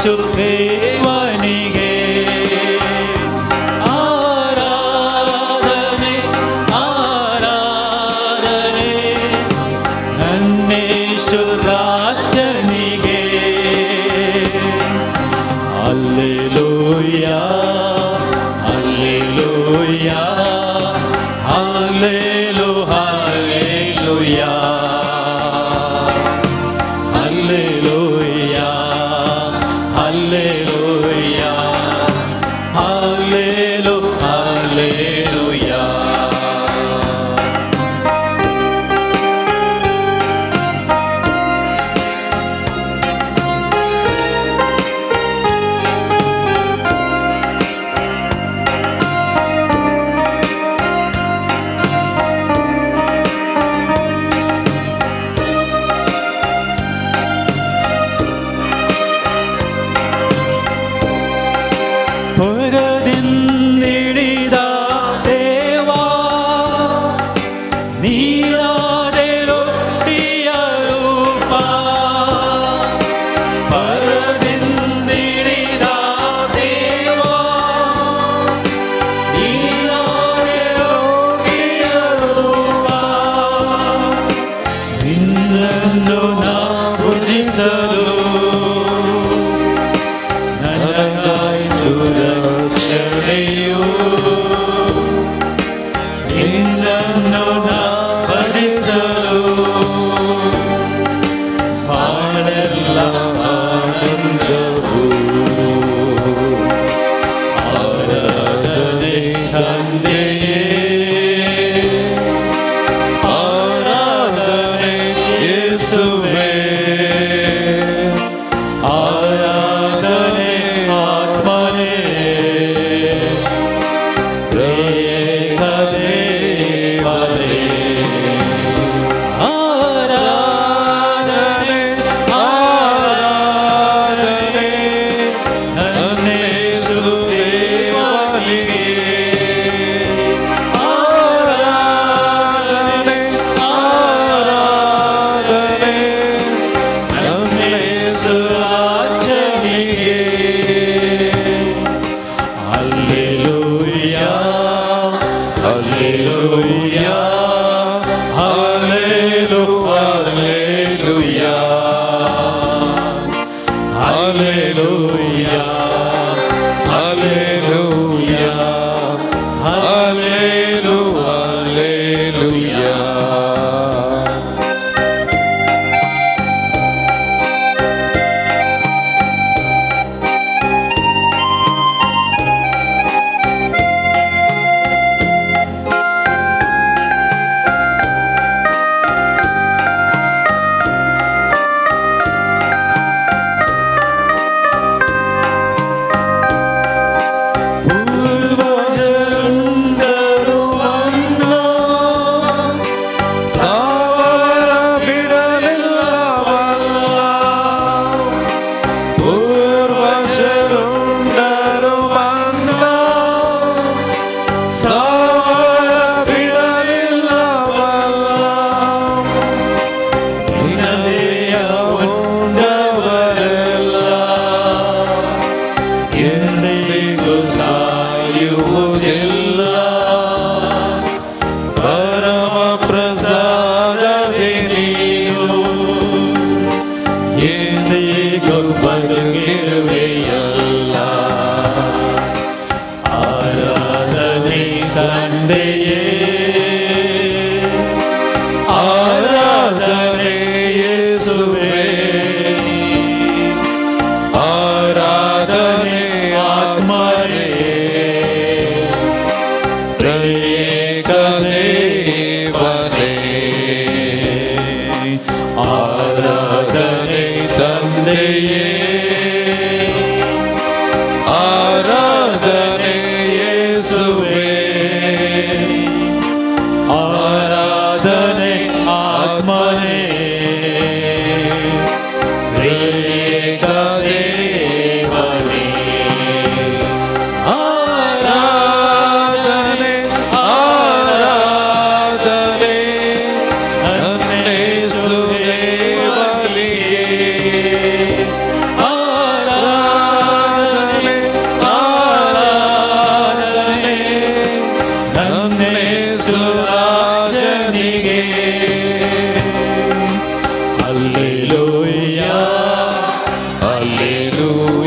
ದೇವನಿಗೆ ಆರಾಧನೆ ಆರಾಧನೆ ನನ್ನೇಶು ರಾಜನಿಗೆ ಹಲ್ಲೆಲೂಯಾ ಹಲ್ಲೆಲೂಯಾ ಹಲ್ಲೆಲೂಯಾ ಹಲ್ಲೆಲೂಯಾ ಹಲ್ಲೆಲೂಯಾ ಹಲ್ಲೆಲೂಯಾ ಪರದಿಂದಿಳಿದ ದೇವಾ ನೀನಾದೆ ರೊಟ್ಟಿಯ ರೂಪ ಪರದಿಂದಿಳಿದ ದೇವಾ ನೀನಾದೆ ರೊಟ್ಟಿಯ ರೂಪ ನಿನ್ನನ್ನು ನಾ ಭುಜಿಸಲು ನನಗಾಯ್ತು ರಕ್ಷಣೆಯು ನಿನ್ನನ್ನು ನಾ ಭಜಿಸಲು ಬಾಳೆಲ್ಲ ಆನಂದವು ಆರಾಧನೆ ತಂದೆಯೇ ಆರಾಧನೆ ಯೇಸುವೇ ಆರಾಧನೆ ಆತ್ಮನೇ ತ್ರಿಯೇಕ ದೇವನೇ ಆರಾಧನೆ ಆರಾಧನೆ ನನ್ನೇಸು ದೇವನಿಗೆ ಆರಾಧನೆ ಆರಾಧನೆ ನನ್ನೇಸು ರಾಜನಿಗೆ ಹಲ್ಲೆಲೂಯಾ ಹಲ್ಲೆಲೂಯಾ ಹಲ್ಲೆಲೂಯಾ ಹಲ್ಲೆಲೂಯಾ ಹಲ್ಲೆಲೂಯಾ ಹಲ್ಲೆಲೂಯಾ ಪೂರ್ವಜರುಂಡರು ಅನ್ನ ಸಾವರ ಬಿಡಲಿಲ್ಲವಲ್ಲ ಪೂರ್ವಜರುಂಡರು ಅನ್ನ ಸಾವರ ಬಿಡಲಿಲ್ಲವಲ್ಲ ನಿನದೆಯ ಉಂಡವರೆಲ್ಲ ಎಂದಿಗೂ ಸಾಯುವುದಿಲ್ಲ ಪರಮ ಪ್ರಸಾದದಿ ನೀನು ಎಂದಿಗೂ ಬದುಕಿರುವೆಯಲ್ಲ ಆರಾಧನೆ ತಂದೆಯೇ ಆರಾಧನೆ ಯೇಸುವೇ ಆರಾಧನೆ ಆತ್ಮನೇ ತ್ರಿಯೇಕ ದೇವನೇ ಆರಾಧನೆ ತಂದೆಯೇ ಆರಾಧನೆ ಯೇಸುವೇ ಆರಾಧನೆ ಆತ್ಮನೇ ತ್ರಿಯೇಕ ದೇವನೇ ಆರಾಧನೆ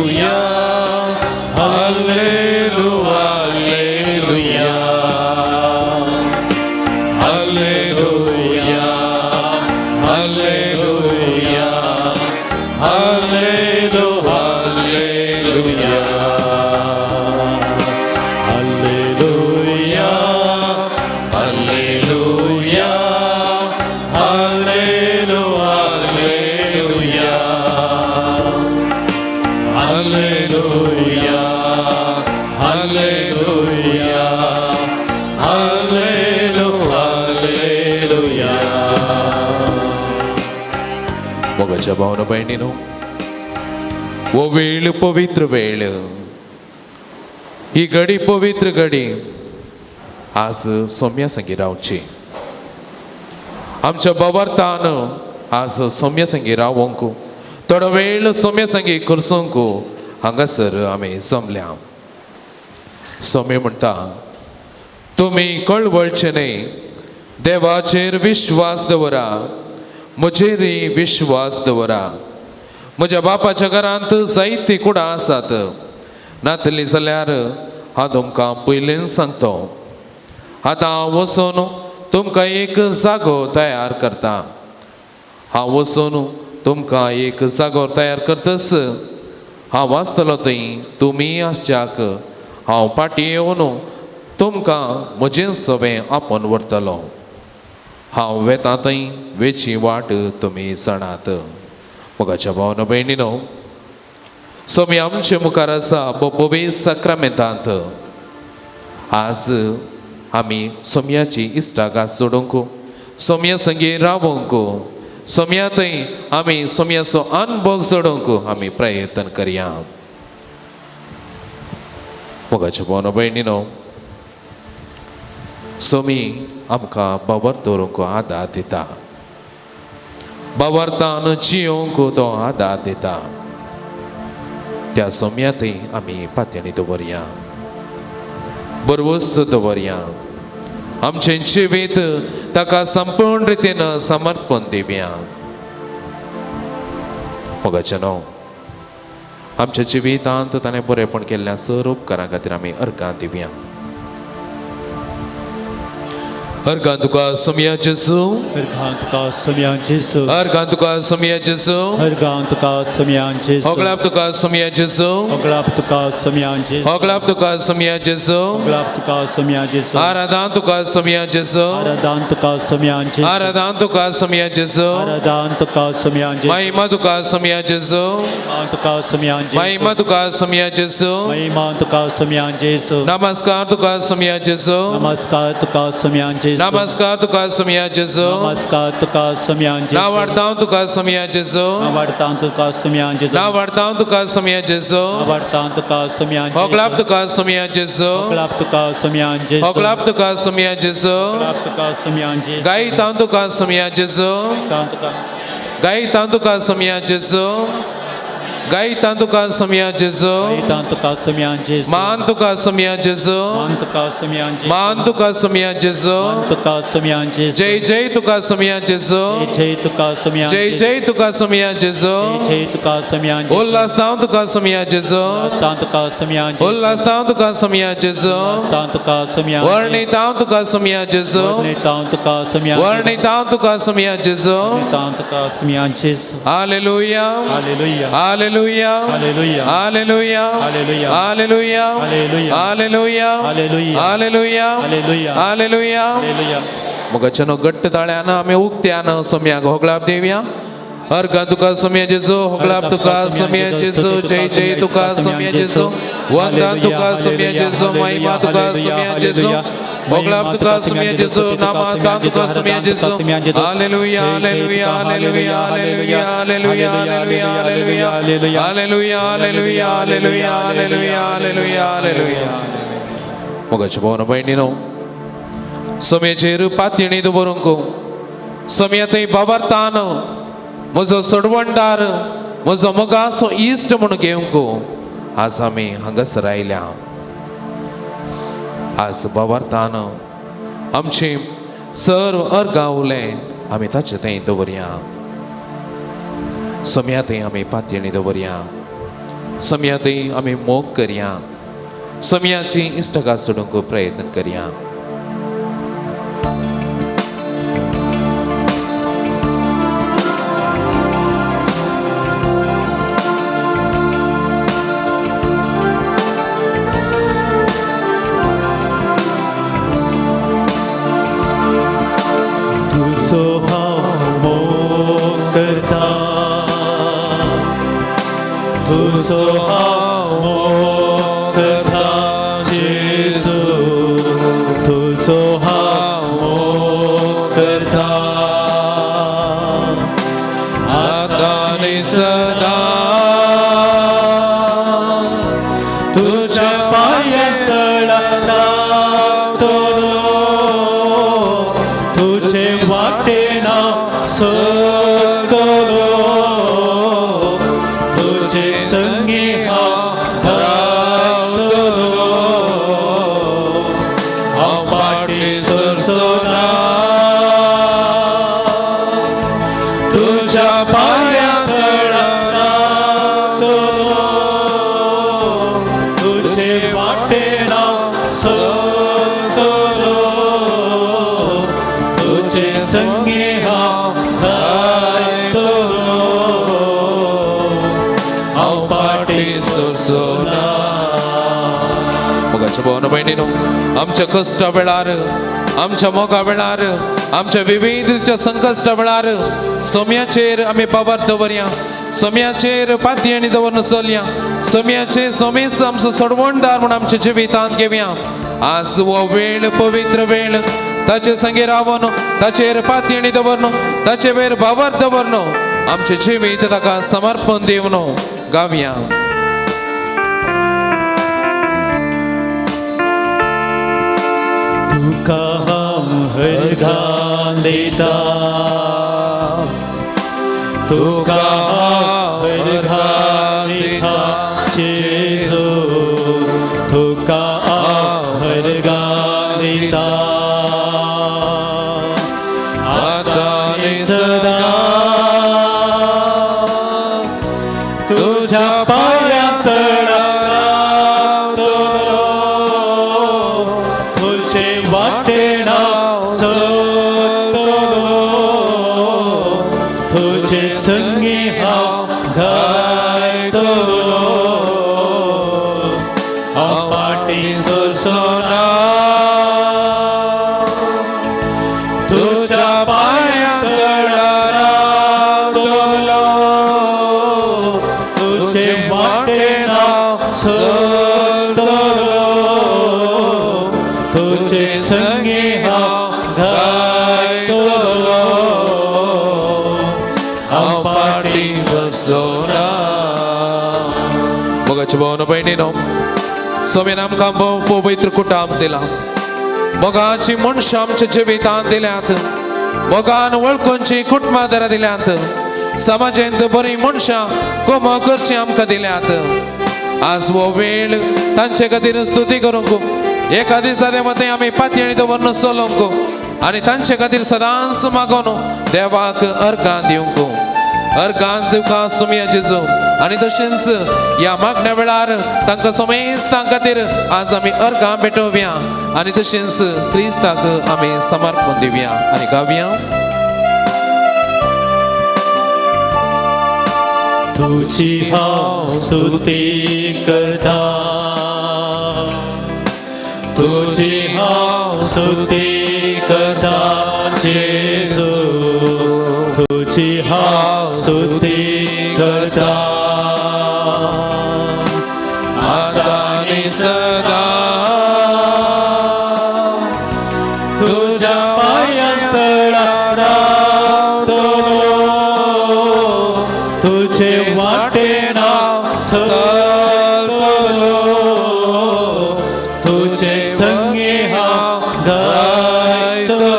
Hallelujah, hallelujah, hallelujah, hallelujah, hallelujah, hallelujah, hallelujah, hallelujah, hallelujah. मोगाच्या भावना बहिणीनो, वो वेळ पवित्र वेळ, ही घडी पवित्र घडी आज सौम्या संगी रावची. आमच्या बाबार्थान आज सौम्या संगी रावंक थोडो वेळ सौम्या संगी करसूंक हांगासर आमी जमल्या. सौम्य म्हणटा, तुमी कळवळचे न्ही, देवाचेर विश्वास दवरा, म्हजेरय विश्वास दवरा. म्हज्या बापाच्या घरांत जायती कुडां आसात, नातली जाल्यार हांव तुमकां पयलीं सांगतो. आतां हांव वचून तुमकां एक जागो तयार करता. हांव वचून तुमकां एक जागो तयार करतस हांव आसतलो थंय तुमी आसच्याक हांव फाटीं येवन तुमकां म्हजें सवें आपोवन व्हरतलो. हांव वेता थंय वेची वाट तुमी जाणात. मोगाच्या भावना भयणीनो, सौम्य आमचे मुखार आसा पवित्र साक्रामेंतांत. आज आमी सौम्याची इश्टागात जोडूंक, सौम्या संगी रावूंक, सौम्या थंय आमी सौम्याचो अनुभव जोडूंक आमी प्रयत्न करया. मोगाच्या भावना भयणीनो, सौमी आमकां बावर दवरूंक आदार दिता, बावार्थान जियोंक तो आदार दिता. त्या सौम्या थंय आमी पातयणी दवरया, बरवस दवरया. आमचें जिवीत ताका संपूर्ण रितीन समर्पण दिवया. मोगाचेनो, आमच्या जिवितांत ताणें बरेपण केल्ल्या सर्व उपकारां खातीर आमी अर्गां दिवया. अर्गां तुका सौम्या जेजू, अर्गां तुका सौम्या जेजू, अर्गां तुका सौम्या जेजू, अर्गां तुका सौम्या जेजू, होगलाप तुका सौम्या जेजू, होगलाप तुका सौम्या जेजू, होगलाप तुका सौम्या जेजू, होगलाप तुका सौम्या जेजू, आराधन तुका सौम्या जेजू, आराधन तुका सौम्या जेजू, आराधन तुका सौम्या जेजू, आराधन तुका सौम्या जेजू, महिमा तुका सौम्या जेजू, महिमा तुका सौम्या जेजू, महिमा तुका सौम्या जेजू, महिमा तुका सौम्या जेजू, नमस्कार तुका सौम्या जेजू, नमस्कार तुका सौम्या जेजू, नमस्कार तुका सौम्या जेजू, नमस्कार तुका सौम्या जेजू, नावार्थां तुका सौम्या जेजू, नावार्थां तुका सौम्या जेजू, नावार्थां तुका सौम्या जेजू, नावार्थां तुका सौम्या जेजू, होगलाप तुका सौम्या जेजू, होगलाप तुका सौम्या जेजू, होगलाप तुका सौम्या जेजू, होगलाप तुका सौम्या जेजू, गायतां तुका सौम्या जेजू, गायतां तुका सौम्या जेजू, गायतां तुका सौम्या जेजू, गायतां तुका सौम्या जेजू, मान तुका सौम्या जेजू, मान तुका सौम्या जेजू, मान तुका सौम्या जेजू, मान तुका सौम्या जेजू, जय जय तुका सौम्या जेजू, जय तुका सौम्या जय जय तुका सौम्या जेजू, जय तुका सौम्या जेजू, उल्हासतां तुका सौम्या जेजू, उल्हासतां तुका सौम्या जेजू, उल्हासतां तुका सौम्या जेजू, उल्हासतां तुका सौम्या वर्णितां तुका सौम्या जेजू, वर्णितां तुका सौम्या वर्णितां तुका सौम्या जेजू. वर्णितां तुका सौम्या जेजू. हालेलुया, हालेलुया, हालेलुया, हालेलुया, हालेलुया, हालेलुया, हालेलुया, हालेलुया, हालेलुया, हालेलुया, हालेलुया, हालेलुया, हालेलुया. हालेलुया. मोगाचेनो घट्ट ताळ्यान आमी उक्त्यान सौम्याक होगलाप दिवया. अर्गां तुका सौम्या जेजू, होगलाप तुका सौम्या जेजू, जय जय तुका सौम्या जेजू, वंदन तुका सौम्या जेजू, महिमा तुका सौम्या जेजू, होगलाप तुका सौम्या जेजू, नामांतां तुका सौम्या जेजू. हालेलुया, हालेलुया, हालेलुया, हालेलुया, हालेलुया, हालेलुया, हालेलुया, हालेलुया, हालेलुया, हालेलुया, हालेलुया, हालेलुया, हालेलुया. मोगाच्या भावना भयणीनो, सौम्याचेर पातयणी दवरूंक, सौम्या थंय बावार्थान म्हजो सोडवणदार, म्हजो मोगाचो इश्ट म्हूण घेवंक आज आमी हांगासर आयल्या. आज बावार्थान आमची सर्व अर्गां उरलें आमी ताचे थंय दवरया. सौम्या थंय आमी पातयणी दवरया. समयातही आम्ही मोग करया समयाची इष्टका सोडूंक प्रयत्न करया. तुझो हांव मोग करता, तुझो हांव मोग करता जेजू, तुझो हांव मोग करता आता आणि सदा तुझ्या पाया तळाला तुझे वाटेना सोडलो, तुझे संगी धावलो, हांव पाटी सरसोना तुझ्या पाया तळाला तुझे वाटेना सोडलो, तुझे संगी धावलो, हांव पाटी सरसोना. मोगाच्या भावना बहिणीनो, आमच्या कष्टा वेळार आमच्या मोगा वेळार आमच्या विविध संकष्टा वेळार सोम्याचेर आमी बाबार दवरया, सोम्याचेर पातयेणी दवरून चलया, सोम्याचे सोमेस आमचो सोडवणदार म्हणून आमच्या जिवितांत घेवया. आज हो वेळ पवित्र वेळ ताचे संगे रावन ताचेर पातयेणी दवरन ताचे वेर बाबार दवरन आमचे जिवीत ताका समर्पण दिवन गावया. तुका हांव हरगान दिता, तुका हांव हरगान दिता जेजू, तुका हांव हरगान दिता आता आनी सदा तुझ्या पाया तळाला तुझे वाटेना सोडलो, तुझे संगी हांव घायतलो, हांव पाटी सरसोना तुझ्या पाया तळाला तुझे वाटेना सोडलो, तुझे संगी हांव घायतलो, हांव पाटी सरसोना. मोगाच्या भावना बहिणीनो, सोम्यान आमकां पवित्र कुटाम दिला, मोगाची मनशां आमच्या जिवितांत दिल्यात, मोगान वळखुंची कुटुंबादारां दिल्यात, समाजांत बरी मनशां कोमो करची आमकां दिल्यात. आज हो वेळ तांचे खातीर स्तुती करूंक एका दिसा मते आमी पातयेणी दवरून चलोंक आनी तांचे खातीर सदांच मागोन देवाक अर्गां दिवंक. अर्गां तुका सोम्या जेजू आनी तशेंच ह्या मागण्या वेळार तांकां सोमेस्तां खातीर आज आमी अर्गां भेटोवया आनी तशेंच क्रिस्ताक आमी समर्पण दिवया आनी गावया. तुझी हांव स्तुती करता, तुझी हांव स्तुती करता जेजू, तुझी हांव स्तुती करता आता आनी सदा तुझ्या पाया तळाला तुझे वाटेना सोडलो, तुझे संगी हांव घायतलो,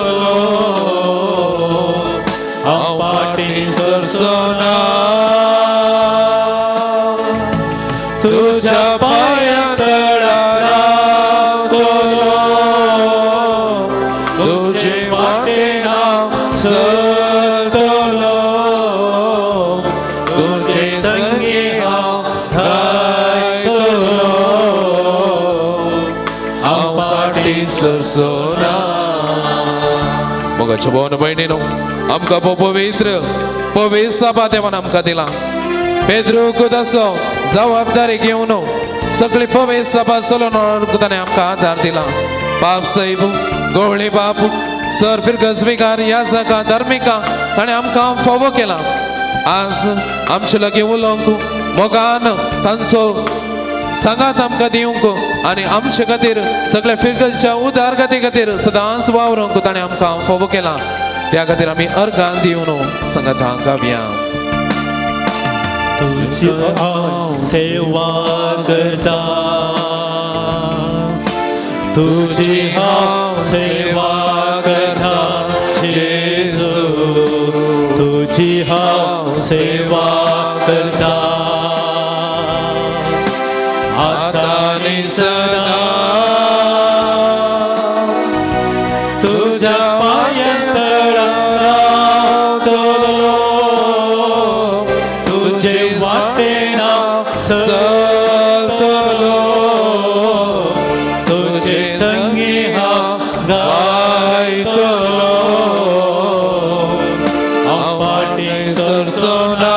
हांव पाटी सरसोना तुझ्या पाया तळाला तुझे वाटेना सोडलो, तुझे संगी हांव सरसोना. मोगाच्या भावानं बहिणीनो आमका पवित्र सभा देवान आमका दिला. पेद्रूक तसो जबाबदारी घेऊन सगळी पवित्र सभा चलोवन ताणें आमकां आदार दिला. पाप सैब गवळी बाप सर फिरगजविकार या सका धर्मिका ताणें आमकां फोव केला. आज आमचे लगे उलोवंक मोगान तांचो सांगात आमकां दिवंक आनी आमचे खातीर सगळ्या फिरगजच्या उदारगती खातीर सदांच वावरूंक ताणें आमकां फोव केला. त्या खातीर आमी अर्गां दिवन संगताक गावया. तुझी सेवा करता, तुझी सेवा करता जेजू, तुझी सेवा करता आता आणि सदा. तुझ्या पायांतळा रावतलो, तुझे वाटेना चलतलो, तुझे संगी गायतलो. हांव पाटी सरसोना,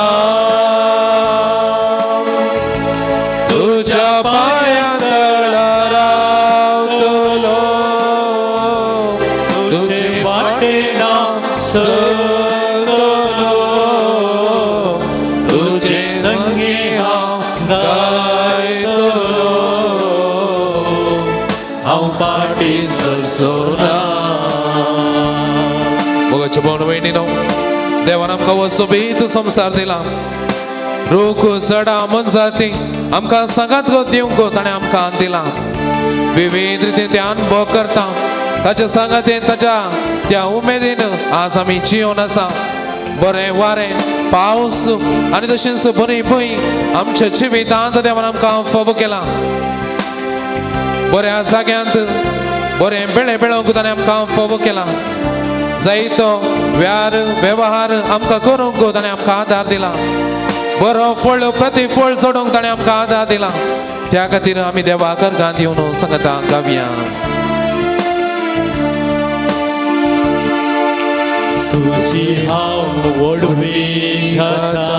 तुझ्या पायांतळा रावतलो, तुझे वाटेना चलतलो, तुझे संगी गायतलो. हांव पाटी सरसोना. मोगाच्या भावानं बहिणीनो देवान आमकां हो सोबीत संसार दिला. रूख झाडां मनजाती आमकां सांगात दिवंक ताणें आमकां दिला. विविध रितीन ते अनुभव करता ताच्या सांगातेन ताच्या त्या उमेदीन आज आमी जिवन आसा. बरें वारें पावस आनी तशेंच बरी भूंय आमच्या जिवितांत देवान आमकां फोव केला. बऱ्या जाग्यांत बरें बेळे बेळोवंक ताणें आमकां फोव केला. जायतो वेव्हार आमकां करूंक ताणें आमकां आदार दिला. बरो फळ प्रतिफळ सोडूंक ताणें आमकां आदार दिला. त्या खातीर आमी देवाक अर्गां दिवन संगताक गावया. तुझी वडवी घाता,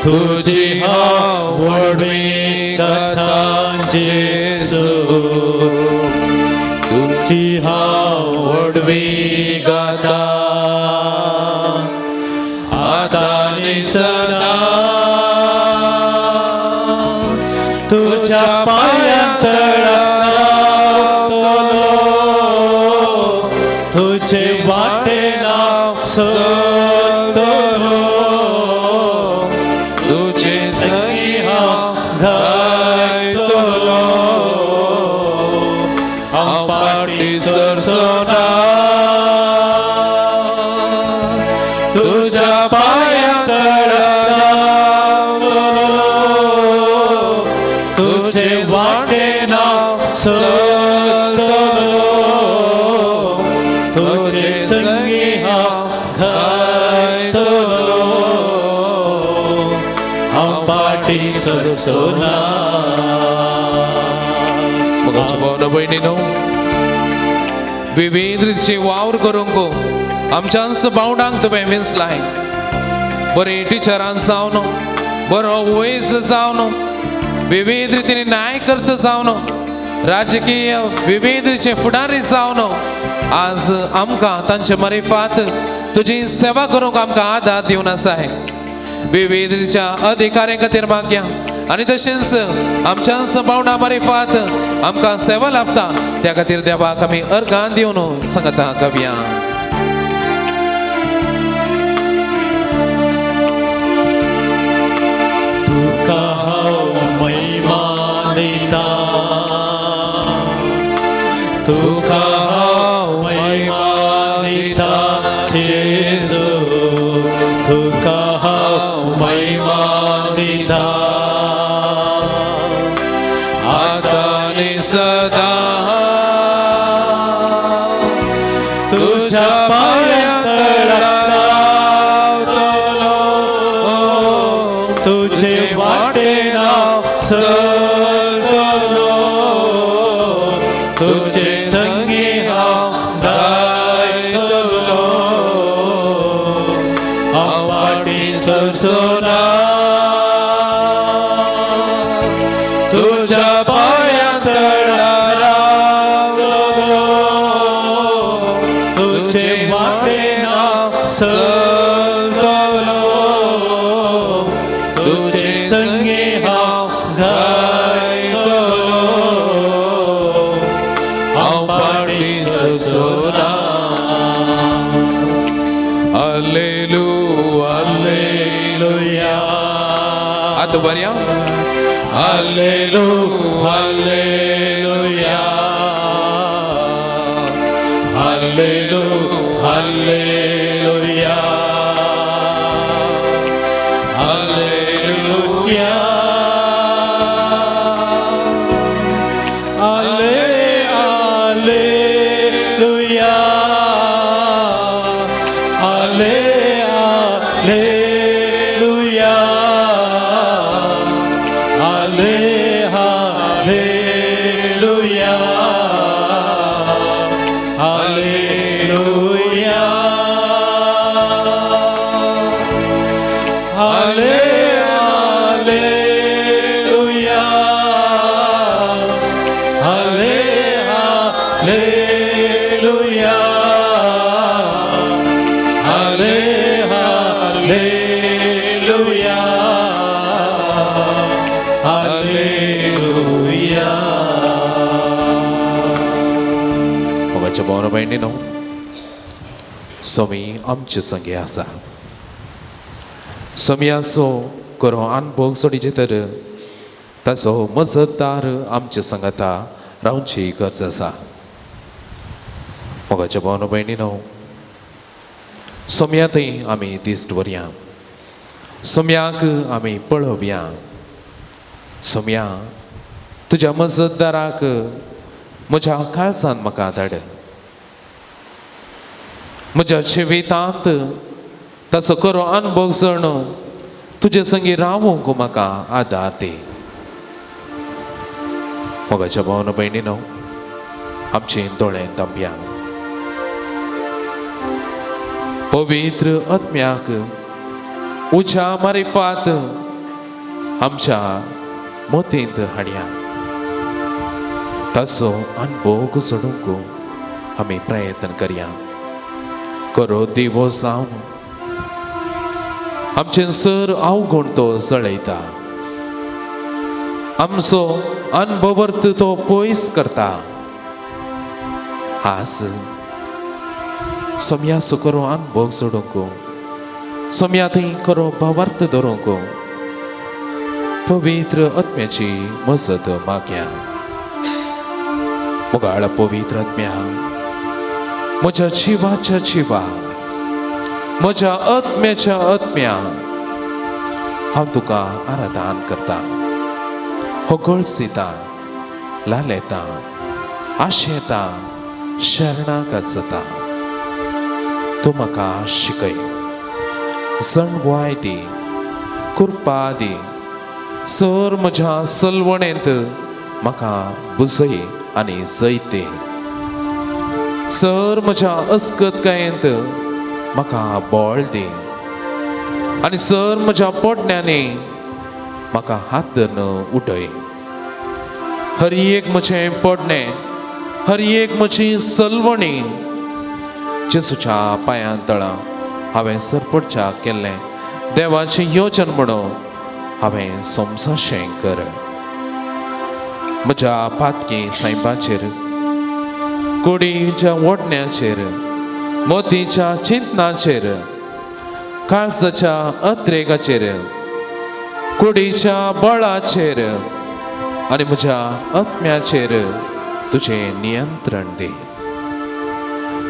तुझी वडवी घाता जेजू, तुझी वडवी घाता आता आणि सदा. तुझ्या पायांतळा रावतलो, तुझे वाटेना चलतलो, तुझे संगी गायतलो. हांव पाटी सरसोना, तुझ्या पायांतळा रावतलो, तुझे वाटेना चलतलो, तुझे संगी गायतलो. हांव पाटी सरसोना. मोगाच्या भावानं बहिणीनो विविध रितीचे वावर करूंक आमच्याच बावडांक तुवें विंचलाय. बरी टिचरां जावन, बरो वैज जावन, विविध रितीने न्याय करता जावन, राजकीय विविध रितीचे फुडारी जावन आज आमकां तांचे मरिफात तुजी सेवा करूंक आमकां आदार दिवन आसाय. विविध रितीच्या अधिकाऱ्यां खातीर मागया आनी तशेंच आमच्या बावडा मरिफात आमकां सेवा लाभता. त्या खातीर देवाक आमी अर्गां दिवन संगताक गावया. तुका हांव महिमा दिता, तुका हांव महिमा दिता जेजू, तुका हांव महिमा दिता आता आणि सदा. तुझ्या पायांतळा रावतलो, तुझे वाटेना चलतलो, तुझ्या पायात तुझे वाटे नाव सजवलो तुझे संगे हांव गायतलो हांव पाटी सोना हालेलुया हालेलुया आता बऱ्या हालेलुया हालेलुया हालेलुया हालेलुया हालेलुया भावना बहिणीनो स्वामी आमचे संगे आसा स्वामी असो करो अनुभव सोडीचे तर ताचो मजतदार आमचे संगता रावची गरज आसा मोगाच्या भावना बहिणीनो सोम्यातय आमी दिश्ट वरया सोम्याक आमी पळोवया सोम्या तुज्या मजतदाराक म्हज्या काळजान म्हाका धाड म्हज्या जिवितांत ताचो खरो अनुभव जण तुजे संगी रावूंक म्हाका आदार दी मोगाच्या भावना भयणीनो आमची दोळे तांब्या पवित्र आत्म्याक उज्या मारिफात आमच्या मोतींत हाडया ताचो अनुभव घुसडूंक आमी प्रयत्न करया करो दिवो जावन आमचे सर अवगुण तो जळयता आमचो अनुभवर्त तो पयस करता आज सोम्याचो करो अनुभव सोडूंक सोम्या थंय करो भावार्थ धरूंक पवित्र आत्म्याची मजत मागया मोगाळ पवित्र आत्म्या म्हज्या जिवाच्या जिवा म्हज्या आत्म्याच्या आत्म्या हांव तुका आराधन करता होगळसिता लालेता आशेता शरणागत जाता तूं म्हाका शिकय जणवाय दी कृपा दी सर म्हज्या सलवणेंत म्हाका बुजय आनी जैते सर म्हज्या अस्कतकायेंत म्हाका बळ दी आनी सर म्हज्या पोडण्यांनी म्हाका हात धरून उठय हर एक म्हजें पोडणें हर एक म्हजी सलवणी जेसूच्या पांयां तळां हांवें सरपडच्या केल्लें देवाचें योजन म्हणून हांवें समजाशें कर म्हज्या पातकी सायबाचेर कुडीच्या ओडण्याचेर मोतीच्या चिंतनाचेर काळजाच्या अद्रेगाचेर कुडीच्या बळाचेर आनी म्हज्या आत्म्याचेर तुजें नियंत्रण दी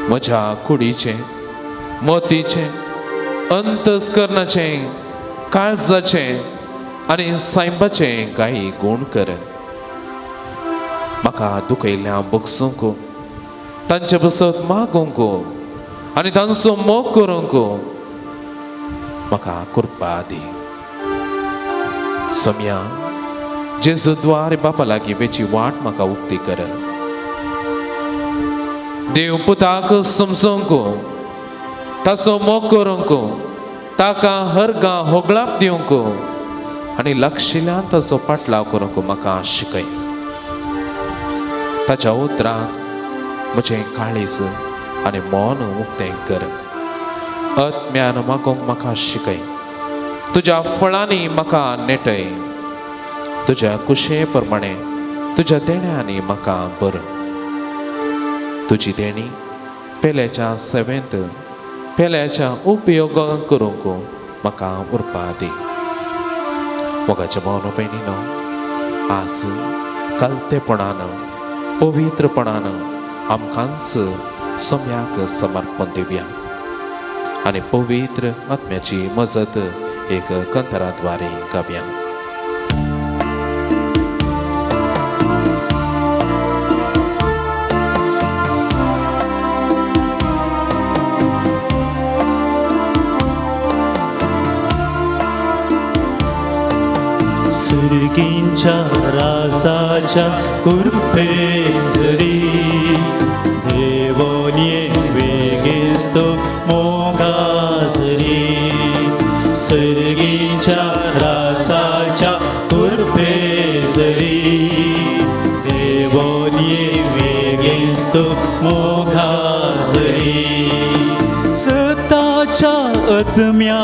म्हज्या कुडीचें मोतीचें अंतस्करणाचें काळजाचें आनी सायबाचें काही गूण कर म्हाका दुखयल्या बगसूंक तांचे बसत मागूंक आनी तांचो मोग करूंक म्हाका कृपा दी सोम्या जेजू द्वार बापा लागीं वेची वाट म्हाका उक्ती कर देव पुताक समजूंक ताचो मोग करूंक ताका हरगां होगळाप दिवंक आनी लक्षिल्ल्यान ताचो पाटलाव करूंक म्हाका शिकय. ताच्या उतरांक म्हजें काळीज आनी मन उक्तें कर. आत्म्यान मागूंक म्हाका शिकय. तुज्या फळांनी म्हाका नेटय. तुज्या कुशे प्रमाणे तुज्या देण्यांनी म्हाका बर. तुजी देणी पेल्याच्या सेवेंत पेल्याच्या उपयोग करूंक म्हाका उरपा दी. मोगाच्या भावनो भयणीनो, आज कालतेपणान पवित्रपणान आमकांच सोम्याक समर्पण दिवया आनी पवित्र आत्म्याची मजत एक कंतराद्वारे गावया. सर्गींच्या रासाच्या कुर्पेसरी देवोनिये वेगेस्तो मोगासरी. सर्गींच्या रासाच्या कुर्पेसरी देवोनिये वेगेस्तो मोगासरी. सताच्या आत्म्या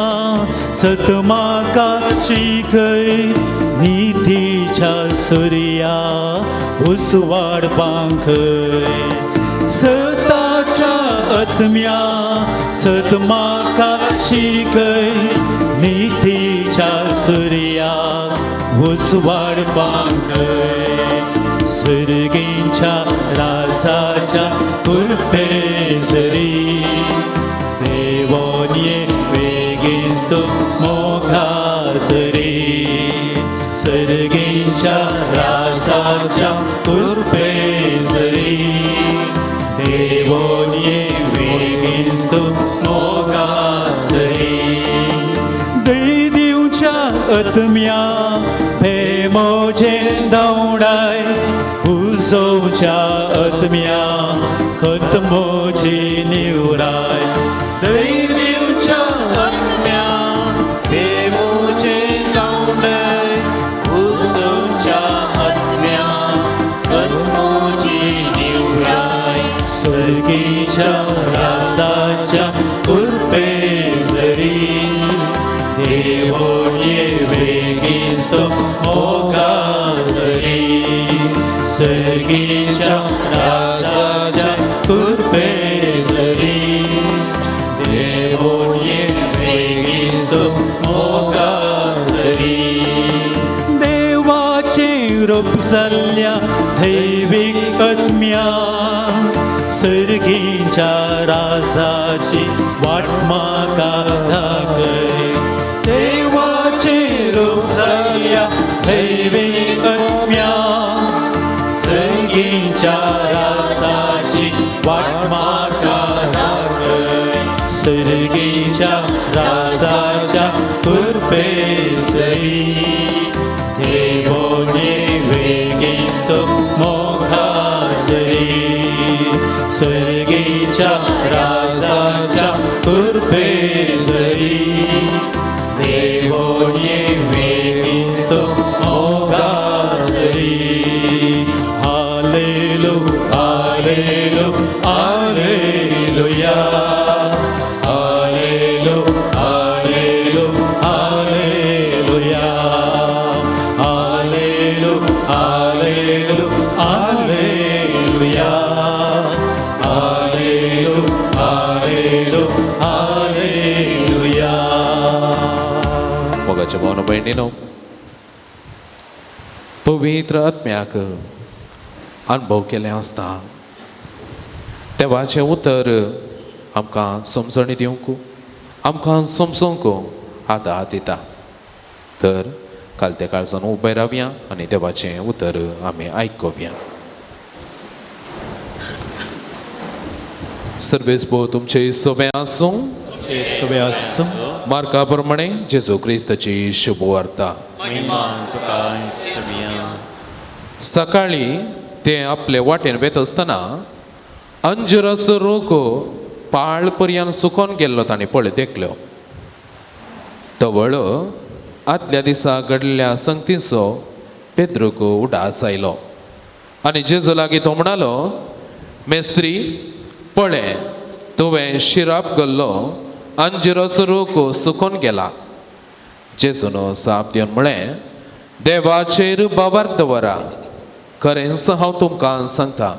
सतमाका शिकय. निधीच्या सूर्या उसवाड पांखय. सताच्या आत्म्या सतमाका शिकय. निधीच्या सूर्या उसवाड पांखय. सर्गींच्या रासाच्या कुर्पेसरी देवोनिये वेगेस्तो मोगासरी. सर्गींच्या रासाच्या कुर्पेसरी देवोनिये वेगेस्तो मोगासरी. दैदिवच्या आत्म्या प्रेमोचे दौडाय. उजोच्या आत्म्या खतमोची निवराय. दैदिवच्या आत्म्या प्रेमोचे दौडाय. उजोच्या आत्म्या खतमोची निवराय. स्वर्गीच्या रासाच्या कुर्पेसरी देवोनिये वेगेस्तो मोगासरी. सर्गीच्या रासाच्या कुर्पेसरी देवोनिये वेगेस्तो मोगासरी. देवाचे रूप जाल्ल्या दैविक आत्म्या सर्गीच्या रासाची वाट म्हाका दाखय. देवाचे रूप जाल्ल्या दैविक आत्म्या सर्गीच्या रासाची वाट म्हाका दाखय. सर्गीच्या रासाच्या कुर्पेसरी देवोनिये वेगेस्तो मोगासरी. सर्गीच्या रासाच्या कुर्पेसरी देवोनिये वेगेस्तो मोगासरी. हालेलू हालेलू हालेलुया. हालेलू हालेलू हालेलुया. हालेलू हालेलू हालेलुया. हालेलू हालेलू हालेलुया. मोगाच्या भावनो भयणीनो, पवित्र आत्म्याक अनुभव केले आसता देवाचें उतर आमकां समजणी दिवंक आमकां समजूंक आदार दिता. तर कालते काळजान उबे रावया आनी देवाचें उतर आमी आयकुया. सर्वेस्पो तुमचे सवे आसूं. मार्का प्रमाणे जेजू क्रिस्ताची शुभ वार्ता. सकाळी ते आपले वाटेन वेत आसतना अंजुराचो रोग पाळ पर्यंत सुकोन गेल्लो तांणी पळय देखलो. तवळ आदल्या दिसा घडलेल्या संगतीचो पेद्रूक उडास आयलो आनी जेजू लागीं तो म्हणालो, मेस्त्री पळय, तुवें शिराप घाल्लो अंजिराचो रूख सुकून गेला. जेजून साप दिवन म्हळें, देवाचेर बाबार दवरा. खरेंच हांव तुमकां सांगता,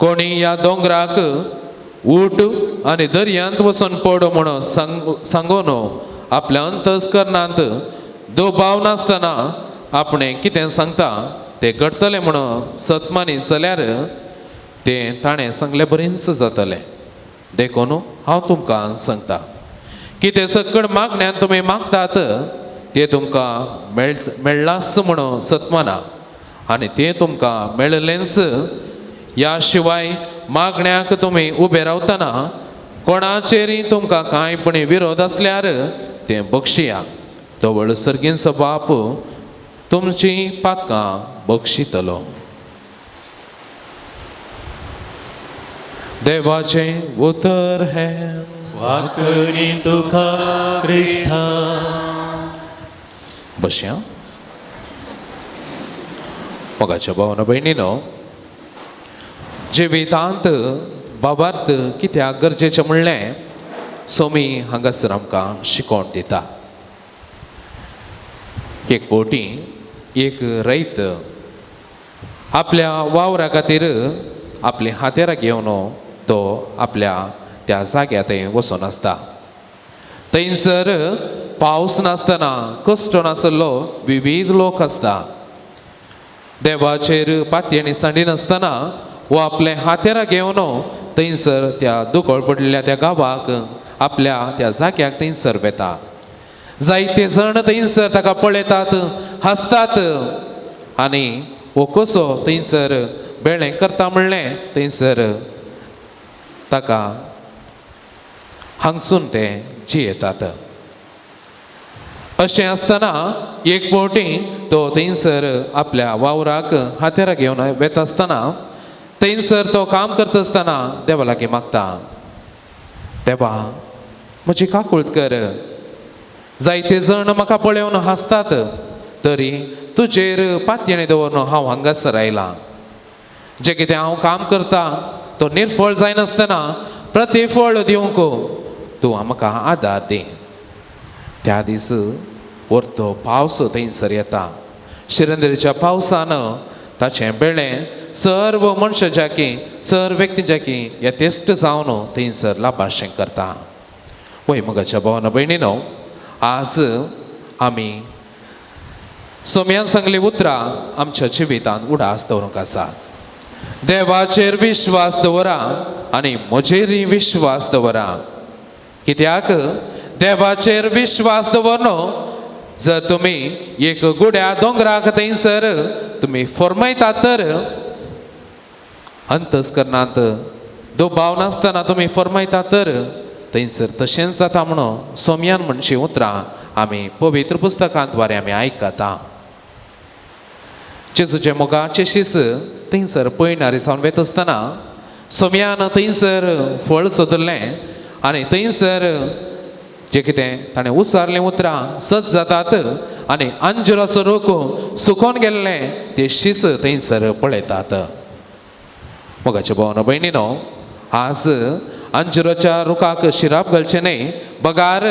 कोणी ह्या दोंगराक उठ आनी दर्यांत वचून पड म्हणून सांगून आपल्या अंतस्करणांत दुबाव नासतना आपणें कितें सांगता तें घडतलें म्हणून सतमानी जाल्यार तें ताणें सांगलें बरेंच जातलें. देखून हांव तुमकां सांगता, कितें सकड मागण्यान तुमी मागतात तें तुमकां मेळ्ळांच म्हणून सतमाना आनी तें तुमकां मेळ्ळेंच. ह्या शिवाय मागण्याक तुमी उबे रावतना कोणाचेरय तुमकां कांयपणी विरोध आसल्यार तें बक्षिया. तो सर्गींचो बाप तुमची पातकां बक्षितलो. देवाचें उतर हें वाकणी तुका क्रिस्ता. बसया. मोगाच्या भावना भयणीनो, जिवितांत बाबार्थ कित्याक गरजेचें म्हणलें सोमी हांगासर आमकां शिकोवण दिता. एक पोटी एक रैत आपल्या वावरा खातीर आपली हातेरां घेवन तो आपल्या त्या जाग्यार थंय वचून आसता. थंयसर पावस नासतना कश्ट नासलो विविध लोक आसता. देवाचेर पातयेणी सांडी नासतना वो आपले हातेरां घेवन थंयसर त्या दुखळ पडलेल्या त्या गांवाक आपल्या त्या जाग्याक थंयसर वेता. जायते जण थंयसर ताका पळयतात, हांसतात आनी वो कसो थंयसर बेळें करता म्हणलें थंयसर ताका हांगसून ते जियेतात. अशें आसतना एक फावटी तो थंयसर आपल्या वावराक हातेरां घेवन वेता आसतना थंयसर तो काम करता आसतना देवा लागीं मागता, देवा म्हजी काकूळट कर. जायते जण म्हाका पळोवन हांसतात तरी तुजेर पातयेणी दवरून हांव हांगासर आयलां. जें कितें हांव काम करता तो निर्फळ जायनासतना प्रतिफळ दिवंक तूं म्हाका आदार दी. त्या दीस व्हरतो पावस थंयसर येता. शिरंद्रेच्या पावसान ताचें बेळें सर्व मनशाच्याकी सर्व व्यक्तीच्याकी यथेश्ट जावन थंयसर लाभाशें करता. वय मोगाच्या भावना भयणीनो, आज आमी सोम्यान सांगली उतरां आमच्या जिवितांत उडास दवरूंक आसा. देवाचेर विश्वास दवरा आनी म्हजेरय विश्वास दवरा. कित्याक देवाचेर विश्वास दवरनो जर तुमी एक गुड्या दोंगराक थंयसर तुमी फॉर्मयतात तर अंतस्करणांत दुबाव नासतना तुमी फॉर्मयतात तर थंयसर तशेंच जाता म्हणून सोम्यान म्हणची उतरां आमी पवित्र पुस्तकांद्वारे आमी आयकता. जेजूचे मोगाचे शिस थंयसर पयणारी सावन वेत आसतना सोम्यान थंयसर फळ सोदलें आनी थंयसर जें कितें ताणें उसारलें उतरां सच जातात आनी अंजुराचो रूख सुकोवन गेल्लें तें शीस थंयसर पळयतात. मोगाच्या भावना भयणीनो, आज अंजुराच्या रुखाक शिराप घालचें न्हय, बगार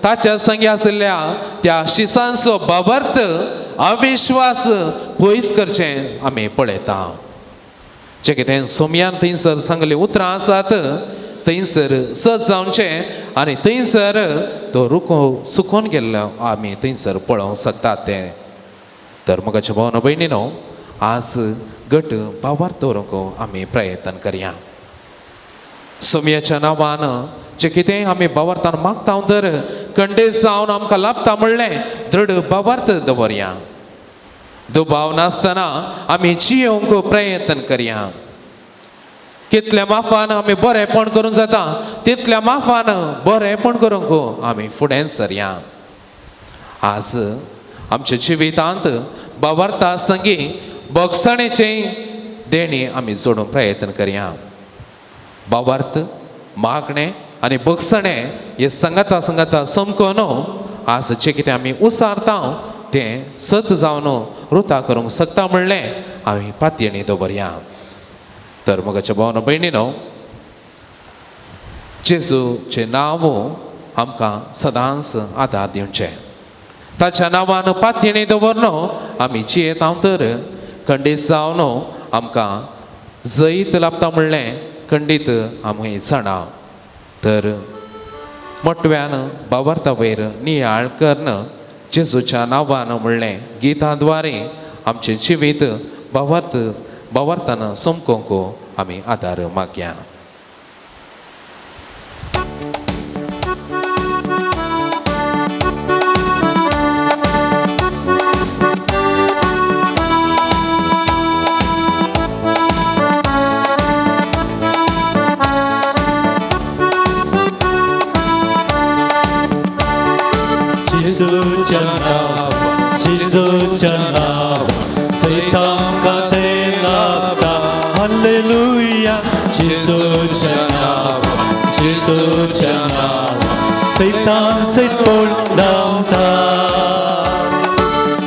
ताच्या संगी आशिल्ल्या त्या शिसांचो बाबर्थ अविश्वास पयस करचें आमी पळयता. जें कितें सोम्यान थंयसर सांगलीं उतरां आसात थंयसर सच जावचें आनी थंयसर तो रूख सुकोवन गेल्लो आमी थंयसर पळोवंक शकतात. तें तर मोगाच्या भावना भयणीनो, आज घट बाबार्थ दवरूंक आमी प्रयत्न करया. सोम्याच्या नांवान जें कितें आमी बाबार्थान मागता तर खंडेस जावन आमकां लाभता म्हणलें दृढ बाबार्थ दवरया. दुबाव नासतना आमी जियोंक प्रयत्न करया. कितल्या माफान आमी बरेंपण करूंक जाता तितल्या माफान बरेंपण करूंक आमी फुडें सरया. आज आमच्या जिवितांत बाबार्था संगी बगसणेचें देणी आमी जोडूंक प्रयत्न करया. बाबार्थ, मागणें आनी बगसणें हे सांगाता सांगाता समकोन आज जे कितें आमी उसारता तें सत जावन रुता करूंक शकता म्हणलें आमी पातयेणी दवरया. तर मोगाच्या भावानो भयणीनो, जेजूचें नांव आमकां सदांच आदार दिवचें. ताच्या नांवान पातयेणी दवरनो आमी जियेता तर खंडीत जावन आमकां जैत लाभता म्हणलें खंडीत आमी जाणा. तर मोटव्यान बावरता वयर नियाळ करन जेजूच्या नांवान म्हणलें गितांद्वारे आमचें जिवीत बावरताना सोमकोंक आमी आदार मागया. जेजूच्या नांवान, जेजूच्या नांवान सैतांका ते लागता. हालेलुया. जेजूच्या नांवान, जेजूच्या नांवान सैतान सैत धांवता.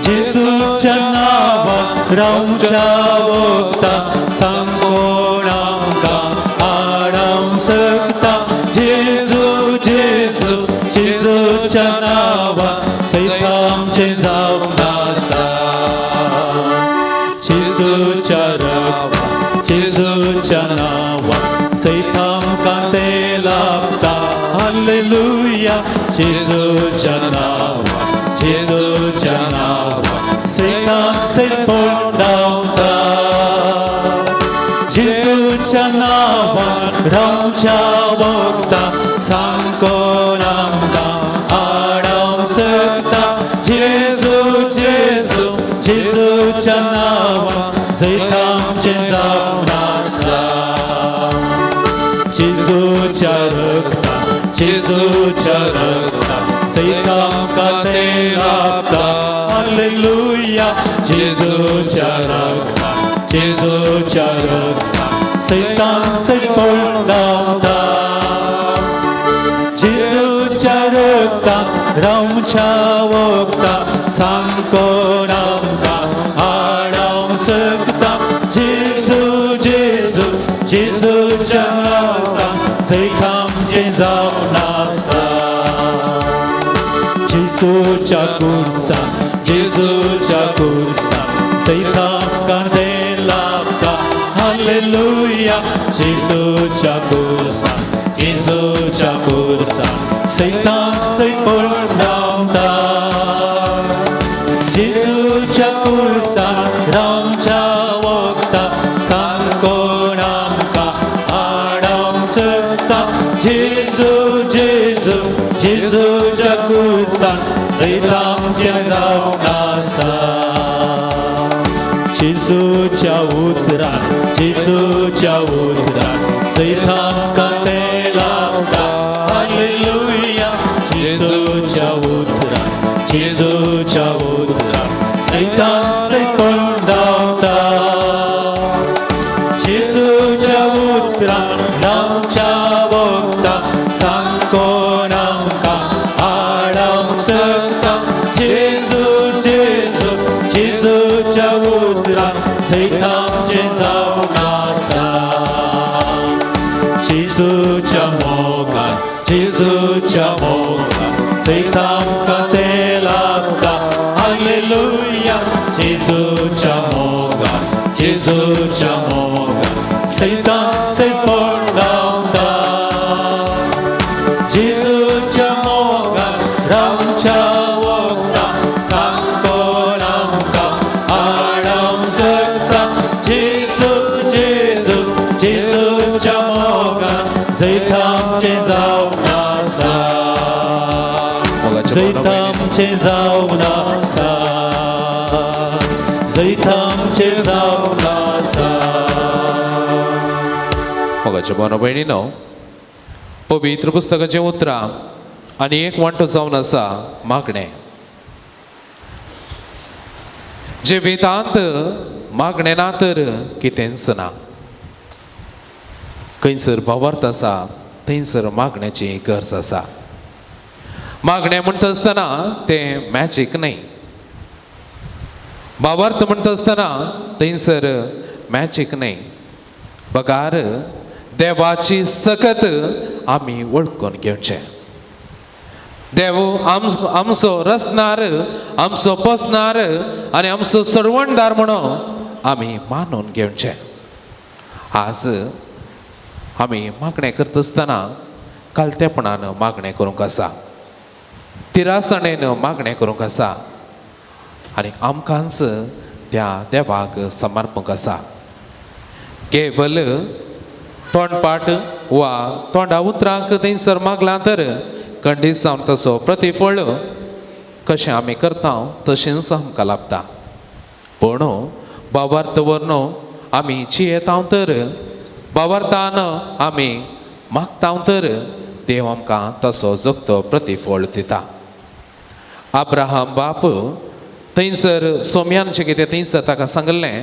जेजूच्या नांवान रावच्या वखदां सांगोन आमकां आडावंक शकता. जेजू जेजू जेजूच्या नांवान सैतांचें जावन आसा. जेजूच्या रगतान, जेजूच्या नांवान सैतांकां ते लागता. हालेलुया. जेजूच्या नांवान, जेजूच्या नांवान सैतान सैत धांवता. जेजूच्या नांवान रावच्या वखदां सांगोन आमकां आडावंक शकता. जेजू जेजू जेजूच्या नांवान सैतांचें जावन आसा. जेजूच्या रगतान, जेजूच्या रगतान सैतांकां ते लागता. हालेलुया. जेजूच्या रगतान, जेजूच्या रगतान सैतान सैत धांवता. जेजूच्या रगतान रावच्या वखदां सांगोन आमकां आडावंक शकता. जेजू जेजू जेजूच्या नांवान सैतांचें जावन आसा. जेजूच्या कुर्सार, जेजूच्या कुर्सार सैतांकां ते लागता. हालेलुया. जेजूच्या कुर्सार, जेजूच्या कुर्सार सैतान सैत धांवता. जेजूच्या कुर्सार रावच्या वखदां सांगोन आमकां आडावंक शकता. जेजू जेजू जेजूच्या कुर्सार सैतांचें जावन आसा. जेजूच्या उतरान, जेजूच्या उतरान सैतांकां ते लागता. हालेलुया. जेजूच्या उतरान, जेजूच्या उतरान सैतान सैत धांवता. जेजूच्या उतरान रावच्या वखदां सांगोन आमकां आडावंक शकता. जेजू जेजू जेजूच्या उतरान सैतांचें जावन आसा. जेजूच्या मोगान, जेजूच्या मोगान सैतांकां ते लागता. हालेलुया. जेजूच्या मोगान, जेजूच्या मोगान सैतान सैत धांवता. जेजूच्या मोगान रावच्या वखदां सांगोन आमकां आडावंक शकता. जेजू जेजू जेजूच्या मोगान सैतांचें जावन आसा. सैतांचें जावन आसा. सैतांचें जावन आसा. मोगाच्या भावानो भयणीनो, पवित्र पुस्तकाचें उतरां आनी एक वांटो जावन आसा मागणें. जिवितांत मागणें ना तर कितेंच ना. खंयसर वावरत आसा थंयसर मागण्याची गरज आसा. मागणे म्हणटा आसतना तें मॅजीक न्ही. भावार्थ म्हणटा आसतना थंयसर मॅजीक न्ही. पगार देवाची सकत आमी वळखून घेवचें. देव आमचो रचणार, आमचो पोसणार आनी आमचो सरवणदार म्हणून आमी मानून घेवचें. आज आमी मागणें करता आसतना कालतेपणान मागणें करूंक आसा, तिरासणेन मागणें करूंक आसा आनी आमकांच त्या देवाक समर्पूंक आसा. केवल तोंडपाट वा तोंडा उतरांक थंयसर मागलां तर खंडीत जावन तसो प्रतिफळ कशें आमी करता तशेंच आमकां लाभता. पूण भावार्थ व्हरून आमी जियेता तर, भावार्थान आमी मागता तर देव आमकां तसो जगतो प्रतिफळ दिता. अब्राहम बाप थंयसर सोम्यान जें कितें थंयसर ताका सांगलें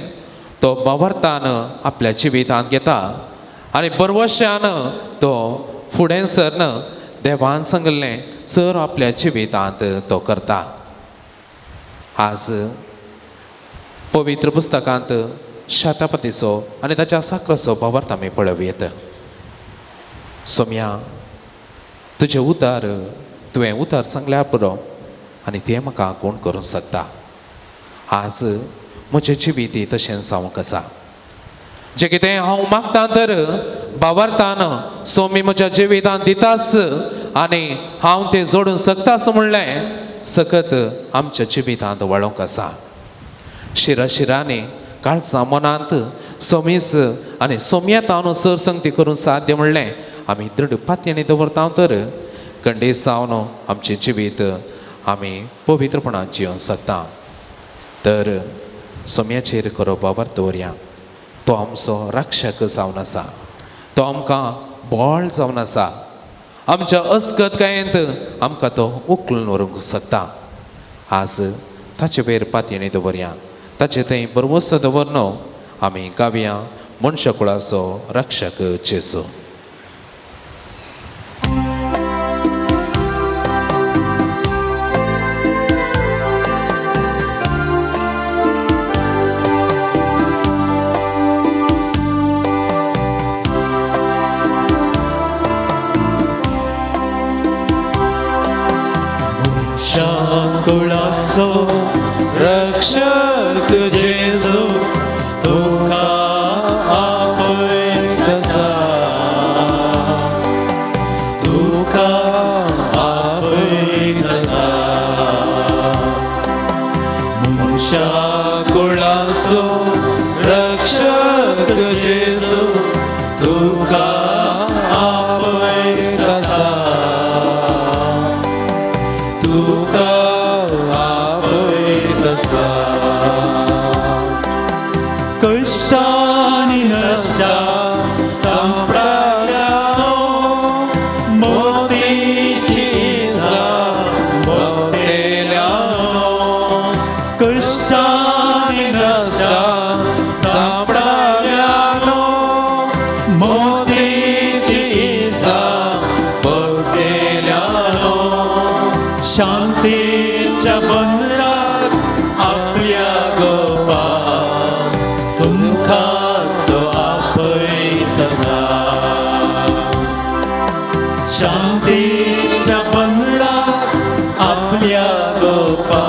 तो भावार्थान आपल्या जिवितांत घेता आनी बरवश्यान तो फुडें सरन देवान सांगलें सर आपल्या जिवितांत तो करता. आज पवित्र पुस्तकांत शतपतीचो आनी ताच्या साकराचो भावार्थ आमी पळोवयेत. सोम्या, तुजें उतर तुवें उतर सांगल्यार पुरो आनी तें म्हाका कोण करूंक शकता. आज म्हजें जिवीत तशें जावंक आसा. जें कितें हांव मागतां तर भावार्थान सोमी म्हज्या जिवितांत दितास आनी हांव तें जोडूंक शकतास म्हणलें सकत आमच्या जिवितांत वळोवंक आसा. शिराशिरांनी काळजां मनांत सोमीस आनी सोम्येतान सरसंगती करूंक साध्य म्हणलें आमी दृढ पातयेनी दवरता तर खंडीत जावन आमचें जिवीत आमी पवित्रपणान जियोंक शकता. तर सोम्याचेर खरो वावर दवरया. तो आमचो रक्षक जावन आसा, तो आमकां बळ जावन आसा. आमच्या अस्कतकायेंत आमकां तो उखलून व्हरूंक शकता. आज ताचे वयर पातयेनी दवरया, ताचे थंय बरवस्त दवरन आमी गावया मनशा कुळाचो रक्षक जेजू. कुळाचो रक्षक जेजू तुका आपयत आसा, तुका आपयत आसा. मनशा कुळाचो रक्षक जेजू तुका आपयत आसा, तुका कष्टांनी नशा सांपडाव्यानो मोतीची भोगलेल्यानो. कष्टांनी नशा सांपडाव्यानो मोतीची भोगलेल्यानो. शांतीच्या बंदराक आपल्या गोपा तुमकां तो आपयत आसा. शांतीच्या बंदराक आपल्या गोपा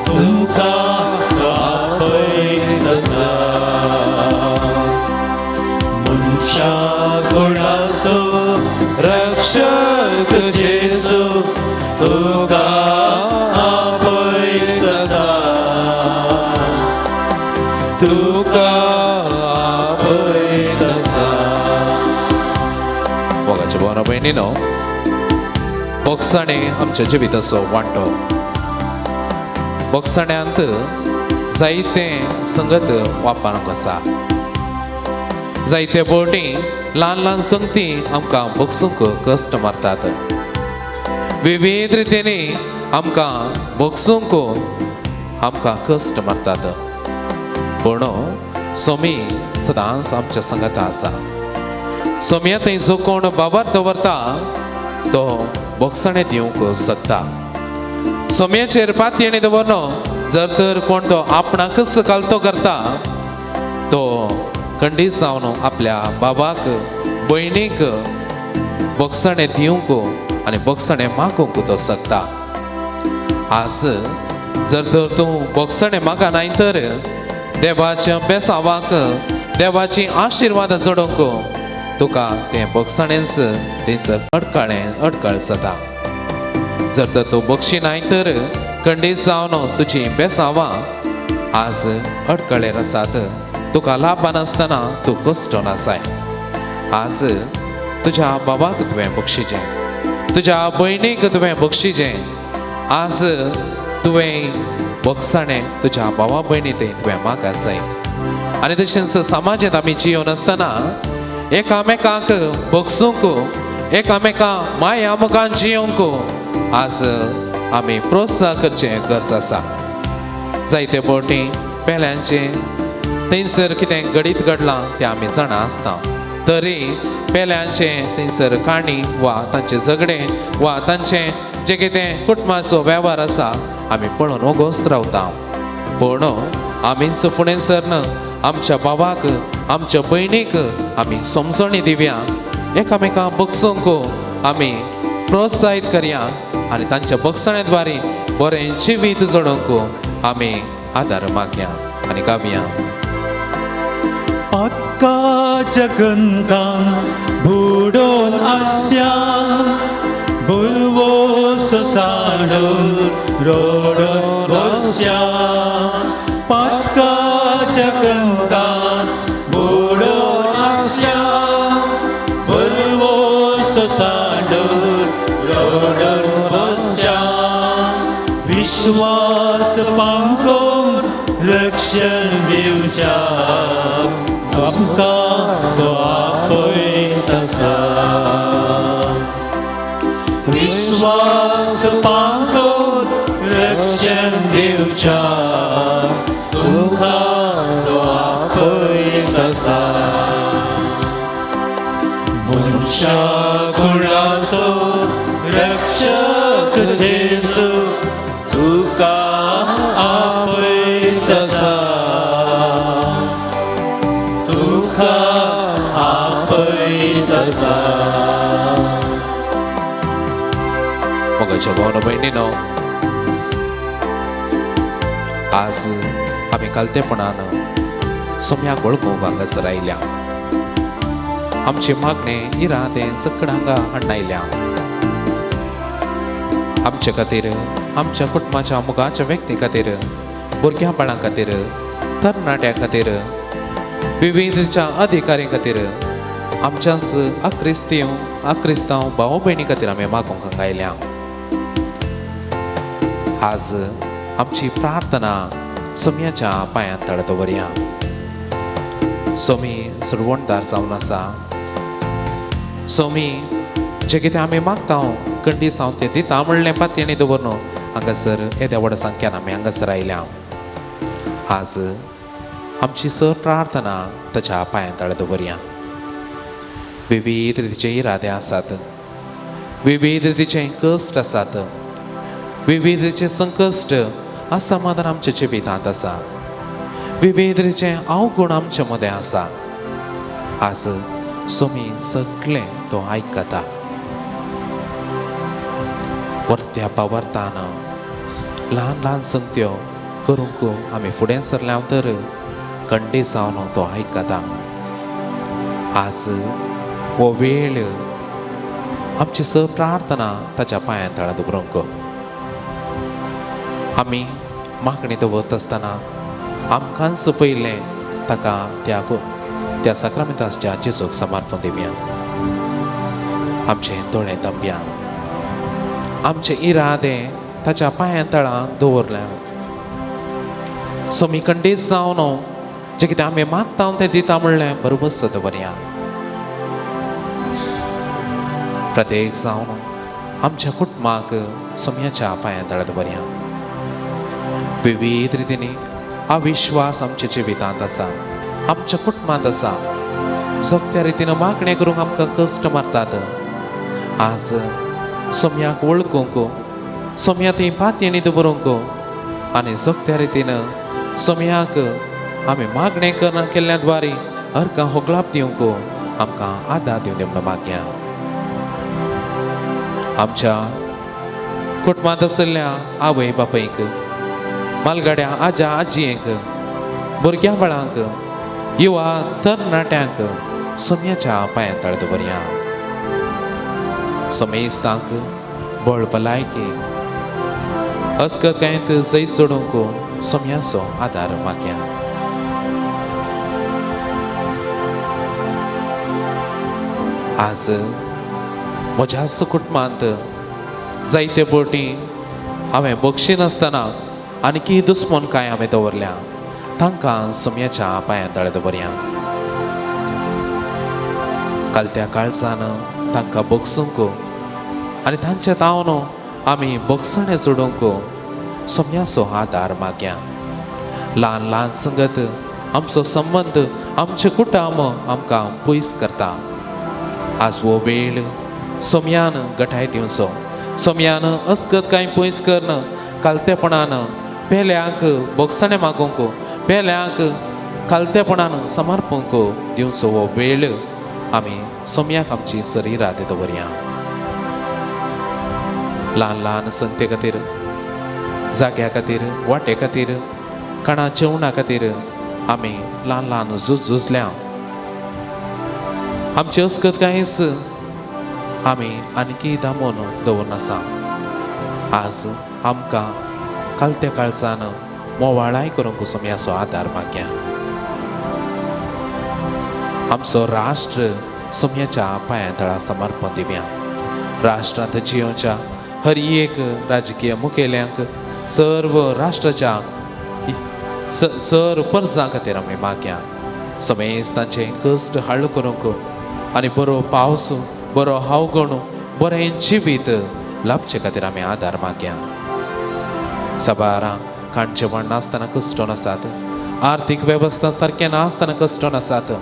तुमकां तो आपयत आसा. मनशा कुळाचो रक्षक जेजू तुका आपयत आसा, तुका आपयत आसा. मोगाच्या भावना भयणीनो, बोगसाणें आमच्या जिविताचो वांटो. बोगसाण्यांत जायते संगत वापरूंक आसा. जायते फावटी ल्हान ल्हान संगती आमकां बोगसूंक कश्ट मारतात. विविध रितींनी आमकां बोगसूंक आमकां कश्ट मारतात. पूण सोमी सदांच आमच्या संगता आसा. सोम्या थंय जो कोण बाबार दवरता तो बोगसणें दिवंक सोदता. सोम्याचेर पातयेणी दवरनो जर तर कोण तो आपणाकच कालतो करता तो खंडीत जावन आपल्या बाबाक भयणीक बोगसणें दिवंक आनी बोगसणें मागूंक तो सोदता. आज जर तर तूं बोगसणें मागा नाय तर देवाच्या बेसावाक देवाची आशिर्वाद जोडोवंक तुका तें बोगसणेंच थंयसर अडखळ जाता. जर तर तूं बक्षी नाय तर खंडीत जावन तुजी बेसावां आज अडखळेर आसात. तुका लाभ नासतना तूं कश्ट नासाय. आज तुज्या बाबाक तुवें बक्षिचें, तुज्या भयणीक तुवें बक्षिचें. आज तुवें बोगसणें तुज्या भावा भयणी थंय तुवें मागूंक जाय. आनी तशेंच समाजांत आमी जियोन आसतना एकामेकांक बोगसूंक एकामेकां माया मोगान जियोंक आज आमी प्रोत्साह करचें गरज आसा. जायते फावटी पेल्यांचे थंयसर कितें घडीत घडलां तें आमी जाणा आसता. तरी पेल्यांचे थंयसर काणी वा तांचे झगडे वा तांचें जे कितें कुटुंबाचो वेव्हार आसा आमी पळोवन ओगोस रावता. पूण आमीच फुडें सरन आमच्या भावाक आमच्या भयणीक आमी समजणी दिवया. एकामेकांक बगसूंक आमी प्रोत्साहीत करया आनी तांच्या बगसणे द्वारे बरें जिवीत जडोवंक आमी आदार मागया आनी गावया. पातकाच्या गंगान बुडोन आसया बुरवो सोसाडून रोडोन बसया. पातकाच्या गंगान बुडोन आसया बुरवो सोसाडून रोडोन बसया. विश्वास पांकोन रक्षण दिवच्या आमकां तो आपयत आसा. विश्वास पांकोन रक्षण दिवच्या तुमकां तो आपयत आसा. मनशा कुळाचो रक्षक जेजू तुका आपयत आसा. तुका आपयत आसा. मोगाच्या भावना भयणीनो, आज आमी कालतेपणान सोम्याक वळखूंक हांगासर आयल्या. आमची मागणें इरादें सकड हांगा हाडून आमचे खातीर आमच्या कुटुंबाच्या मोगाच्या व्यक्ती खातीर भुरग्यां बाळां खातीर तरणाट्यां खातीर विविधच्या अधिकारी खातीर आमच्याच अक्रिस्तांव भाव भयणी खातीर आमी मागूंक हांगा आयल्या. आज आमची प्रार्थना सोम्याच्या पांयां तळ दवरया. सोमी सुरवणदार जावन आसा. सोमी जे कितें आमी मागता खंडी जावन तें दिता म्हणलें पातयेणी दवरून हांगासर येद्या व्हड संख्यान आमी हांगासर आयल्या. आज आमची सर प्रार्थना ताच्या पांयां तळ दवरया. विविध रितीचे इरादे आसात, विविध रितीचे कश्ट आसात, विविध रितीचे संकश्ट असमाधान आमच्या जिवितांत आसा, विविध रितीचे अवगुण आमचे मदें आसा. आज सोमी सगळें तो आयकता. वर्त्या पावर्तान ल्हान ल्हान संगत्यो करूंक आमी फुडें सरल्या तर खंडी जावन तो आयकता. आज हो वेळ आमची स प्रार्थना ताच्या पांयां तळा दवरूंक आमी मागणी दवरत आसतना आमकांच पयलें ताका त्या साक्रामेंताच्या जेजूक समर्पण दिवया. आमचें दोळें धांपया, आमचे इरादे ताच्या पांयां तळा दवरल्या. सोमी खंडीत जावन जे कितें आमी मागता तें दिता म्हणलें बरोबस दवरया. प्रत्येक जावन आमच्या कुटुंबाक सोम्याच्या पांयां तळा दवरया. विविध रितींनी अविश्वास आमच्या जिवितांत आसा, आमच्या कुटुंबांत आसा. सोंपत्या रितीन मागणें करूंक आमकां कश्ट मारतात. आज सोम्याक वळखूंक सोम्या थंय पातयेणी दवरूंक आनी सोगत्या रितीन सोम्याक आमी मागणें केल्ल्या द्वारे अर्कां होगलाप दिवंक आमकां आदार दिवं म्हणून मागया. आमच्या कुटुंबांत आशिल्ल्या आवय बापायक मालगाड्या आजा आजयेक भुरग्या बाळांक युवा तरणाट्यांक सोम्याच्या पांयां तळ दवरया. समेस्तांक बळ भलायकी अस्कतायेंत जैत जोडूंक सोम्याचो आदार मागया. आज म्हज्याच कुटुंबांत जायते फावटी हांवें बक्षी नासतना आनी दुस्मन कांय हांवें दवरल्या तांकां सोम्याच्या पांयां तळ दवरया. कालत्या काळजान तांकां बगसूंक आनी तांचे तावन आमी बगसणें जोडूंक सोम्याचो आदार मागया. ल्हान ल्हान संगत आमचो संबंद आमचे कुटुंब आमकां पयस करता. आज हो वेळ सोम्यान गठाय दिवचो. सोम्यान अस्कत कांय पयस करन कालतेपणान पेल्यांक बगसणें मागूंक पेल्यांक कालतेपणान समर्पणूक दिवचो हो वेळ आमी सोम्याक आमची शरिरांत दवरया. ल्हान ल्हान संगते खातीर जाग्या खातीर वाटे खातीर काणा जेवणा खातीर आमी ल्हान ल्हान झुजल्या. आमची अस्कत कांयच आमी आनीकी दामून दवरना आसा. आज आमकां कालत्या काळजान मोवाळाय करूंक सोम्याचो आदार मागया. आमचो राष्ट्र सोम्याच्या पांयां तळा समर्पण दिवया. राष्ट्रांत जियोच्या हर एक राजकीय मुखेल्यांक सर्व राष्ट्राच्या सर्व परजां खातीर आमी मागया. समेस्तांचे कश्ट हळ करूंक आनी बरो पावस बरो हावगण बरें जिवीत लाभचे खातीर आमी आदार मागया. सबारां खाण जेवण नासतना कश्ट नासात. आर्थीक वेवस्था सारकें नासतना कश्ट नासात.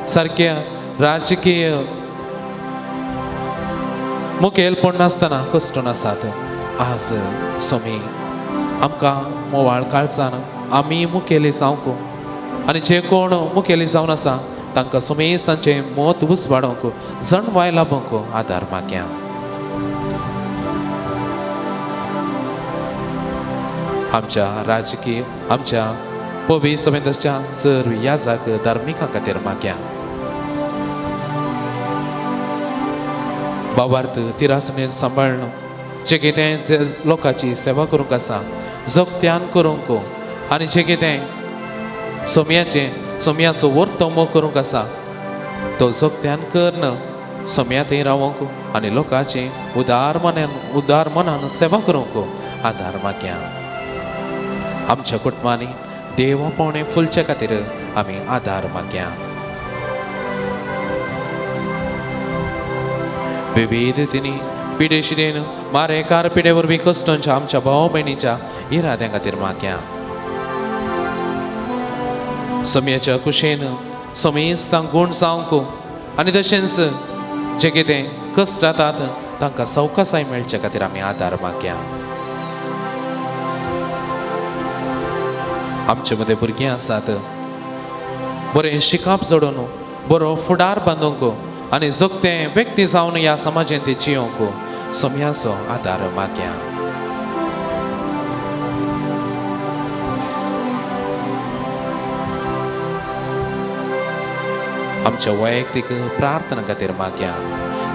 सारक्या राजकीय मुखेलपण नासतना कश्ट नासात. आज सोमी आमकां मोवाळ काळजान आमी मुखेली जावंक आनी जे कोण मुखेली जावन आसा तांकां सोमेज तांचें मत उसवाडोवंक जणवाय लाभोवंक आदार मागया. आमच्या राजकीय आमच्या पवी समेताच्या सर्व याजाक धार्मिकां खातीर मागया. भावार्थ तिरासणेर सांबाळून जे कितें जे लोकांची सेवा करूंक आसा जोगत्यान करूंक आनी जे कितें सोम्याचो वर्त मोग करूंक आसा तो जोगत्यान करन सोम्या थंय रावंक आनी लोकांची उदार मनान सेवा करूंक आदार मागया. आमच्या कुटुंबांनी देव पावणें फुलचे खातीर आमी आदार मागया. विविधतेनी पिडेशिडेन मारेकार पिडे वरवीं कश्टांच्या आमच्या भाव भयणीच्या इराद्यां खातीर मागया. सोम्याच्या कुशेन समेस्तांक गूण जावंक आनी तशेंच जे कितें कश्ट जातात तांकां सवकासाय मेळचे खातीर आमी आदार मागया. आमचे मदें भुरगीं आसात बरें शिकप जोडून बरो फुडार बांदूंक आनी जोगतें व्यक्ती जावन ह्या समाजांत ते जियोंक सोम्याचो आदार मागया. आमच्या वैयक्तीक प्रार्थना खातीर मागया.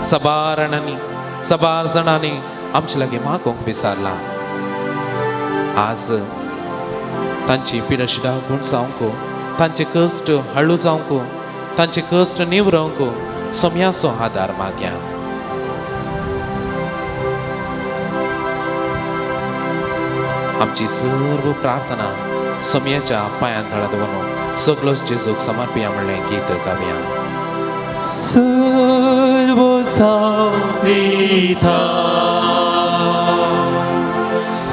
सबार जाणांनी आमचे लागीं मागोवंक विचारला. आज तांची पिडाशिडा गूण जावंक तांचे कश्ट हळू जावंक तांचे कश्ट निवरवंक सोम्याचो आदार मागया. आमची सर्व प्रार्थना सोम्याच्या पांयां तळा दवरून सगळोच जेजूक समर्पया म्हणलें गीत गावया. सर्व संविधा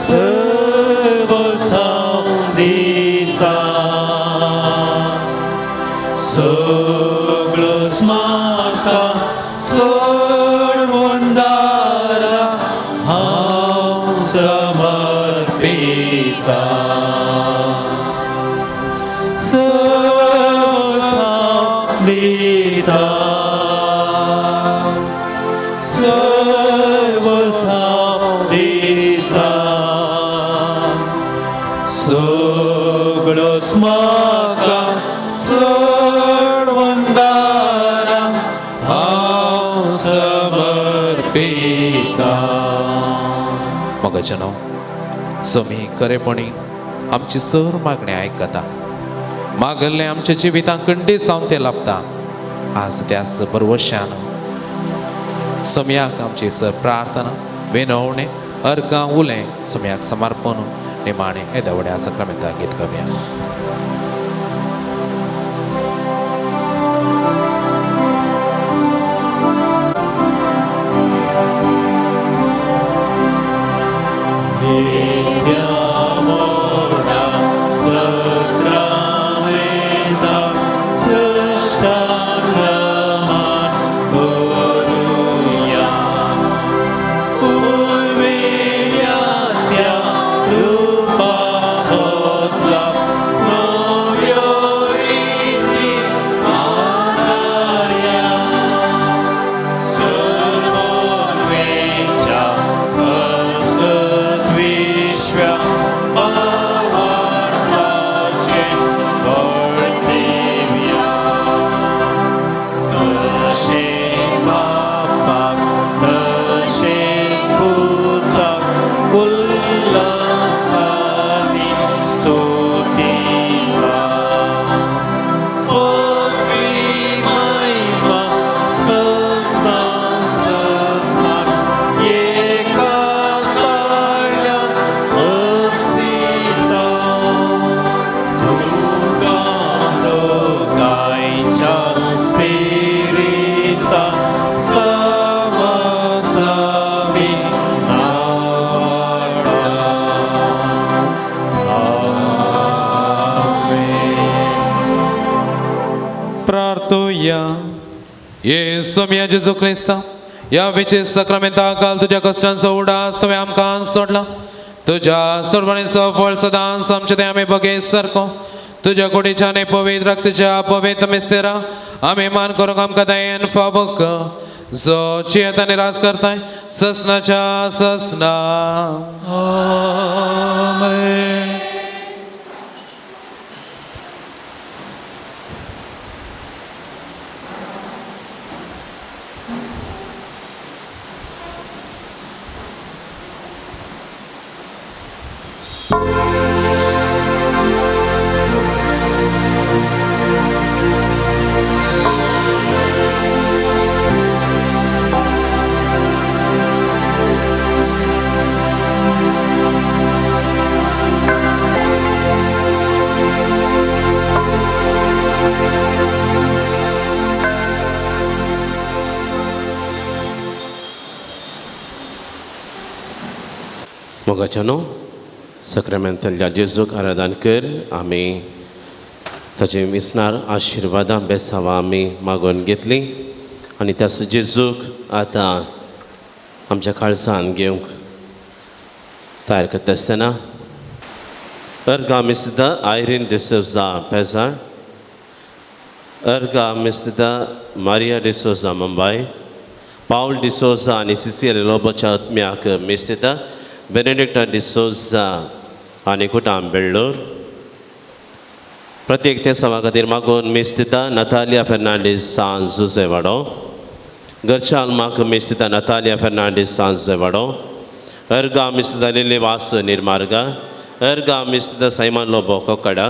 सर्व संविधा सगळं स्माका सोडून दारा सर्वसाधीता सर्वसाधीता सगळं स्माका सर्वंदारा हांव समर्पिता. मग जनो समी खरेपणी आमची सर मागणी आयकता. मागल्ले आमच्या जिवितां खंडीत जावन ते लाभता. आज त्याच परवशान समयाक आमची सर प्रार्थना विनवणे अर्गां उलें समयाक समर्पण निमाणे हे दवड्या सक्रमेंताक गीत करूया. येसुमिया जेजू क्रिस्ता या विचे सक्रमेंता काल तुझ्या कष्टांचो उडास तुवें आमकां सोडला. तुझ्या सर्वांचो फळ सदांच आमचे ते आमी बगे सारको तुझ्या कुडीच्या आनी पवित्र रक्ताच्या पवित्र मिस्तेरा आमी मान करूंक आमकां दयेन फावक जो जियेत आनी राज करताय ससनाच्या ससना. आमेन. मोगाच्यानो सक्रामेंताच्या जेजूक आराधन कर. आमी ताचे विसणार आशिर्वादां बेसावां आमी मागून घेतली आनी त्याच जेजूक आतां आमच्या काळजान घेवंक तयार करता आसतना अर्गा मिस्ता आयरीन डिसोजा पेझार, अर्गा मिस्ता मारिया डिसोजा मुंबय, पाऊल डिसोजा आनी सिसिल लोबोच्या आत्म्याक मिस्ता बेनेडिक्टा डिसोजा आनी कुटाम बेळ्ळूर. प्रत्येक ते सवा खातीर मागून मिस्तिता नतालिया फेर्नांडीस सांज जुजेवाडो, घरच्या आल्माक मिस्तिता नतालिया फेर्नांडीस सांज जुजेवाडो, अर्गा मिस्तिता लिली वास निर्मार्गा, अर्गा मिस्तिता सैमान लोबो कोकडा,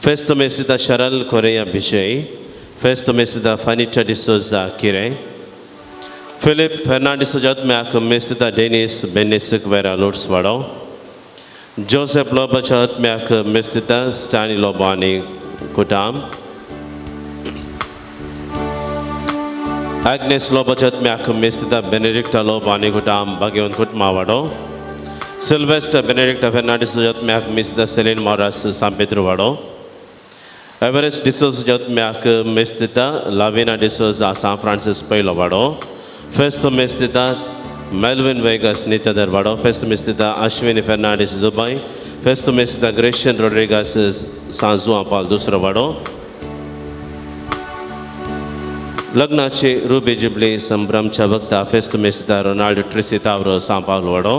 फेस्त मिस्तिता शरल कोरेया बिशय, फेस्त मिस्तिता फनिटा डिसोजा किरे, फिलिप फेर्नांडीस आत्म्याक मिस्तिता डेनिस बेनिसिक वेरा लोट्सवाडो, जोसेफ लोबाच्या आत्म्याक मिस्तिता स्टॅनी लोबो आनी कुटाम, ॲग्नेस लोबाच्या आत्म्याक मिस्तिता बेनेडिक्टा लोबो आनी कुटाम बागेवन कुटमावाडो, सिल्वेस्टर बेनेडिक्टा फेर्नांडीस आत्म्याक मिस्तिता सेलिन मोरास सांपेद्रुवाडो, एवरेस्ट डिसोजा आत्म्याक मिस्तिता लाविना डिसोजा सान फ्रांसिस पैलोवाडो, फेस्त मिस्तिता मेल्विन वेगस नित्य दरवाडो, फेस्त मिस्तिता अश्विनी फेर्नांडीस दुबई, फेस्त मेस्ता ग्रेशियन रोड्रिगास सांजुआ पाल दुसरो वाडो लग्नाचे रुबी जुबली संभ्रमच्या वक्ता फेस्त मेस्ता रोनाल्डो ट्रिसितावरो सांपावलो वाडो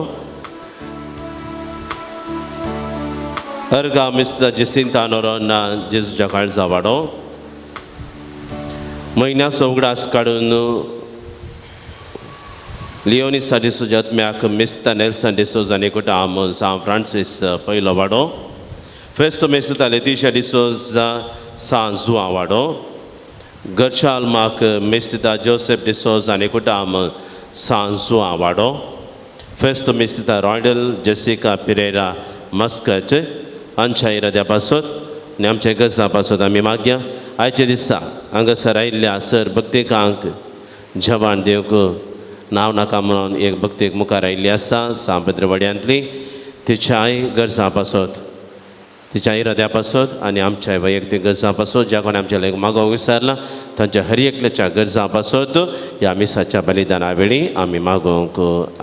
अर्गा मिस्ता जिसिंता नोरोना जेजुच्या काळजा वाडो महिन्या सोगडास काढून लिओनिसा डिसोजा आत्म्याक मिस्ता नेल्सन डिसोजा निकोटा आमोन सान फ्रांसिस पयलो वाडो फेस्तो मेस्ता लेतिशा डिसोजा सान जुआ वाडो गरशाल माक मिस्ता जोसेफ डिसोजा निकोटा आमोन सान जुआ वाडो फेस्तो मिस्ता रॉयडल जेसिका पिरेरा मस्कट आमच्या इराद्या पासत आनी आमच्या गरजा पासत आमी मागया आयच्या दिसा हांगासर आयिल्ल्या सर भक्तिकांक जवान देवक नांव नाका म्हणून एक भक्तीक मुखार आयिल्ली आसा सांबद्रवाड्यांतली तिच्याय गरजा पासत तिच्या इराद्या पासत आनी आमच्या वैयक्तीक गरजा पासत ज्या कोणी आमच्या लेक मागोवंक विसरला तांच्या हर एकल्याच्या गरजा पासत ह्या मिसाच्या बलिदाना वेळी आमी मागोवंक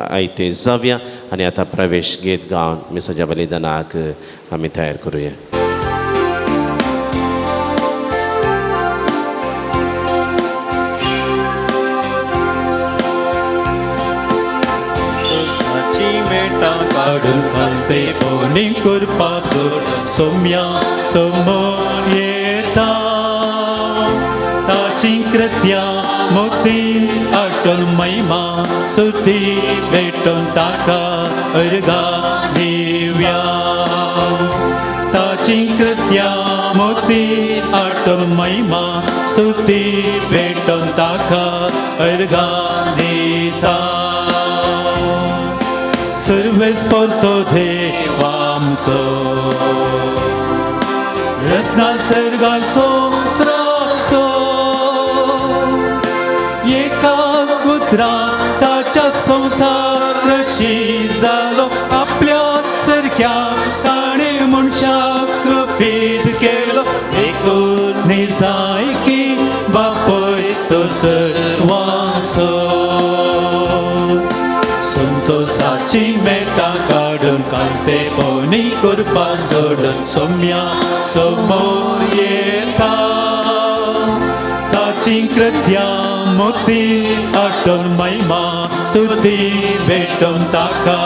आयते जावया आनी आतां प्रवेश गीत गावन मिसाच्या बलिदानाक आमी तयार करुया. काढून घालते कोणी करपाचो सोम्या समोर येता ताची कृत्या मोतीन आटोन महिमा स्तुती भेटून ताका अर्गा दिव्या ताची कृत्या मोतीन आटोन महिमा स्तुती भेटून ताका अर्गा दिता Sarves porto Devanso Răsnal sergal somstraso E ca cutra Tacea somsar răcizalo Apleat sărchea Tane munșa căpit Chelo Ecur nizaiki Vapoi to sărvanso संतोषाची मेटा काढून काढते कोणी कृपा सोडून सोम्या समोर येता ताची कृत्या मोती आटोन महिमा स्तुती भेटून ताका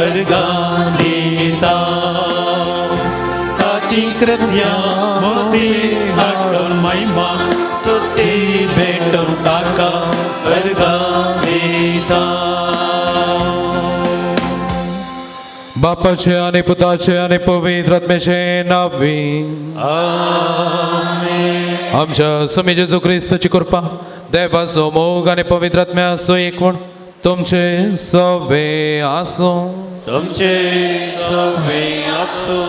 अर्गा दिता ताची कृत्या मोती आटोन महिमा स्तुती भेटून ताका अर्गा दिता. बापाचे आणि पुताचे आणि पवित्र आत्म्याचे नावे आमेन. आमच्या स्वामी जेजू ख्रिस्ताची कृपा देवाचो मोग आणि पवित्र आत्म्याचो एकवण तुमचे सवे आसो तुमचे सवे आसो.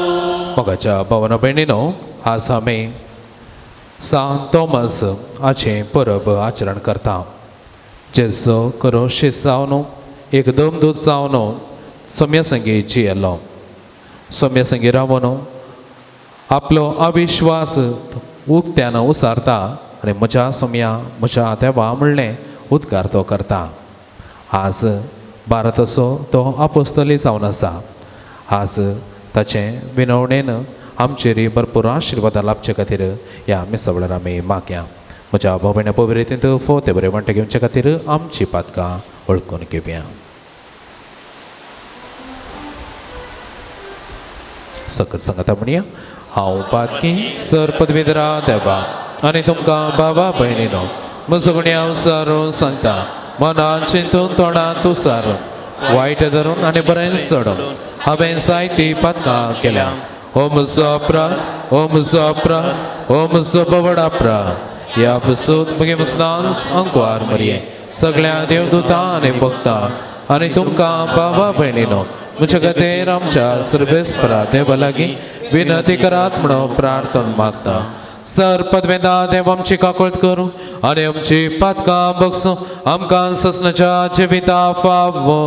मोगाच्या भावना भयणीनो आज आमी सांत थॉमस हाचे परब आचरण करता. जेजो करो शिसावनो एकदम दूध जावनो सोम्या संगी जियेलो सोम्या संगी रावून आपलो अविश्वास उक्त्यान उसारता आनी म्हज्या सोम्या म्हज्या देवा म्हणलें उद्गार तो करता. आज भारताचो तो आपोस्तली जावन आसा. आज ताचे विनवणेन आमचेर भरपूर आशिर्वाद लाभचे खातीर ह्या मिसवळार आमी मागया. म्हज्या भावण्या पवित्रेंत फोते बरें वांटे घेवचे खातीर आमची पातकां वळखून घेवया. सकट सांगता म्हणया हांव पातकी सर पदवीधरा देवा आनी तुमकां बाबा भयणीनो म्हजो गुण्या उसारून सांगता मनान चिंतून तोंडांत उसारून वायट धरून आनी बरें सोडून हांवें जायतीं पातकां केल्या. ओ म्हजो अपराध ओ म्हजो अपराध ओ म्हजो बवड अपराध ह्या पसून मुगे मुस्नांस अंकवार मरये सगळ्या देवदूतां आनी भक्तां आनी तुमकां बाबा भयणीनो म्हज्या खातीर आमच्या सर्वेस्परा देवा लागीं विनंती करात म्हणून प्रार्थना मागता. सर पदवेदा देव आमची काकूळट करूं आनी आमची पातकां बगसूं आमकां ससनाच्या जिविता फावो.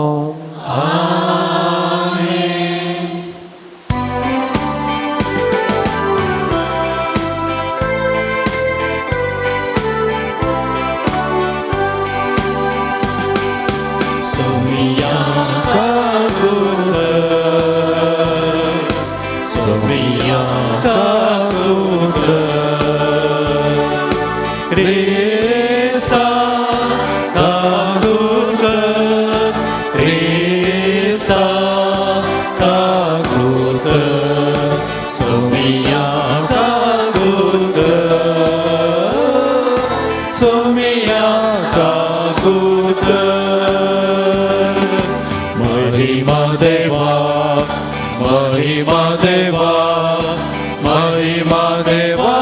महिमा देवा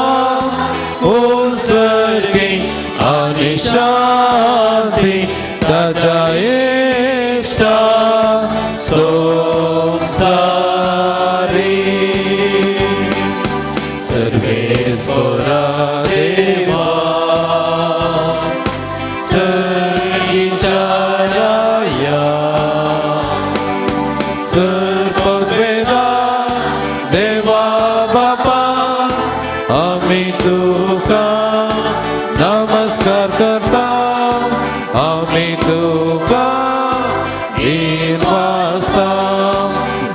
उत्सर्गी आणि शांती त्याच्या इष्टा संसारी सर्वेश्वरा देवा सर्गीच्या राया सर्ववेदा देवा बापा आम्ही तुका नमस्कार करता आम्ही तुका इन वाजता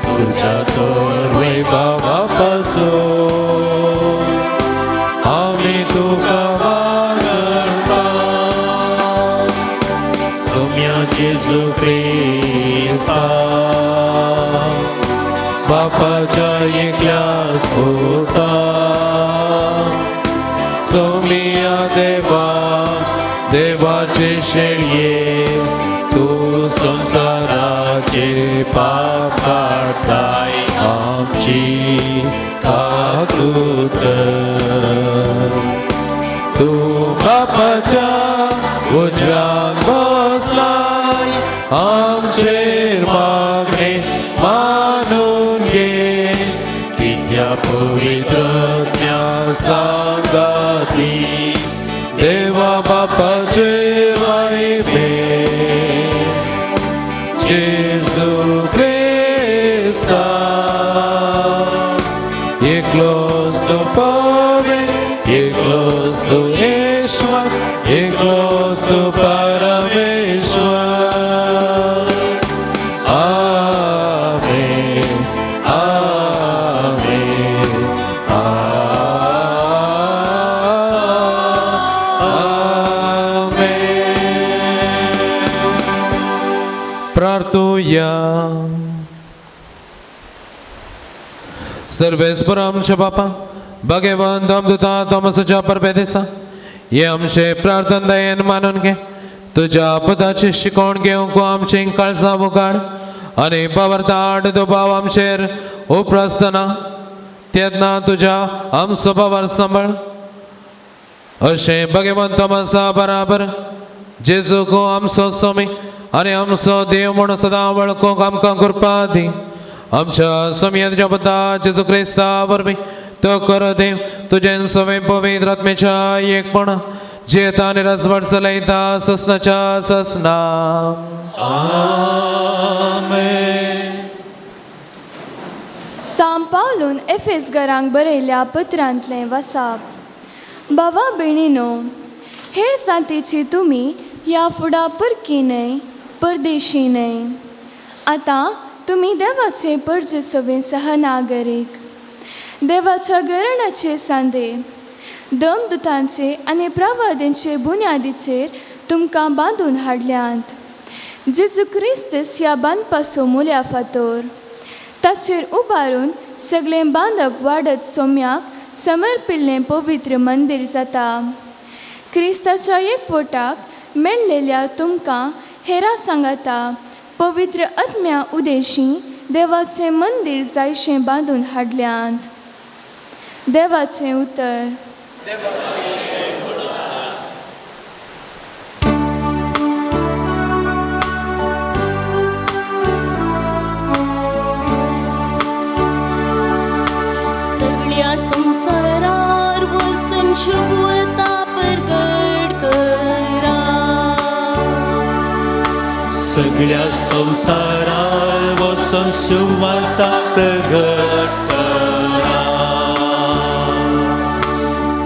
तुझ्या तोर वैभवापासून आम्ही तुका वागणता सोम्या जेजू ख्रिस्ता बापाच्या एकल्या स्फोटा सोमिया देवा देवाचे शेळये तू संसाराचे पाप काढताय आमची काकूत तू बापाच्या उजव्यात बसलाय आमचेर मागणे मानून घे कित्या पवित्र सांगाती देवा बापाचे वाईबे जेजू ख्रिस्ता एकलोच तो पवित्र एकलोच तो ईश्वर एकलोच तो परमेश्वर आमेन आमेन प्रार्थूया सर्वेस्पर आमच्या बापा भगवान दामदूता थॉमसाच्या परबेदेसा हे आमचे प्रार्थना दयेन मानून घे तुझ्या पदाची शिकवण घेवंक आमची काळजा उगाड आणि बावरताड तो भाव आमचेर उपरासतना तेन्ना तुझ्या आमचो बावर सांबाळ अशें भगवान थॉमसा बराबर जेजूक आमचो स्वामी आणि आमचो देव म्हणून सदां वळखूंक आमकां कृपा दी आमच्या स्वामीच्या पदा जेजू क्रिस्ता वरवीं तो कर देव तुजें सवे पवित्र आत्मेच्या एकपणा जेता आनी रसवट चलयता ससनाच्या ससना आमेन. सांत पावलून एफेसकारांक बरयल्ल्या पत्रांतलें वाचप. भावा भयणीनो, हेर जातीची तुमी ह्या फुडा परकी न्हय परदेशी न्हय. आतां तुमी देवाचे परजे सवे सहनागरीक देवाच्या घराण्याचे सांदे दमदुतांचे आनी प्रवादींचे बुन्यादीचेर तुमकां बांदून हाडल्यांत. जेजू क्रिस्त ह्या बांदपाचो मुल्या फातोर ताचेर उबारून सगळें बांदप वाडत सोम्याक समर्पिल्लें पवित्र मंदीर जाता. क्रिस्ताच्या एकवटाक मेळलेल्या तुमकां हेरा सांगाता पवित्र आत्म्या उदेशी देवाचें मंदीर जायशें बांदून हाडल्यांत. देवाचें उतर. सगळ्या संसारार वसन शुभता प्रगट करा. सगळ्या संसारात वचून सुवार्ता प्रगट करा.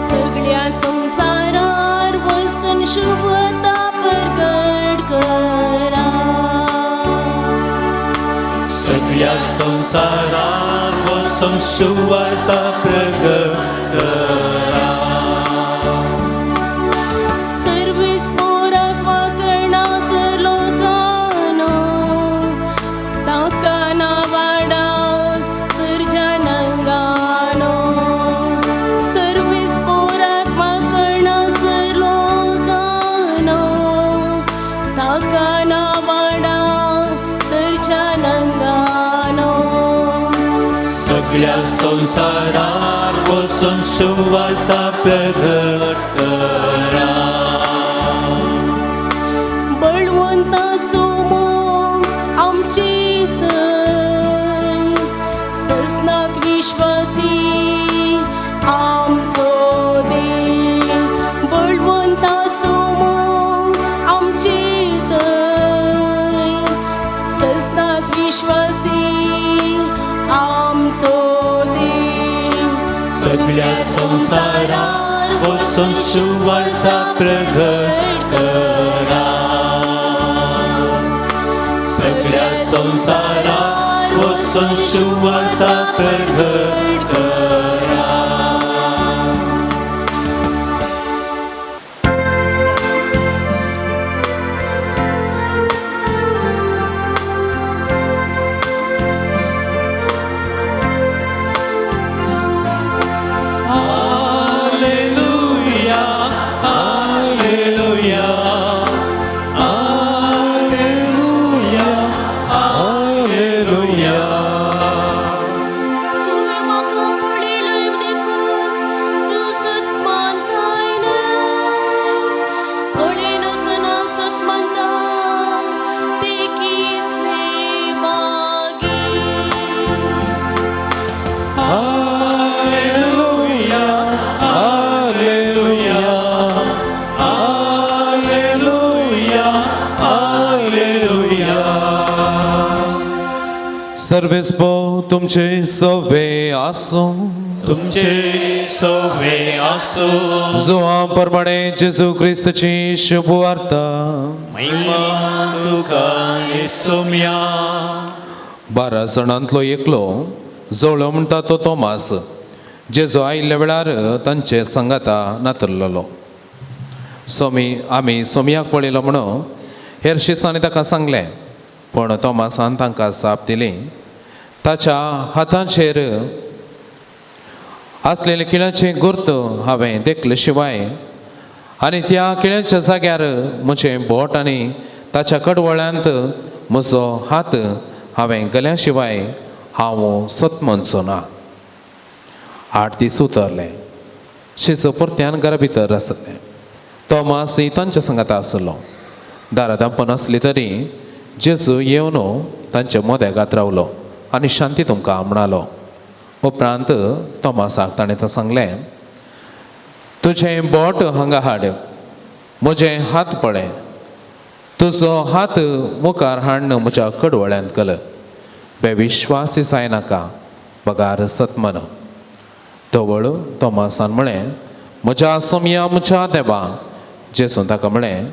सगळ्या संसारार वसन शुभता प्रगट करा. सगळ्या संसारात वचून सुवार्ता प्रगट करा. सर्वेच पोराक वाकणाचो लोकानो ताका ना वाडा सर्जनांगानो. सर्वेच पोराक वाकणाचो लोकानो ताका ना वाडा सर्जनांगानो. सगळ्या संसारात वचून सुवार्ता प्रगट करा. बळवंता समोर आमचे ससनाक विश्वासी आमचो देव. बळवंता समोर आमचे ससनाक विश्वासी आमचो देव. सगळ्या संसारात वचून सुवार्ता प्रगट करा. सगळ्या संसारात वचून सुवार्ता प्रगट करा. Hallelujah, hallelujah, hallelujah, hallelujah. तुम्ही म्हाका पळयलय देखून तूं सत मानताय न्हय. पळयनासतना सत मानता ते कितले मागीर. Hallelujah, hallelujah, hallelujah, hallelujah. सर्वेस्पो तुमचे सवे आसो. तुमचे सवे आसो. जोहाप्रमाणे जेजू ख्रिस्ताची शुभ वार्ता. महिमा तुका येसुम्या. 12 जाणांतलो एकलो जवळ म्हणटा तो तोमास जेजो आयिल्ल्या वेळार तांचे संगाता नातरलेलो. आमी सोमयाक पळयलो म्हणून हेर शिसांनी ताका सांगलें, पण तोमासान तांकां साप दिली. ताच्या हातांचेर आसलेले किळ्याचे गुर्त हांवें देखले शिवाय आनी त्या किळ्याच्या जाग्यार म्हजें बोट आनी ताच्या कडवळ्यांत म्हजो हात हांवें गेल्या शिवाय हांव सतमनचो ना. 8 दीस उतरले. शिजो परत्यान घरा भितर आसले. तोमासय तांच्या संगाता आसलो. दारां दांपण आसली तरी जेजू येवन तांच्या मोद्यागात रावलो आनी शांती तुमकां म्हणलो. उपरांत तोमासाक ताणें तो सांगलें, तुजें बोट हांगा हाड, म्हजें हात पळय. तुजो हात मुखार हाडन म्हज्या कडवळ्यांत घाल. बेविश्वासी जायनाका, बगार सतमन. धवळ तोमासान म्हळें, म्हज्या सोमया म्हज्या देवा. जेजून ताका म्हळें,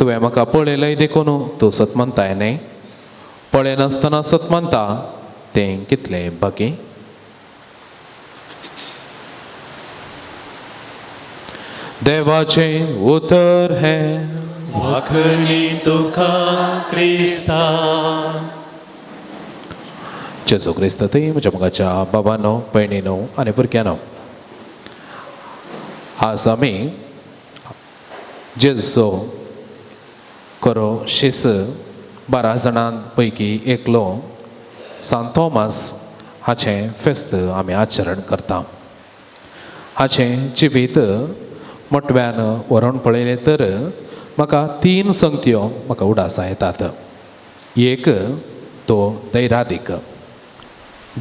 तुवें म्हाका पळयलय देखून तूं सतमनताय न्हय. पळयनासतना सतमनता तें कितलें बाकी. देवाचें उतर हें वाखणी तुका क्रिस्ता. जेजू क्रिस्त थंय म्हज्या मोगाच्या बाबानो, भयणीनो आनी भुरग्यानो, आज आमी जेजूचो खरो शिस 12 जाणां पैकी एकलो सांत थोमास हाचें फेस्त आमी आचरण करता. हाचें जिवीत मोटव्यान व्हरोन पळयलें तर म्हाका 3 संगत्यो म्हाका उडासा येतात. एक तो दैरादिक,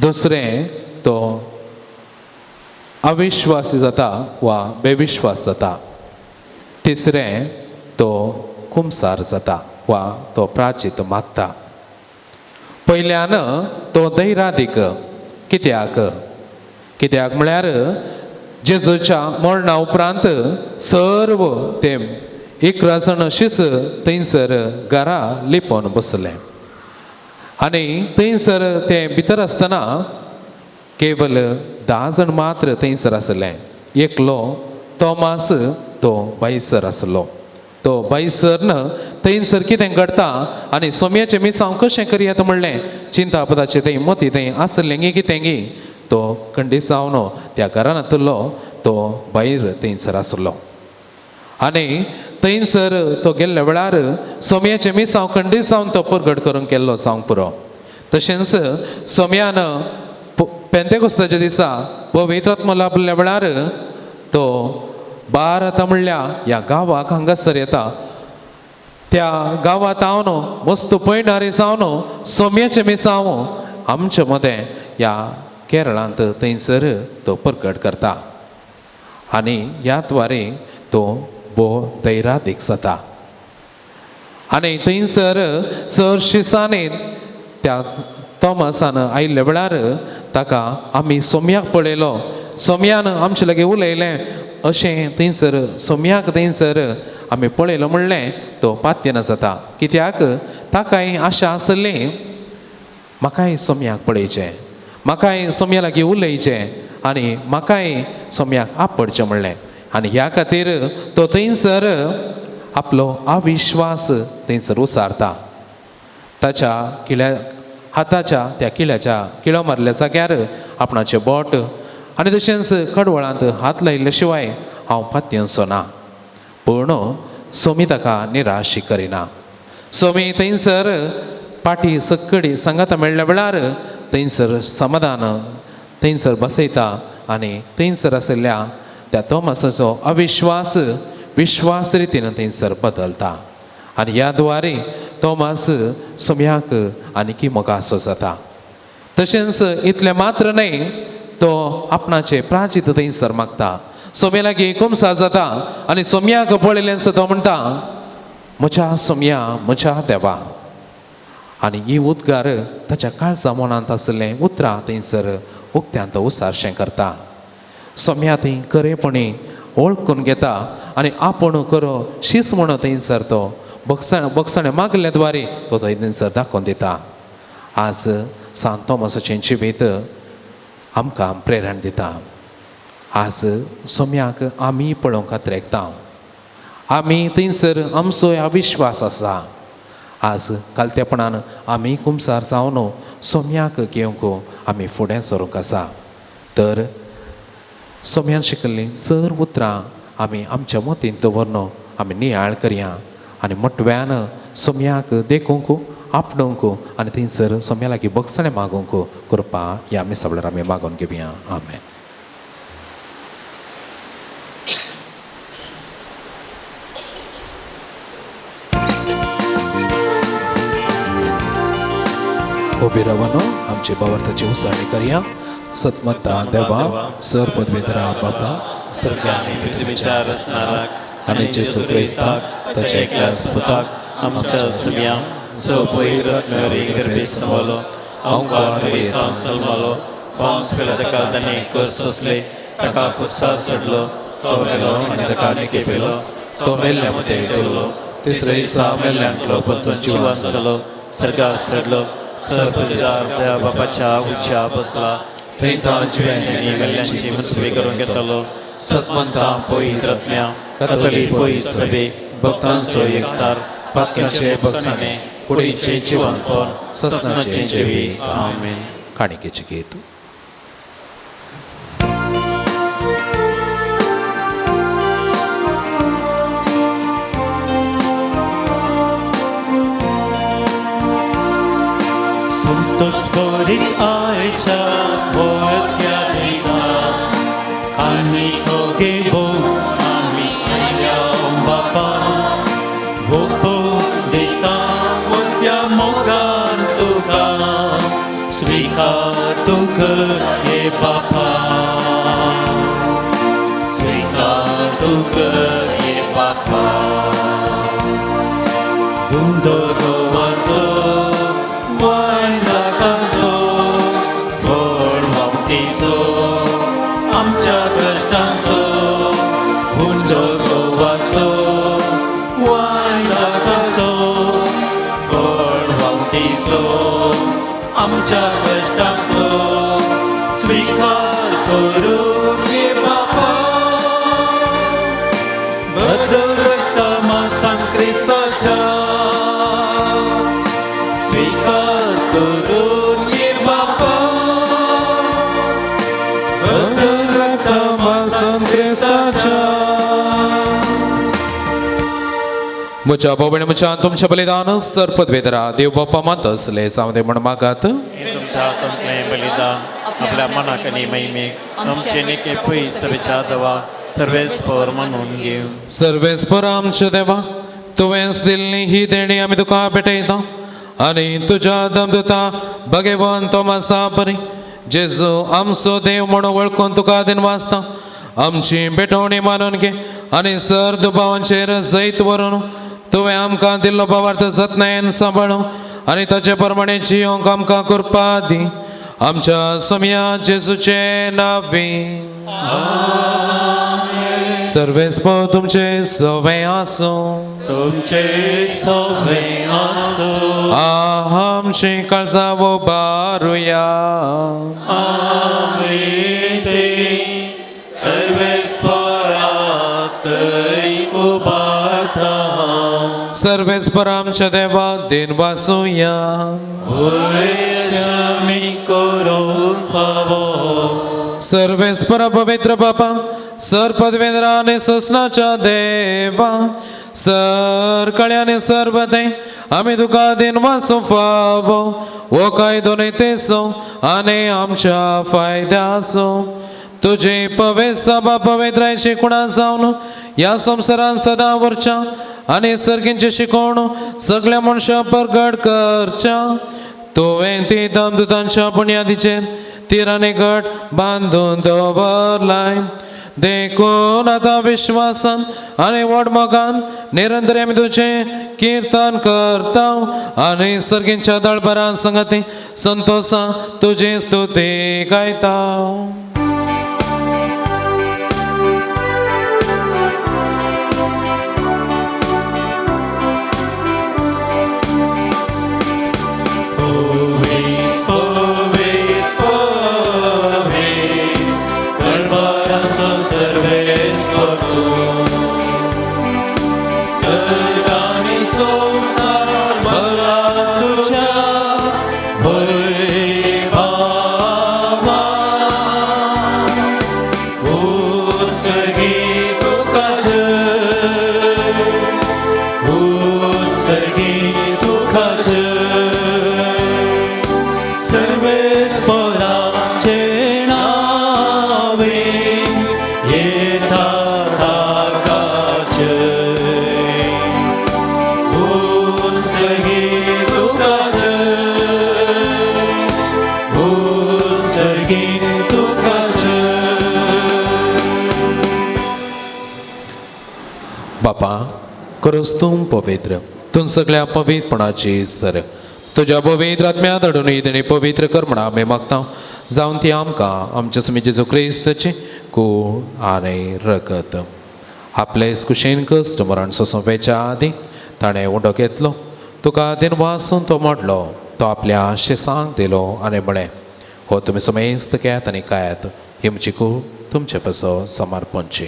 दुसरें तो अविश्वासी जाता वा बेविश्वास जाता, तिसरें तो कुमसार जाता वा तो प्राचित मागता. पयल्यान तो दैरादिक. कित्याक म्हळ्यार जेजूच्या मरणा उपरांत सर्व ते 11 जाण शिस थंयसर घरा लिपोवन बसले आनी थंयसर ते भितर आसतना केवल 10 जाण मात्र थंयसर आसले. एकलो तोमास तो बाईसर आसलो. तो बाईसरन थंयसर कितें घडटा आनी सोम्याचें मिसांव कशें करयात म्हणलें चिंतापदाचें थंय मती थंय आसलें गी कितें गी. तो खंडीत जावन त्या घरांतलो तो भायर थंयसर आसलो आनी थंयसर तो गेल्ल्या वेळार सोम्याचें मिसांव खंडीत जावन तो परगट करूंक केल्लो सांग पुरो. तशेंच सोम्यान पेंतेकोस्ताच्या दिसा पवित्र आत्मा लाभल्या वेळार तो बार येता म्हणल्या ह्या गांवाक हांगासर येता. त्या गांवांत हांव न्हू मस्त पयणारे जावन सोम्याचे मिसांव आमचे मतें ह्या केरळांत थंयसर तो प्रकट करता आनी ह्या द्वारे तो भोव दैरातीक जाता. आनी थंयसर सरशिसानीत त्या तोमासान आयिल्ल्या वेळार ताका आमी सोम्याक पळयलो, सोम्यान आमचे लागीं उलयलें अशें थंयसर सोम्याक थंयसर आमी पळयलो म्हणलें तो पात्यन जाता. कित्याक ताकाय आशा आसली म्हाकाय सोम्याक पळयचें, म्हाकाय सोम्या लागीं उलयचें आनी म्हाकाय सोम्याक आपडचें म्हणलें. आनी ह्या खातीर तो थंयसर आपलो अविश्वास थंयसर उसारता. ताच्या हाताच्या त्या किळो मारल्या जाग्यार आपणाचें बोट आनी तशेंच कडवळांत हात लायिल्ले शिवाय हांव पातयेवचो ना. पूण सोमी ताका निराश करिना. सोमी थंयसर पाटी सक्कडी सांगाता मेळ्ळ्या वेळार थंयसर समाधान थंयसर बसयता आनी थंयसर आशिल्ल्या त्या तोमासाचो अविश्वास विश्वास रितीन थंयसर बदलता. आनी ह्या द्वारे तोमास सोम्याक आनीकी मोगासो जाता. तशेंच इतलें मात्र न्हय, तो आपणाचें प्राचित थंयसर मागता. सोम्या लागीं कुमसा जाता आनी सोम्याक पळयलें तो म्हणटा म्हज्या सोम्या म्हज्या देवा. आनी ही उद्गार ताच्या काळजा मनांत आसलें उतरां थंयसर उक्त्यांत उसारशें करता. सोम्या थंय खरेपणी वळखून घेता आनी आपूण करो शीस म्हणून थंयसर तो बक्षणे मागल्या द्वारे तो थंयसर दाखोवन दिता. आज सांत तोमासाचें जिवीत आमकां प्रेरण दिता. आज सोम्याक आमी पळोवंक खात्रेकता. आमी थंयसर आमचो अविश्वास आसा. आज कालतेपणान आमी कुमसार जावन सोम्याक घेवंक आमी फुडें सरूंक आसा. तर सोम्यान शिकल्लीं सर्व उतरां आमी आमच्या मतीन दवरून आमी नियाळ करया आनी मोटव्यान सोम्याक देखूंक आपणूंक आनी थंयसर सोम्या लागीं बक्षणें मागूंक कृपा ह्या मिसा वेळार आमी मागून घेवया. आमेन. उबी रावनो आमचे भावार्थाची उसाळणी करया. सतमता देवा सर पदवीधरा बाबा स्वर्गाने पृथ्वीच्या रचणाराक आनी जेजू क्रिस्ताक ताच्या एकल्याच पुताक आमच्या सोम्या पवित्र मेरी गर्भे संभालो ओंकार वेतान सलमालो पावस पेला ताका ताणें कर्स असले ताका कुसार चडलो तो गेलो आनी ताका निके पेलो तो मेल्ल्या मध्ये देवलो तिसरे दिसा मेल्ल्यांतलो परतून जिवांत जालो सर्गार चडलो सरपदवीदार त्या बापाच्या उच्या बसला थंय तो जिव्यांची मेल्ल्यांची मुसवी करून घेतलो. सतमंता पवित्र आत्म्या कथोलीक पवित्र सभे भक्तांचो एकतार पातकाचे बक्षणे कुडीचे जिवंतपण ससनाचे जिवीत. आमेन. काणिकेचे गीत. संतोष भरीत आयच्या मोरक्या दिसा आमी तोगे भोग आमी आयल्या बापा भोपो दिता मोठ्या मोगान तुका स्वीकार तुक हे बापा स्वीकार तुक हे बापा हुंदो गोवाचो आमच्या कश्टांचो हुंडो गोवाचो वायदाकाचो फळ वावटीचो आमच्या कश्टांचो स्वीकार करून घे बापा बदल रक्तमा सांग क्रिस्ताच्या स्वीकार करून घे बापा म्हज्या भावणे म्हज्या तुमच्या बलिदान सर पदवेदरा देव बाप्पा मात असले सावदे म्हण मागात. तुमच्या तंत्रे बलिदान आपल्या मनाक आणि महिमेक आमचे नेके पयस विचारवा सर्वेस पर म्हणून घेऊ. सर्वेस्पर आमचे देवा तुवेंच दिल्ली ही देणी आमी तुका भेटयता आनी तुज्या दमदुता भगवान तोमासा बरी जेजू आमचो देव म्हणून वळखून तुका दिन वाचता आमची भेटवणी मानून घे आनी सर दुबावांचेर जैत व्हरून तुवें आमकां दिल्लो भावार्थ जतनायेन सांबाळूं आनी ताचे प्रमाणे जियोंक आमकां कृपा दी आमच्या सोम्या जेजूचे नांवी. सर्वेस्प तुमचे सवय आसूं तुमचे सोवे आसो आमची काळजा उबारुया आमी ते सर्वेस परात उबारता सर्वेस्पर आमच्या देवा दिन वासूया आमी करून पावो. सर्वेस्पर पवित्र बापा सर पदवेंद्र आनी ससनाच्या देवा सर कळ्याने सर्वते आमी तुका दिन वासूं फावो वो कायदो नेतेसो आनी आमच्या फायद्यासो तुजी पवित्र सभा पवित्रायची कुणा जावन ह्या संवसारान सदां उरच्या आनी सर्गींचे शिकोवण सगळ्या मनशां परगट करच्या तुवें ती दमदुतांच्या बुन्यादीचेर तिराने गट बांदून दवरलाय देखून आतां विश्वासान आनी वडमोगान निरंतर आमी तुजें किर्तन करता आनी सर्गींच्या दळबरां संगती संतोषा तुजी स्तुती गायता. सर्वेस सर्गानी संसार भला तुझ्या वैभवा उत्सर्गी तुकाचे उत्सर्गी तुकाचे सर्वेस पराचे नावे येता ताकाचे उत्सर्गी तुकाचे उत्सर्गी तुकाचे. बापा करोस तूं पवित्र तूं सगळ्या पवित्रपणाची सर तुज्या पवित्र आत्म्या धाडून ही तेणी पवित्र कर म्हणा आमी मागता जावन ती आमकां आमच्या समी जेजू क्रिस्ताची कूड आनी रगत आपलेच कुशेन कश्ट मरण सोंसूं वेच्या आदी ताणें उंडो घेतलो तुका दिन वासून तो मोडलो तो आपल्या शिसांक दिलो आनी म्हळें हो तुमी समेस्त घेयात आनी खायात ही म्हजी कूड तुमचे पासो समर्पणची.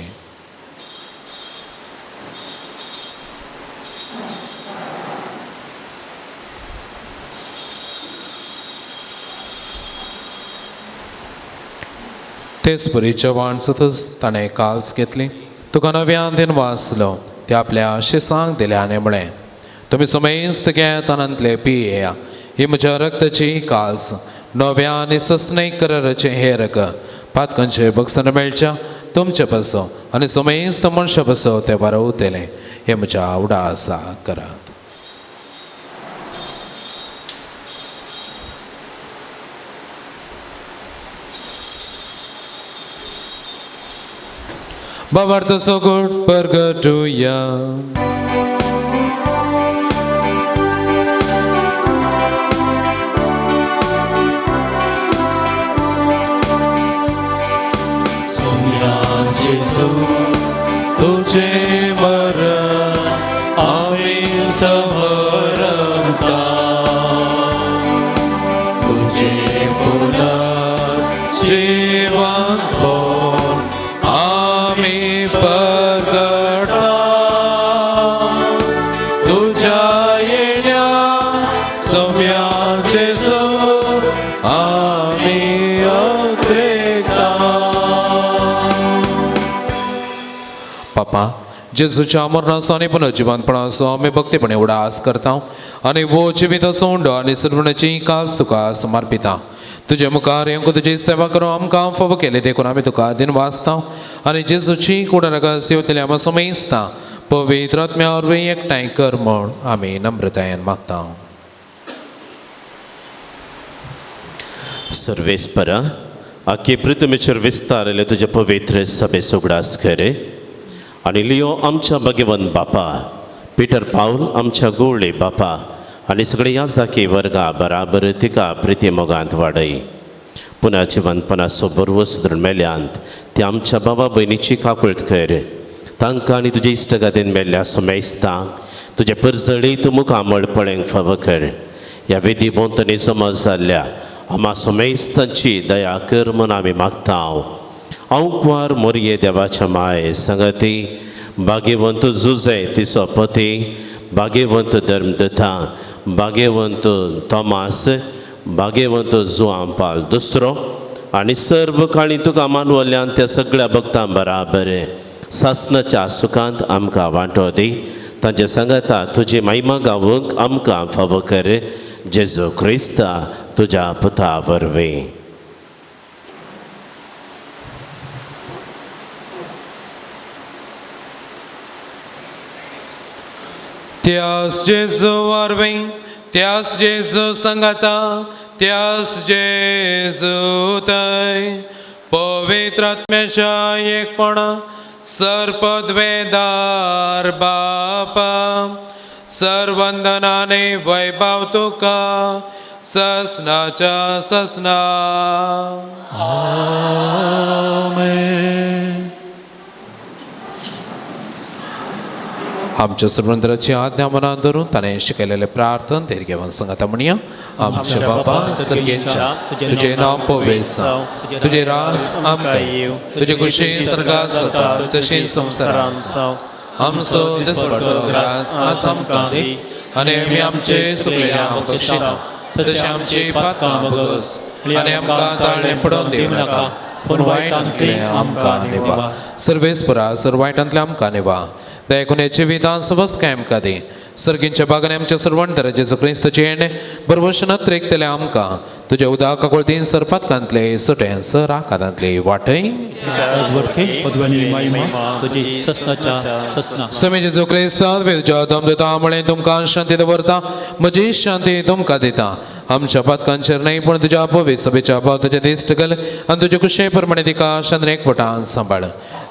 तेच बरीच्या वाण सतस ताणें काल्स घेतली तुका नव्यान दिन वाचलो ते आपल्या शिसांक दिले आनी म्हळें तुमी समेस्त घेयात आनंतले पियेया ही म्हज्या रक्ताची काल्स नव्या आनी सस्नैक कराराचे हे रग पातकांचे बक्षण मेळच्या तुमचे पासो आनी समेस्त मनशा पासो ते वारवतले हे म्हज्या उडासा करात. भावार्थ सोगोड परगटुया. जेजू तुझे मरण आम्ही समरता तुझे जीवन हो आम्ही परगटा तुझ्या येण्या सोम्या जेजू आम्ही अग्रेता. पापा जेजूच्या मरणाचो आनी पुनर्जीवनपणाचो आमी भक्तीपणे उडास करता आनी वो जिवीताचो उंडो आनी सर्वणाची कास तुका समर्पिता तुझे मुखार येवंक तुजी सेवा करूं आमकां फावो केले देखून आमी तुका दिन वाचता आनी जेजूची कूड रगस येवतली आमी समेजता पवित्र आत्म्या वरवीं एकठांय कर म्हूण आमी नम्रतायेन मागता. सर्वेस्परा आख्खे पृथ्वीचेर विस्तारले तुजे पवित्र सभे उगडास करे आनी लियो आमच्या भगवंत बापा, पिटर पाऊल आमच्या गोवळे बापा आनी सगळे याजाकी वर्गा बराबर तिका प्रिती मोगांत वाडय. पुना जिवंतपणा बरवो सुदरून मेल्यांत ते आमच्या बाबा भयणीची काकुळट कर. तांकां आनी तुजे इश्टगादीन मेल्ल्या सुमेस्तांक तुजे परजळीत मुखार मळपळेंक फावो कर. ह्या विधी भोंवतणी जमा जाल्ल्या आम्हा सोमेस्तांची दया कर म्हूण आमी मागता. अवंकवार मोरये देवाच्या माये संगती भाग्यवंत जुजे तिचो पती, भाग्यवंत धर्मदत्ता, भाग्यवंत थॉमास, भाग्यवंत जुआं पाल दुसरो आनी सर्व काळी तुका मानवल्ल्यान त्या सगळ्या भक्तां बराबर सासणाच्या सुखांत आमकां वांटो दी. तांचे सांगाता तुजी महिमा गावूंक आमकां फावो कर. जेजू क्रिस्ता तुज्या पुता वरवीं. त्यास जेजू वरवीं, त्यास जेजू सांगाता, त्यास जेजू थंय पवित्र आत्म्याच्या एकपणा सर्पद्वेदार बापा सर्वंदनाने वैभव तुका ससनाच्या ससना. आमच्या सर्वंतराची आज्ञा मनात धरून ताणें शिकयलेले प्रार्थना तेर घेवन सांगाता म्हणया. आमच्या बापा सर्गेच्या तुझे नांव पवित्र जावं, तुझे रास आमकां येवं, तुजे कुशीन स्वर्गांत जाता तशी संवसारांत जावं. आमचो दिसपडटो घास आज आमकां दी आनी आमी आमचे चुकलेल्या आमकां क्षमा तशें आमची पातकां बगस आनी आमकां ताळणे पडोवन दिवं नाका पूण वायटांतले आमकां निवा. सर्वेस्परा सर वायटांतले आमकां निवा. दयाकुण्याचे विधान समस्त काय आमकां दी. सर्गींच्या बागाने आमच्या सर्वंतर जेजू क्रिस्ताचे येणे बरवशनात त्रेकतले आमकां तुज्या उदका कळतीन सरपातकांतले सुटें सर आकांतांतले वाटय. समे जेजू क्रिस्ता तुज्या दमदता मुळे तुमकां शांती दवरता, म्हजी शांती तुमकां दिता. आमच्या पातकांचेर न्हय पूण तुज्या पवित्र सभेच्या भोंवतणचे दिश्ट घाल आनी तुजे कुशे प्रमाणे तिका शांतीन एकवटान सांबाळ.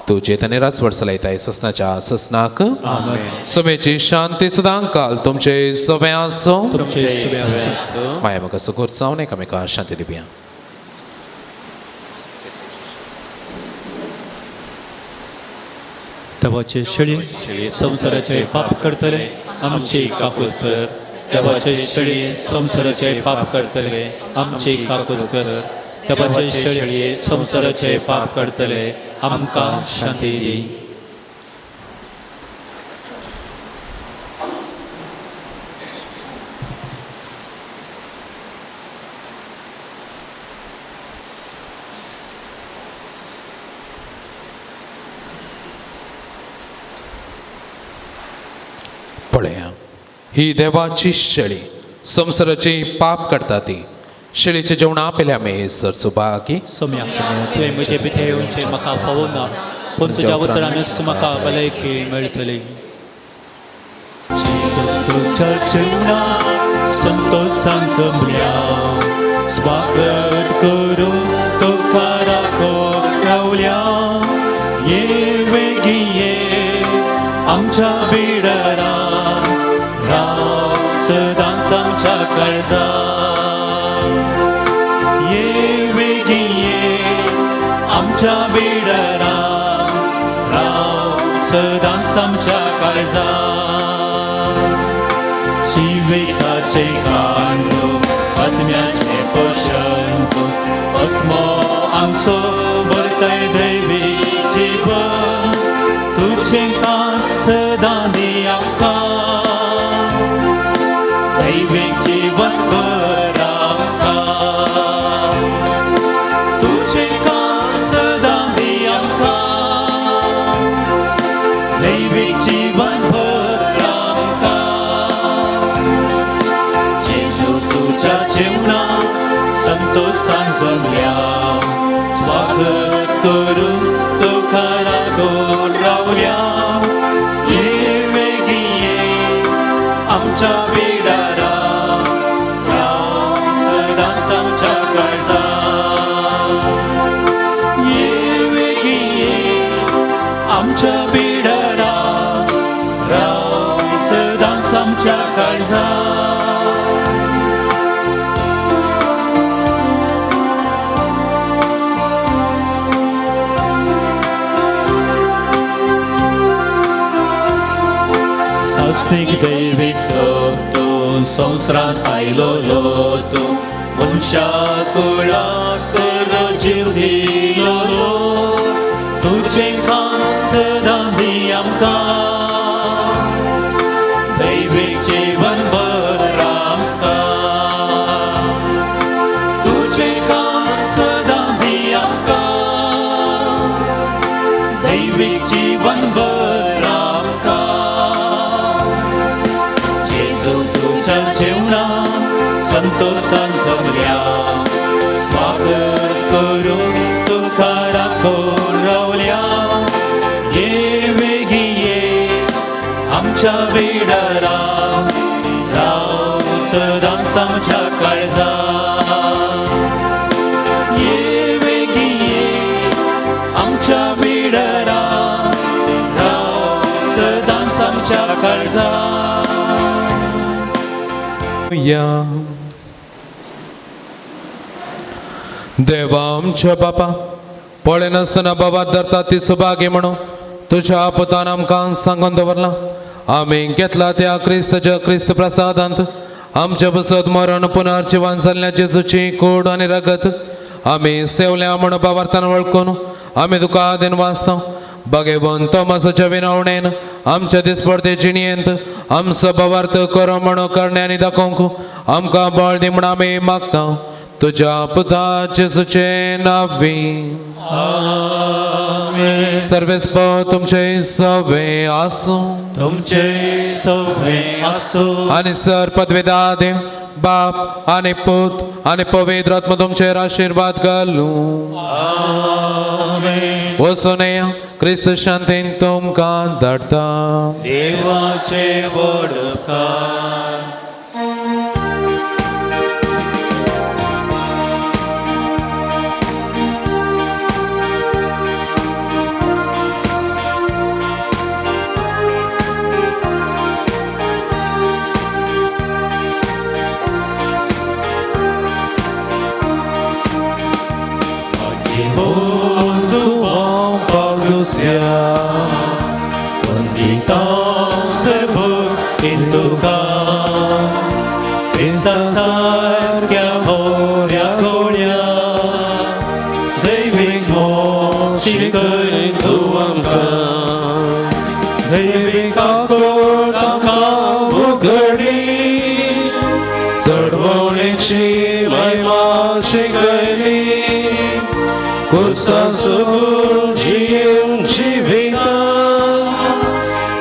तू चेतने राजवट चलयताय ससनाच्या ससनाक. समेची शांती सदां काल तुमचे सभे आसो. माया म्हाका सुखोर जावन एकामेका शांती दिवया. देवाचे शेळी संसाराचे पाप करतले आमची काकूत कर. देवाचे शेळी संसाराचे पाप करतले आमची काकूत कर. देवाचे शेळी संसाराचे पाप करतले आमकां शांती दी. पळया ही देवाची शेळी संसाराची पाप करता ती. शेळीचे जेवण आपल्या मेसर सुभागी. सोम्या तुवें म्हजे भितर येवचें म्हाका फावो ना पूण तुज्या उतरानच म्हाका भलायकी मेळटली. तुज्या जेवणाक संतोशान जमल्या स्वागत करूं तुका राखोंक रावल्या. ये वेगी ये आमच्या बिडरा राव सदांच आमच्या काळजांत. ये वेगी ये आमच्या बिडरा राव सदांच आमच्या काळजांत. जिविताचे कांडू आत्म्याचे पोशण तूं आत्मो आमचो भरतय दैवी जीवन. तुजें कान सदां दी आमकां दैवीक जीवन कर आमकां. तुजें कान सदां दी आमकां दैवीक जीवन कर आमकां. जेजू तुज्या जेवणाक संतोश संतोषान जमल्या स्वागत करून तुका लागून रावल्या ये वेगी ये आमच्या बिडारा राव सदांच आमच्या काळजात ये वेगी ये आमच्या बिडारा राव सदांच आमच्या काळजात सास्तिक दैविक सोबतो संवसारांत आयलो लोतो मनशा कुळाक कर जीव दिलो तुझे खान सदां दी आमकां दैविक जीवन भर आमकां तुझे खान सदां दी आमकां दैविक जीवन भर आमकां जेजू तुझ्या जेवणात संतोषान जमल्या स्वागत करून तुका राखून रावल्या ये वेगी ये आमच्या बिडारा राव सदांच आमच्या काळजात ये वेगी ये आमच्या बिडारा राव सदांच आमच्या काळजात या देवा आमच्या बापा पळय नासतना बाबा धरता ती सुभागी म्हणून तुझ्या पुतान आमकां सांगून दवरला आमी घेतला त्या क्रिस्त प्रसादांत आमच्या बसत मरण पुनर्जीवन जाल्ल्या जेजूची कूड आनी रगत आमी सेवल्या म्हणून बाबार्थान वळखून आमी तुका आदीन वाचता भगेवन तोमासाच्या विनवणेन आमच्या दिसपडते जिणयेंत आमचो बाबार्थ करो म्हणून करण्यानी दाखोवंक आमकां बळ दी म्हूण आमी मागता तुझ्या पुता जेजूचे नावी सर्वेस्प तुमचे सवे आसूं तुमचे सवे आसो आनी सर पदवेदा देव बाप आनी पूत आनी पवित्र आत्मा तुमचेर आशीर्वाद घालूं वचून येया क्रिस्त शांतीन तुमकां धाडटा देवाचे वडकार सारक्या मोऱ्या गोड्या दैविक शिकय तूं आमकां दैविक आकोड आमकां उगडी चडवणेची महिमा शिकयली कुर्सा सोडून जियेवंक जिविता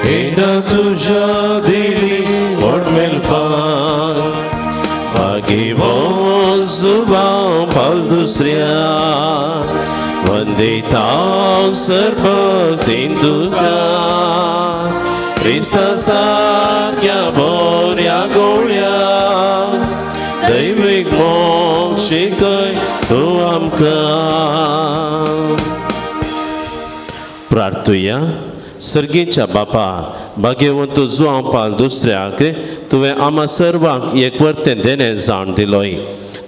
हिंड तुझ्या दिली व्हड मेलफान मागीर जुबा पाल दुसऱ्या वंदिता सरपतीन तुका क्रिस्ता सारक्या बऱ्या गोळ्या दैविक मोग शिकय तूं आमकां प्रार्थुया सर्गीच्या बापा भाग्यवंत तुजो पाल दुसऱ्याक तुवें आम्हा सर्वांक एक वर्तें देणे जाण दिलोय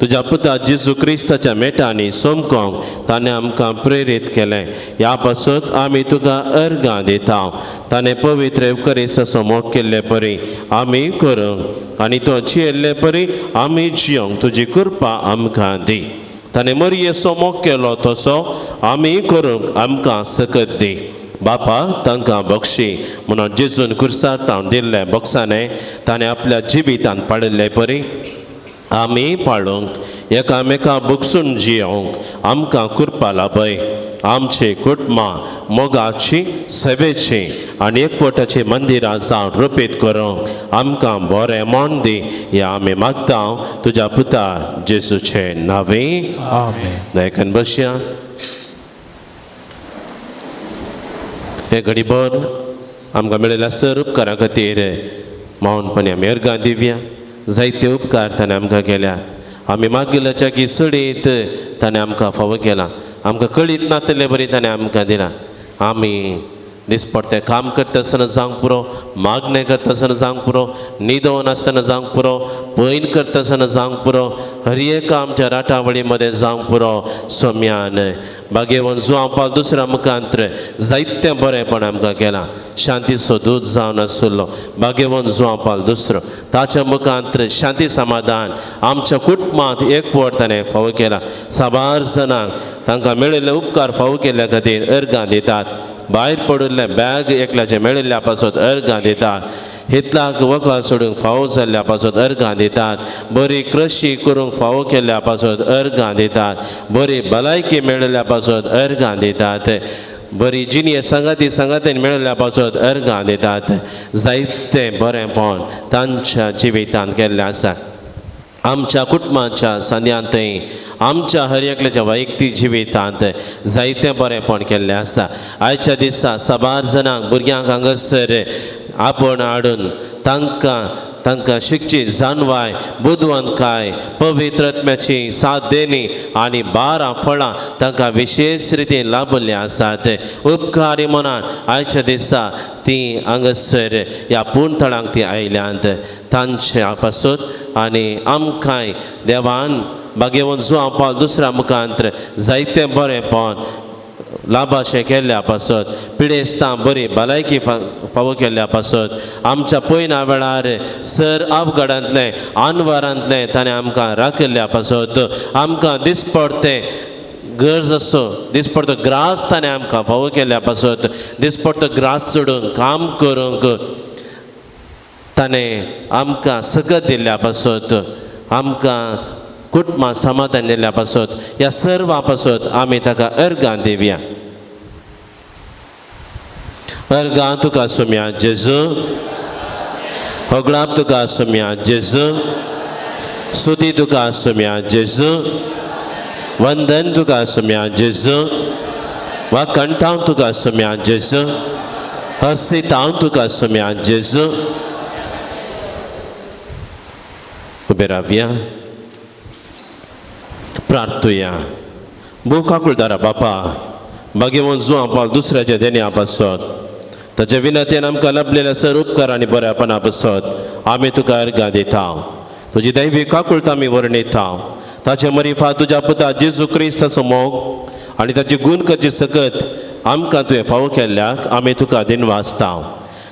तुज्या पुता जेजू क्रिस्ताच्या मेटांनी सोमकोंक ताणें आमकां प्रेरीत केलें ह्या पासून आमी तुका अर्गां दिता ताणें पवित्र एवकरिस्ताचो मोग केल्ले परी आमी करूंक आनी तो जियेल्ले परी आमी जियोंक तुजी कृपा आमकां दी ताणें मरयेचो मोग केलो तसो आमी करूंक आमकां सकत दी बापा तांकां बक्षी म्हणून जेजून कुर्सार तावन दिल्ले बक्षाने ताणें आपल्या जिवितांत पाळिल्ले परी आमी पाळूंक एकामेका बगसून जियोंक आमकां कृपा लाभय आमची कुटुंबां मोगाची सेवेची आनी एकवटाची मंदिरां जावन रुपीत करूंक आमकां बरें मोन दी हें आमी मागता तुज्या पुता जेजूचे नांवे आमेन. दयकन बसया. हे घडीभर आमकां मेळिल्ल्या सर उपकारा खातीर मौनपणी आमी अर्गां दिवया. जायते उपकार ताणें आमकां केल्यात. आमी मागिल्ल्याच्या की सडीत ताणें आमकां फावो केला. आमकां कळीत नातले बरी ताणें आमकां दिला. आमी दिसपडटें काम करता आसतना जावंक पुरो, मागणें करता आसतना जावंक पुरो, न्हिदोवन आसतना जावंक पुरो, पैन करता आसतना जावंक पुरो, हर एक आमच्या राटावळी मदें जावंक पुरो. सोम्यान बागेवन जुआंपाल दुसऱ्या मुखांत्र जायतें बरेंपण आमकां केलां. शांतीचो दूत जावन आसलो बागेवन जुआंपाल दुसरो, ताच्या मुखांत्र शांती समाधान आमच्या कुटुंबांत एकवट ताणें फावो केला. साबार जाणांक तांकां मेळिल्ले उपकार फावो केल्ल्या खातीर अर्गां दितात. भायर पडिल्ले बॅग एकल्याचे मेळिल्ल्या पासत अर्गां दितात. हितलाक वखद सोडूंक फावो जाल्ल्या पासत अर्गां दितात. बरी कृशी करूंक फावो केल्ल्या पासत अर्गां दितात. बरी भलायकी मेळिल्ल्या पासत अर्गां दितात. बरी जिणे संगातीन मेळिल्ल्या पासत अर्गां दितात. जायतें बरेंपण तांच्या जिवितांत केल्लें आसा. आमच्या कुटुंबाच्या सांद्यांतय आमच्या हर एकल्याच्या वैयक्तीक जिवितांत जायतें बरेंपण केल्लें आसा. आयच्या दिसा साबार जाणांक भुरग्यांक हांगासर आपण हाडून तांकां शिकची जानवाय, बुदवंतकाय, पवित्र आत्म्याची साथ देणी आनी 12 फळां तांकां विशेश रितीन लाभल्लीं आसात. उपकारी मनान आयच्या दिसा तीं हांगासर ह्या पुणथळांक तीं आयल्यांत. तांच्या पासून आनी आमकांय देवान बागेवन जुआंपाल दुसऱ्या मुखांत्र जायतें बरेंपण लाभाशें केल्ल्या पासत, पिडेस्तां बरी भलायकी फावो केल्ल्या पासत, आमच्या पयना वेळार सर अपघातांतलें आनवारांतलें ताणें आमकां राखिल्ल्या पासत, आमकां दिसपडटें गरज असो दिसपडटो ग्रास ताणें आमकां फावो केल्ल्या पासत, दिसपडटो ग्रास सोडून काम करूंक ताणें आमकां सकत दिल्ल्या पासत, आमकां कुटुंबां समाधान दिल्ल्या पासत, ह्या सर्वां पासत आमी ताका अर्गां दिवया. अर्गां तुका सोम्या जेजू, होगळाप तुका सोम्या जेजू, स्तुती तुका सोम्या जेजू, वंदन तुका सोम्या जेजू, वाकणटाव तुका सोम्या जेजू, हर्षिताव तुका सोम्या जेजू. उबे रावया, प्रार्थुया. भूकाकुळदारा बापा, बागेवन जुआंपाल दुसऱ्याच्या देण्या पासत, ताच्या विनंतेन आमकां लाभलेल्या सर उपकार आनी बऱ्यापणा पासत आमी तुका अर्गां दिताव. तुजी दैवी काकुळट आमी वर्णिताव. ताचे मरिफा तुज्या पुता जेजू क्रिस्ताचो मोग आनी ताची गूण करची सकत आमकां तुवें फावो केल्ल्याक आमी तुका दिनवासताव.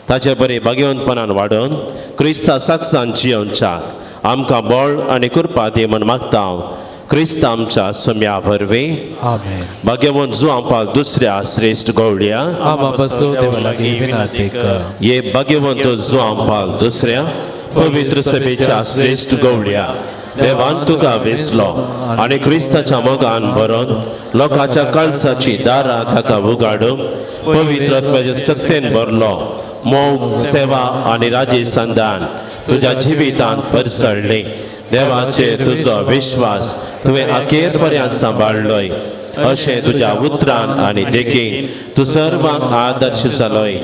ताचे बरे बागेवंतपणान वाडोवन क्रिस्ता साक्षान जियोवच्याक आमकां बळ आनी कृपा दी म्हूण मागताव. क्रिस्त आमच्या सोम्या वरवीं आमेन. बागेवन जुआंपाल दुसऱ्या श्रेष्ठ गवळ्या आमा बसो देवा लागीं विनंती कर. ये भाग्यवंत जुआंपाल दुसऱ्या पवित्र सभेच्या श्रेष्ठ गवळ्या देवान तुका वेचलो आनी क्रिस्ताच्या मोगान भरून लोकांच्या कळसाची दारां ताका उगाडून पवित्र आत्म्याचे सक्सेन भरलो. मोग सेवा आनी राजी संदान तुज्या जिवितांत परसळ्ळी. देवाचेर तुजो विश्वास तुवें अखेर पर्यंत सांबाळलोय. अशें तुज्या उतरान आनी देखीन तूं सर्वांक आदर्श जालोय.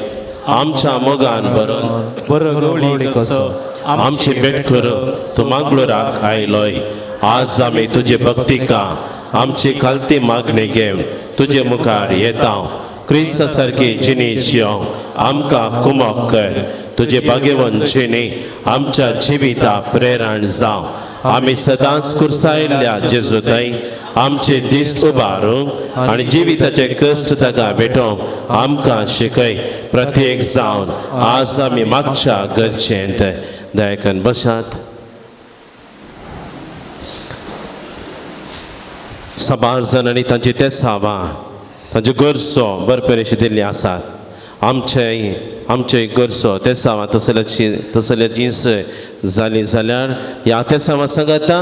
आमच्या मोगान भरून बरो गवळी कसो आमची भेट करून तूं मागलोराक आयलोय. आज आमी तुजे भक्तिका आमची खालती मागणी घेवन तुजे मुखार येता. क्रिस्ता सारकी जिणी जियोंक आमकां कुमोग कर. तुजे बागेवन जिणी आमच्या जिविता प्रेरण जावं. आमी सदांच कुर्सायिल्ल्या जेजू थंय आमचे दीस उबारूंक आनी जिविताचे कश्ट ताका भेटोवंक आमकां शिकय. प्रत्येक जावन आज आमी मागच्या गरजेंत दयकन बसात. साबार जाणांनी तांची तेसावां तांच्यो गरजो बरपरेशी दिल्ली आसात. आमचे गरजो तेसावां तसले जीस जाली जाल्यार ह्या तेसावां सांगता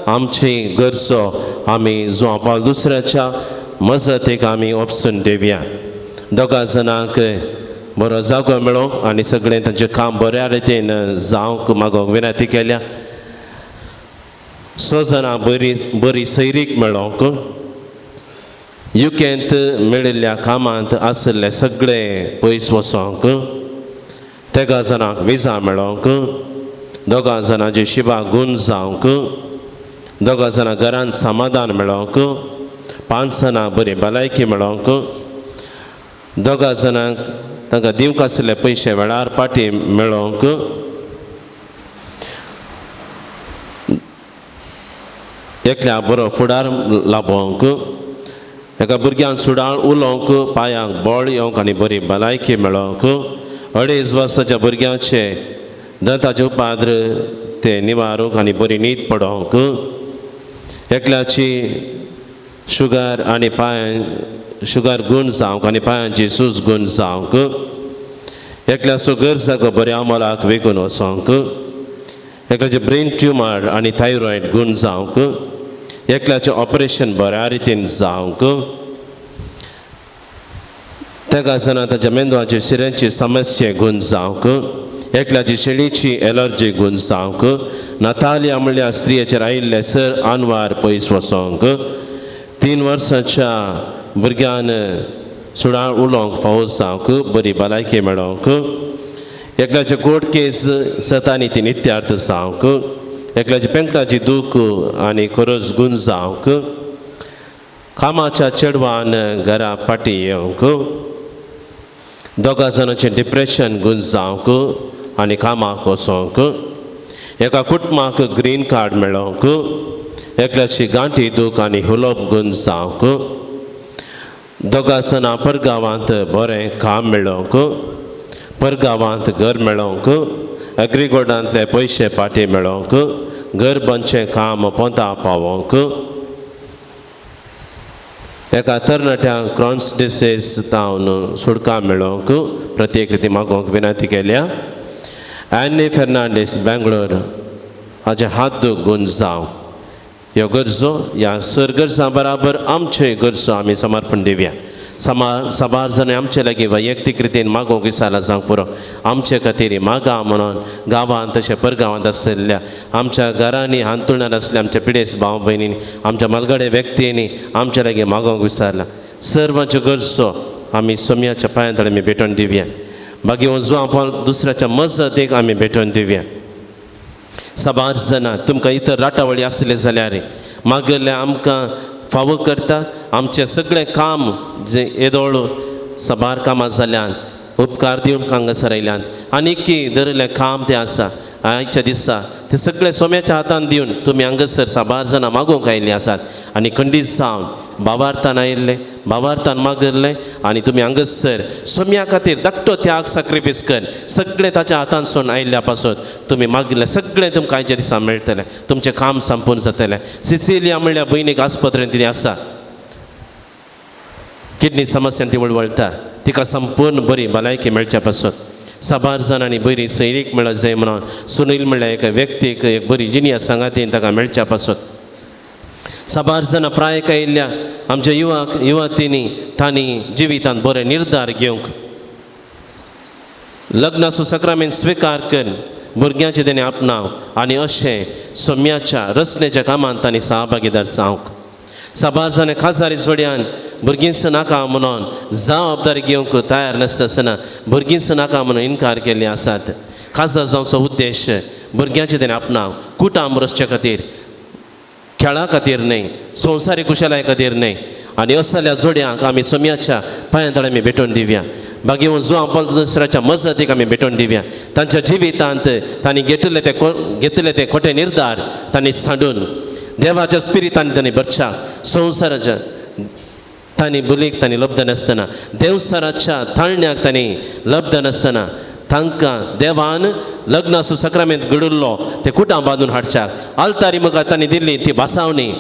आमची गरजो आमी जुआंपाल दुसऱ्याच्या मजत एक आमी ऑप्शन दिवया दोगां जाणांक बरो जागो मेळोंक आनी सगळें तांचें काम बऱ्या रितीन जावंक मागोंक विनंती केल्या 6 जाणां बरी सैरीक मेळोंक युकेंत मेळिल्ल्या कामांत आसले सगळे पयस वचोंक 3 जाणांक विजा मेळोंक 2 जाणांची शिबा गूण जावंक 2 जाणां घरांत समाधान मेळोंक 5 जाणां बरी भलायकी मेळोंक 2 जाणांक तांकां दिवंक आसले पयशे वेळार पाटी मेळोंक 1 बरो फुडार लाभोवंक एका भुरग्यांक सुडाळ उलोवंक पांयांक बळ येवंक आनी बरी भलायकी मेळोवंक 2.5 वर्साच्या भुरग्यांचे दंताचे उपाद्र ते निवारूंक आनी बरी न्हीद पडोवंक एकल्याची शुगर आनी शुगर गूण जावंक आनी पांयांची सूज गूण जावंक एकल्याचो गरजागो बऱ्या अमलाक विकून वचोंक एकल्याचे ब्रेन ट्युमर आनी थायरॉयड गूण जावंक एकल्याचें ऑपरेशन बऱ्या रितीन जावंक 3 जाणां ताच्या मेंदवाचे शिऱ्यांची समस्या गूण जावंक एकल्याची शेळीची एलर्जी गूण जावंक नतालिया म्हणल्या स्त्रियेचेर आयिल्ले सर अनवार पयस वचोंक 3 वर्सांच्या भुरग्यान सुडाळ उलोवंक फावो जावंक बरी भलायकी मेळोवंक एकल्याचे कोर्ट केस सतांनी ती नित्यार्थ जावंक एकल्याची पेंकटाची दूख आनी खरोच गूण जावंक कामाच्या चेडवान घरा पाटी येवंक 2 जाणांचे डिप्रेशन गूण जावंक आनी कामाक वचोंक एका कुटुंबाक ग्रीन कार्ड मेळोवंक एकल्याची गांठी दूख आनी हुलोप गूण जावंक 2 जाणां परगांवांत बरें काम मेळोवंक परगांवांत घर मेळोवंक एग्रिगोडांतले पयशे पाटी मेळोवंक घर बंदचें काम पोंता पावोवंक एका तरणाट्यांक क्रॉन्स डिसीज तावन सुटका मेळोवंक प्रत्येक रिती मागोवंक विनंती केल्या एनी फेर्नांडीस बेंगळूर हाचे हात दूख गूण जावं ह्यो गरजो ह्या सर गरजां बराबर आमच्यो गरजो आमी समर्पण दिवया साबार जाणां आमचे लागीं वैयक्तीक रितीन मागोवंक विचारला जावंक पुरो आमचे खातीर मागा म्हणून गांवांत तशें परगांवांत आसलेल्या आमच्या घरांनी हांतरुणार आसल्या आमच्या पिडेस भाव भयणींनी आमच्या मलगडे व्यक्तींनी आमचे लागीं मागोवंक विचारला सर्वांच्यो गरजो आमी सोम्याच्या पांया तळी आमी भेटोवन दिवया मागीर वचून आपण दुसऱ्याच्या मजतीक आमी भेटोवन दिवया साबार जाणां तुमकां इतर राटावळी आसले जाल्यार मागले आमकां फावो करता आमचें सगळें काम जें येदोळ साबार कामां जाल्यान उपकार दिवंक हांगासर आयल्यान आनीक धरिल्लें काम तें आसा आयच्या दिसा ते सगळे सोम्याच्या हातान दिवन तुमी हांगासर साबार जाणां मागोवंक आयिल्लीं आसात आनी खंडीत जावन भावार्थान आयिल्ले भावार्थान मागिल्ले आनी तुमी हांगासर सोम्या खातीर धाकटो त्याग सॅक्रिफायस कर सगळें ताच्या हातानसून आयिल्ल्या पासून तुमी मागिल्लें सगळें तुमकां आयच्या दिसा मेळटलें तुमचें काम संपूर्ण जातलें सिसिलिया म्हणल्या भयणीक आस्पत्रेंत ती आसा किडनी समस्यान ती वळवळटा तिका संपूर्ण बरी भलायकी मेळच्या पासून साबार जाणांनी बरी सैरीक मेळत जाय म्हणून सुनील म्हणल्या एका व्यक्तीक एक बरी जिनिया सांगातीन ताका मेळच्या पासून साबार जाणां प्रायक आयिल्ल्या आमच्या युवतींनी तांणी जिवितांत बरे निर्धार घेवंक लग्नाचो सक्रामेंत स्विकार कर भुरग्यांचे तेणे आपणाव आनी अशें सोम्याच्या रचनेच्या कामांत तांणी सहभागीदार जावंक साबार जाणां खासारी जोड्यान भुरगींच नाका म्हणून जबाबदारी घेवंक तयार नासतना भुरगींच नाका म्हणून इन्कार केल्ले आसात खासदार जावचो उद्देश भुरग्यांचे तेणे आपणाव कुटांब रचचे खातीर खेळा खातीर न्हय संवसारीक कुशलाय खातीर न्हय आनी असल्या जोड्यांक आमी सोम्याच्या पांया तळी आमी भेटोवन दिवया बागी जो आपण दुसऱ्याच्या मजतीक आमी भेटोवन दिवया तांच्या जिवितांत तांणी घेतले ते खोटे निर्धार तांणी सांडून देवाच्या स्पिरितांनी तांणी भरच्या संवसाराच्या तांणी बुलीक तांणी लब्ध नासतना देवसराच्या थाळण्याक तांणी लब्ध नासतना तांकां देवान लग्नाचो सक्रामेंत घडुल्लो ते कुटां बांदून हाडच्याक आल्तारी मुखार तांणी दिल्ली ती भासावणी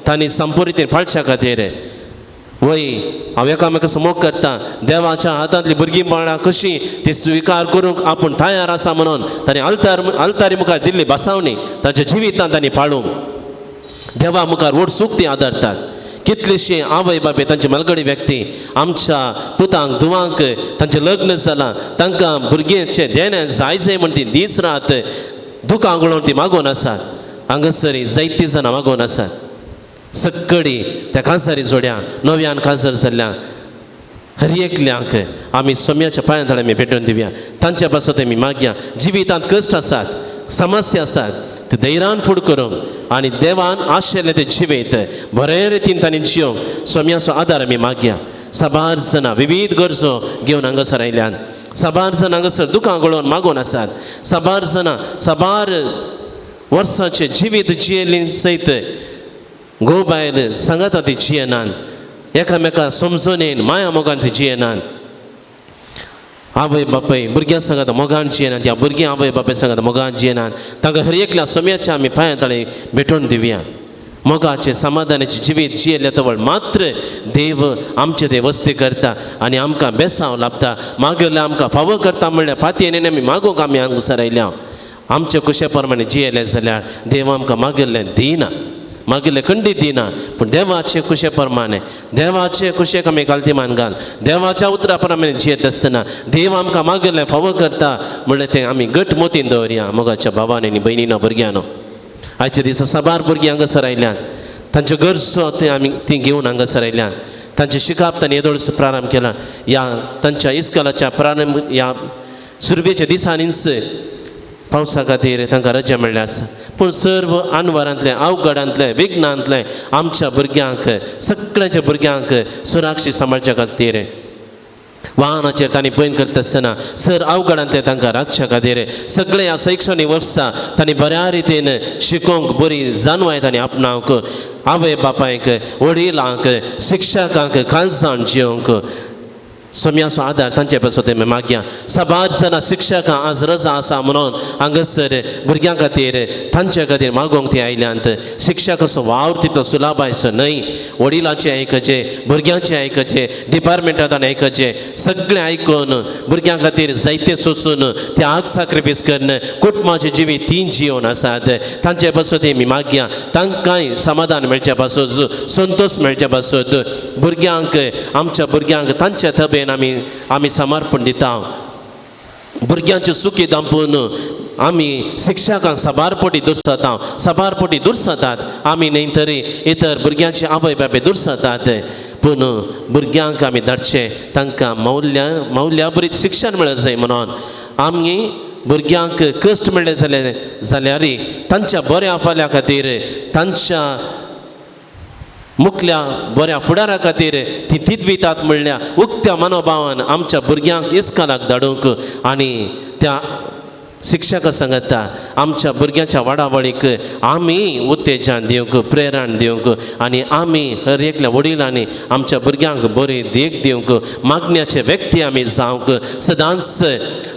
तांणी संपूर्ण फाळच्या खातीर वय हांव एकामेकाचो मोग करता देवाच्या हातांतली भुरगींपणां कशी ती स्विकार करूंक आपूण तयार आसा म्हणून तांणी आल्तारी मुखार दिल्ली भासावणी ताच्या जिवितांत तांणी पाळूंक देवा मुखार व्हड सूख ती आदरतात कितलेशे आवय बाबे तांचे मलगडी व्यक्ती आमच्या पुतांक धुवांक तांचें लग्न जालां तांकां भुरग्यांचे देणे जाय जाय म्हण ती दीस रात दुखां गळोवन ती मागोवन आसात. हांगासरी जायतीं जाणां मागोवन आसात. सक्कडी त्या कांसारी जोड्या नव्यान कांसर जाल्ल्या हर एकल्यांक आमी सोम्याच्या पांया तळ्यान आमी भेटोवन दिवया. तांच्या पासत आमी मागया. जिवितांत कश्ट आसात, समस्या आसात, ते धैर्यान फुड करूंक आनी देवान आशिल्लें तें जिवीत बरे रितीन तांणी जियोंक सोम्याचो आदार आमी मागया. साबार जाणां विविध गरजो घेवन हांगासर आयल्यात. साबार जाणां हांगासर दुखां गळोवन मागोवन आसात. साबार जाणां साबार वर्सांचें जिवीत जियेलीं सयत घोव बायल सांगाता ती जियेनात. एकामेकाक समजून येन माया मोगान ती जियेनात. आवय बापाय भुरग्यां सांगात मोगान जियेनात. या भुरगीं आवय बापाय सांगात मोगान जियेनात. तांकां हर एकल्या सोम्याच्या आमी पांया तळी भेटोवन दिवया. मोगाचे समाधानाचे जिवीत जियेले तवळ मात्र देव आमचे ते वस्ती करता आनी आमकां बेसांव लाभता. मागयलें आमकां फावो करता म्हणल्यार पातयेन आमी मागोवंक आमी हांगासर आयल्या. आमचे कुशे प्रमाणे जियेले जाल्यार देव आमकां मागिल्लें दिना, मागिल्लें खंडीत दिना. पूण देवाचे कुशे प्रमाणे देवाचे कुशेक आमी गालतीमान घाल देवाच्या उतरा प्रमाणे जियेत आसतना देव आमकां मागिल्लें फावो करता म्हणल्यार तें आमी घट मोतीन दवरया. मोगाच्या भावांनी आनी भयणीनो भुरग्यांनो आयच्या दिसा साबार भुरगीं हांगासर आयल्यात. तांच्यो गरजो ते आमी ती घेवन हांगासर आयल्यात. तांचे शिकाप तांणी येदोळसो प्रारंभ केला. ह्या तांच्या इस्कॉलाच्या प्रारंभ ह्या सुरवेच्या दिसांनीच पावसा खातीर तांकां रजा मेळ्ळी आसा. पूण सर्व आनवरांतले अवघडांतले विघ्नांतले आमच्या भुरग्यांक सगळ्यांच्या भुरग्यांक सुरक्षीत सांबाळच्या खातीर वाहनाचेर तांणी पयन करता आसतना सर अवघडांतले तांकां राखच्या खातीर सगळे ह्या शैक्षणीक वर्सां तांणी बऱ्या रितीन शिकोवंक बरी जानवाय तांणी आपणावंक आवय बापायक वडिलांक शिक्षकांक खालसाण जियोंक सोम्याचो आदार तांचे पासून तें मागया. साबार जाणां शिक्षकां आज रजा आसा म्हणून हांगासर भुरग्यां खातीर तांचे खातीर मागोवंक ती आयल्यांत. शिक्षकाचो वावर तितलो सुलाभायसो न्हय. वडिलांचें आयकचें, भुरग्यांचें आयकचें, डिपार्टमेंटांत आयकचें, सगळें आयकून भुरग्यां खातीर जायतें सोंसून ते आग सॅक्रिफायस करून कुटुंबाचें जिवीत तीन जियोन आसात. तांचे पासून ती आमी मागया. तांकांय समाधान मेळच्या पासून संतोश मेळच्या पासून भुरग्यांक आमच्या भुरग्यांक तांच्या तबेन आमी समर्पण दिता. भुरग्यांचे सुखी दांपून आमी शिक्षकांक साबारपोटी दुर्सता साबारपोटी दुर्सतात. आमी न्हय तरी इतर भुरग्यांचे आवय बाबे दुर्सतात. पूण भुरग्यांक आमी धाडचे तांकां मौल्या बरीत शिक्षण मेळत जाय म्हणून आमी भुरग्यांक कश्ट मेळ्ळे जाल्यार तांच्या बऱ्या फाल्या खातीर तांच्या मुखल्या बऱ्या फुडारा खातीर ती तितवितात म्हणल्या उक्त्या मनोभावान आमच्या भुरग्यांक इस्कॉलाक धाडूंक आनी त्या शिक्षका सांगता आमच्या भुरग्यांच्या वाडावळीक आमी उत्तेजन दिवंक प्रेरण दिवंक आनी आमी हर एकल्या वडिलांनी आमच्या भुरग्यांक बरी देख दिवंक मागण्याचे व्यक्ती आमी जावंक सदांच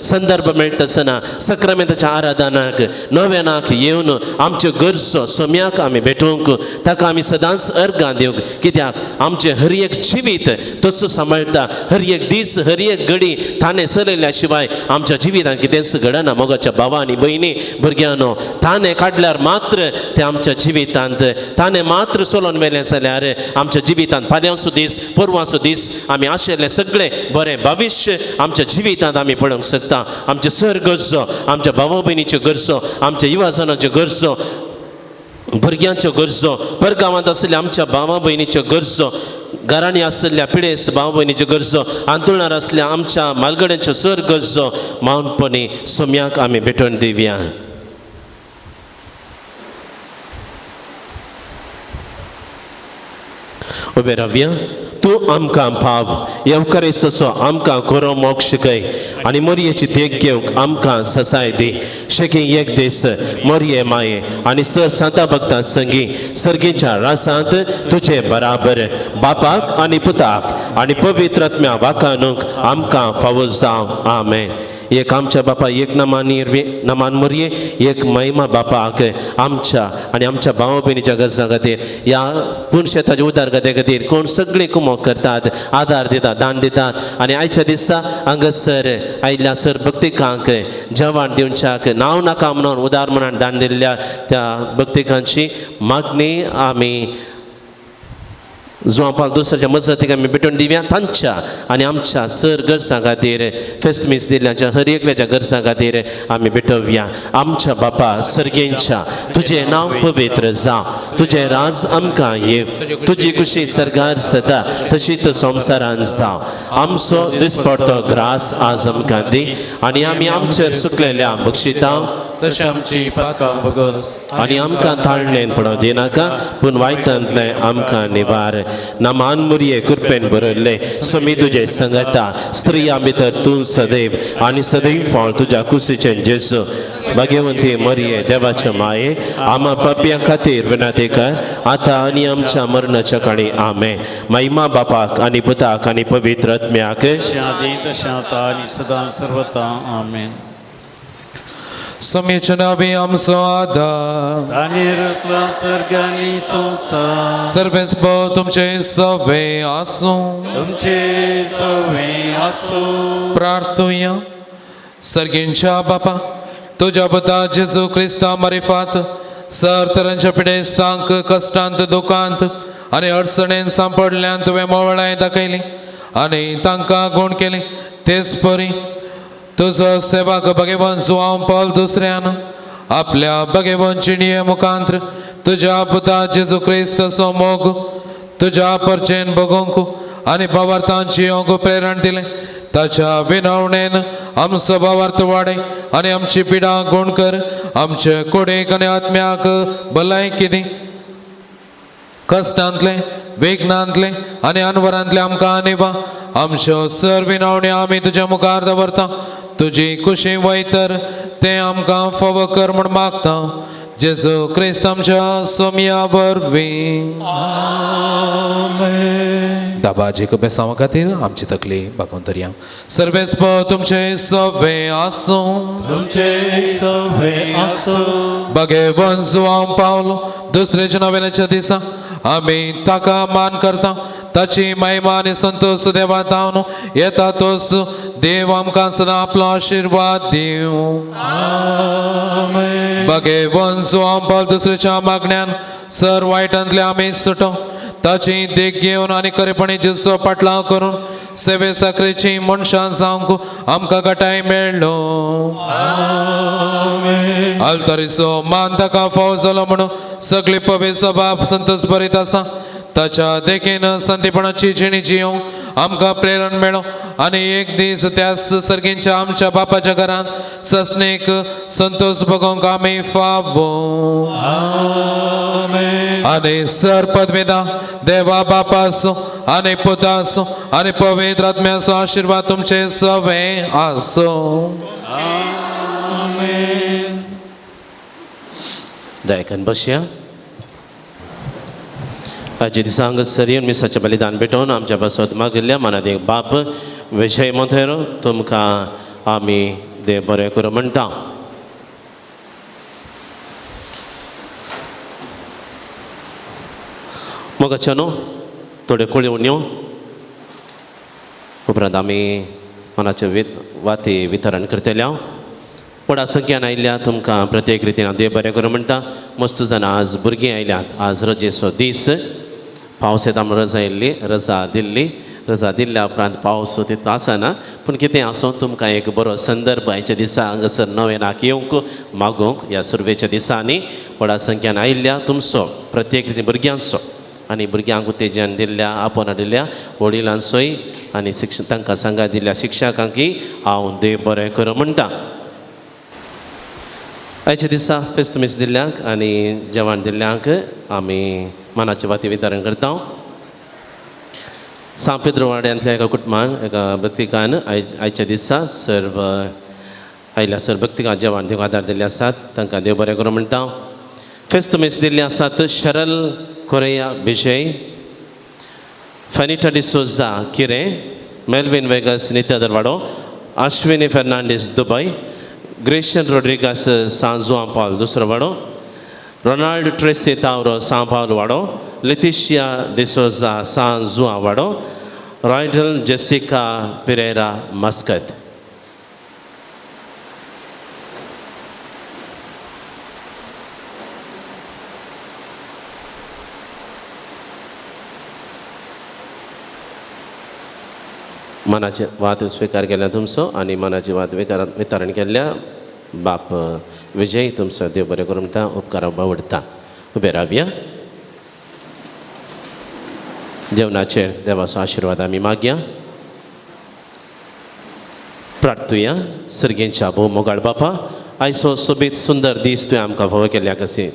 संदर्भ मेळटा आसतना सक्रामेंताच्या आराधनाक नव्यानाक येवन आमच्यो गरजो सोम्याक आमी भेटोवंक ताका आमी सदांच अर्गां दिवंक. कित्याक आमचें हर एक जिवीत तसो सांबाळटा. हर एक दीस हर एक घडी ताणें चलयल्या शिवाय आमच्या जिवितांत कितेंच घडना. मोगाच्या भावा आनी भयणी भुरग्यांनो ताणें काडल्यार मात्र तें आमच्या जिवितांत ताणें मात्र चलोवन व्हेलें जाल्यार आमच्या जिवितांत फाल्यांचो दीस परवांचो दीस आमी आशिल्लें सगळें बरें भविश्य आमच्या जिवितांत आमी पळोवंक शकता. आमचे सर गरजो आमच्या भावा भयणीच्यो गरजो आमच्या युवाजनाच्यो गरजो भुरग्यांच्यो गरजो परगांवांत आसलेल्या आमच्या भावा भयणीच्यो गरजो घरांनी आसलेल्या पिडेस्त भाव भयणीच्यो गरजो आंतोळणार आसल्या आमच्या मालगड्यांच्यो सर गरजो मावनपणी सोम्याक आमी भेटोवन दिवया. उबे रावया. तूं आमकां भाव येवकारेचो आमकां खरो मोक्ष शिकय आनी मोरयेची देख घेवंक आमकां ससाय दी. शेकी एक दीस मोरये माये आनी सर सांता भक्तां संगी सर्गेच्या रासांत तुजे बराबर बापाक आनी पुताक आनी पवित्र आत्म्या वाकानूक आमकां फावो जावं. आमेन. एक आमच्या बापा एक नमान मोरये एक महिमा बापाक आमच्या आनी आमच्या भावा भयणीच्या गरजां खातीर ह्या पुणशेताच्या उदार गते खातीर कोण सगळीं कुमोग करतात आदार दितात दान दितात आनी आयच्या दिसा हांगासर आयिल्ल्या सर भक्तिकांक जेवण दिवच्याक नांव नाका म्हणून उदार मनान दान दिल्ल्या त्या भक्तिकांची मागणी आमी जुआं पावल दुसऱ्याच्या मजतीक आमी भेटून दिवया तांच्या आनी आमच्या सर गरजां खातीर फेस्त मीस दिल्ल्याच्या हर एकल्याच्या गरजां खातीर आमी भेटोवया. आमच्या बापा सर्गेंच्या तुजें नांव पवित्र जावं, तुजें राज आमकां येव, तुजी कुशी सरकार सदा तशीच संवसारान जावं. आमचो दिसपडटो ग्रास आज आमकां दी आनी आमी आमचेर सुकलेल्या बक्षिता तशें आमची पातकां बगस आनी आमकां ताळणेन पडो दिनाका पूण वायटांतले आमकां निवार. नामान मुरये कृपेन बरयल्ले समी तुजे संगता स्त्रिया भितर तूं सदैव आनी सदैव फळ तुज्या कुशीचें जेजू. भाग्यवंती मरिये देवाचे माये आम्हा पापयां खातीर विनंती कर आतां आनी आमच्या मरणाच्या काळी आमेन. महिमा बापाक आनी पुताक आनी पवित्र आत्म्याक आदी तशें आतां आनी सदां सर्वता आमेन. समीचे नावे आमचो आदार आनी रसला सर्गानी संसार सर्वेच पद तुमचे सवे आसूं. तुमचे सवे आसो. प्रार्थुया. सर्गींच्या बापा तुझ्या पुता जेजू क्रिस्ता मारिफात सर तरांच्या पिडेस्तांक कश्टांत दुखांत आनी अडचणेन सांपडल्यान तुवें मोवळाय दाखयली आनी तांकां गुण केली. तेच परी तुजो सेवाक भगेवन जुआंव पावल दुसऱ्यान आपल्या भगेवन चिणये मुखांत्र तुज्या पुता जेजू क्रिस्तचो मोग तुज्या परचेन बगोंक आनी भावार्थांत जियोंक प्रेरण दिलें. ताच्या विनवणेन आमचो भावार्थ वाडय आनी आमची पिडा गुण कर. आमचे कुडीक आनी आत्म्याक भलायकी दी. कश्टांतले वेगनांतले आनी अनवरांतले आमकां आनिवा. आमच्यो सर विनवण्यो आमी तुज्या मुखार दवरता. तुजी कुशी वयतर तें आमकां फावो कर म्हूण मागता. जेजू क्रिस्त आमच्या सोम्या वरवीं. दाबाजीक बेसांवा खातीर आमची तकली बागोवन धरया. सर्वेच तुमचे सवे आसूं. तुमचे सवे आसो. भगेवन जुआंव पावलो दुसऱ्याच्या नव्याच्या दिसा आमी ताका मान करता. ताची महिमा आनी संतोष देवा तावन येता तोच देव आमकां सदां आपलो आशिर्वाद दिवं. भगेवन जुआंव पावल दुसऱ्याच्या मागण्यान सर वायटांतले आमी सुटो. ताची देख घेवन आनी खरेपणी जेजू पाटलाव करून सेवे साखरेची मनशां जावंक आमकां गटाय मेळ्ळो. आल्तारीचो मान ताका फावो जालो म्हणून सगळी पवित्र सभा संतोष बरीत आसा. ताच्या देखीन संतीपणाची जिणी जियोंक आमकां प्रेरण मेळो आनी एक दीस त्याच सर्गींच्या आमच्या बापाच्या घरांत ससणेक संतोष भोगोवंक आमी फावो. आनी सर पदवेदा देवा बापाचो आनी पुताचो आनी पवित्र आत्म्याचो आशिर्वाद तुमचे सवे आसो. दयाकन बसया. आजच्या दिसा हांगासर येवन मिसाचें बलिदान भेटोवन आमच्या बसवत मागिल्ल्या मनात एक बाप विजय मोथेरो तुमकां आमी देव बरें करूं म्हणटा. मोगाच्या न्हू थोड्यो कुळवण्यो उपरांत आमी मनाचे वाती वितरण करतल्या. व्हडा संख्यान आयिल्ल्या तुमकां प्रत्येक रितीन हांव देव बरें करूं म्हणटा. मस्त जाणां आज भुरगीं आयल्यात. आज रजेचो दीस. पावस येता म्हण रजा दिल्ल्या उपरांत पावस तितलो आसना पूण कितें आसूं तुमकां एक बरो संदर्भ आयच्या दिसा हांगासर नवेनाक येवंक मागोवंक ह्या सुरवेच्या दिसांनी व्हडा संख्यान आयिल्ल्या तुमचो प्रत्येक रितीन भुरग्यांचो आनी भुरग्यांक उत्तेजन दिल्ल्या आपोवना दिल्ल्या वडिलांचोय आनी तांकां सांगात दिल्ल्या शिक्षकांकय हांव देव बरें करूं म्हणटा. आयच्या दिसा फेस्त मीस दिल्ल्यांक आनी जेवण दिल्ल्यांक आमी मानाची वाती वितरण करता. सांत पेद्रो वाड्यांतल्या एका कुटुंबान एका भक्तिकान आयच्या दिसा सर्व आयल्या सर भक्तिकान जेवण दिवंक आदार दिल्ले आसात. तांकां देव बरें करूं म्हणटा. फेस्त मीस दिल्ले आसात. शरल कोरेया विजय, फॅनिटा डिसोजा किरे, मेल्विन वेगस नित्या दरवाडो, अश्विनी फेर्नांडीस दुबय, ग्रेशियन रोड्रिगास सांत जुआंव पावल दुसरो वाडो, रोनाल्ड ट्रेसी तावरो सांत पावल वाडो, लितिशिया डिसोजा सांत जुआंव वाडो, रॉयडल जेसिका पिरेरा मस्कत. मनाचे वाद स्वीकार केल्या तुमचो आनी मनाची वाद वितरण केल्ल्या बाप विजय तुमचो देव बरें करूं म्हणटा उपकारा बावडटा. उबे रावया. जेवणाचेर देवाचो आशिर्वाद आमी मागया. प्रार्थुया. सर्गेंच्या भोव मोगाळ बापा, आयचो सोबीत सुंदर दीस तुवें आमकां फावो केल्या कशी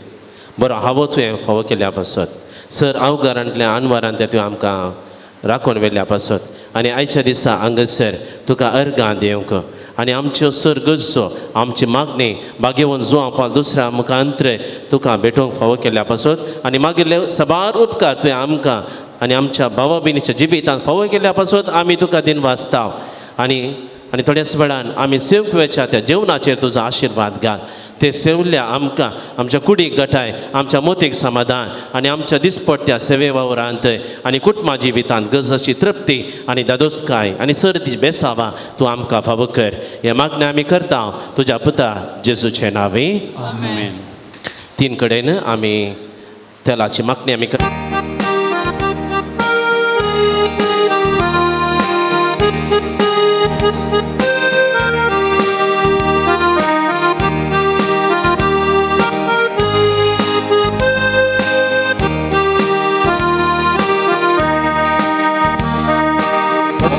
बरो हावो तुवें फावो केल्या पासत सर अवघरांतल्या अनवरांत तुवें आमकां राखून व्हेल्ल्या पासत आनी आयच्या दिसा हांगसर तुका अर्गां दिवंक आनी आमच्यो सर गरजो आमची मागणी बागेवन जो पाल दुसऱ्या मुखांत्र तुका भेटोवंक फावो केल्या पासत आनी मागिल्ले सबार उपकार तुवें आमकां आनी आमच्या भावा भयणीच्या जिवितांत फावो केल्या पासत आमी तुका दिन वाचता आनी थोड्याच वेळान आमी सेवक वेच्या त्या जेवणाचेर तुजो आशिर्वाद घाल. ते सेवल्ल्या आमकां आमच्या कुडीक गटाय आमच्या मोतीक समाधान आनी आमच्या दिसपट्ट्या सेवे वावरांत आनी कुटुंबा जिवितांत गरजेची तृप्ती आनी दादोसकाय आनी सर्ती बेसावा तूं आमकां फावो कर. हे मागणें आमी करता तुज्या पुता जेजूचे नांवे. आमेन. तीन कडेन आमी तेलाची मागणी आमी करता.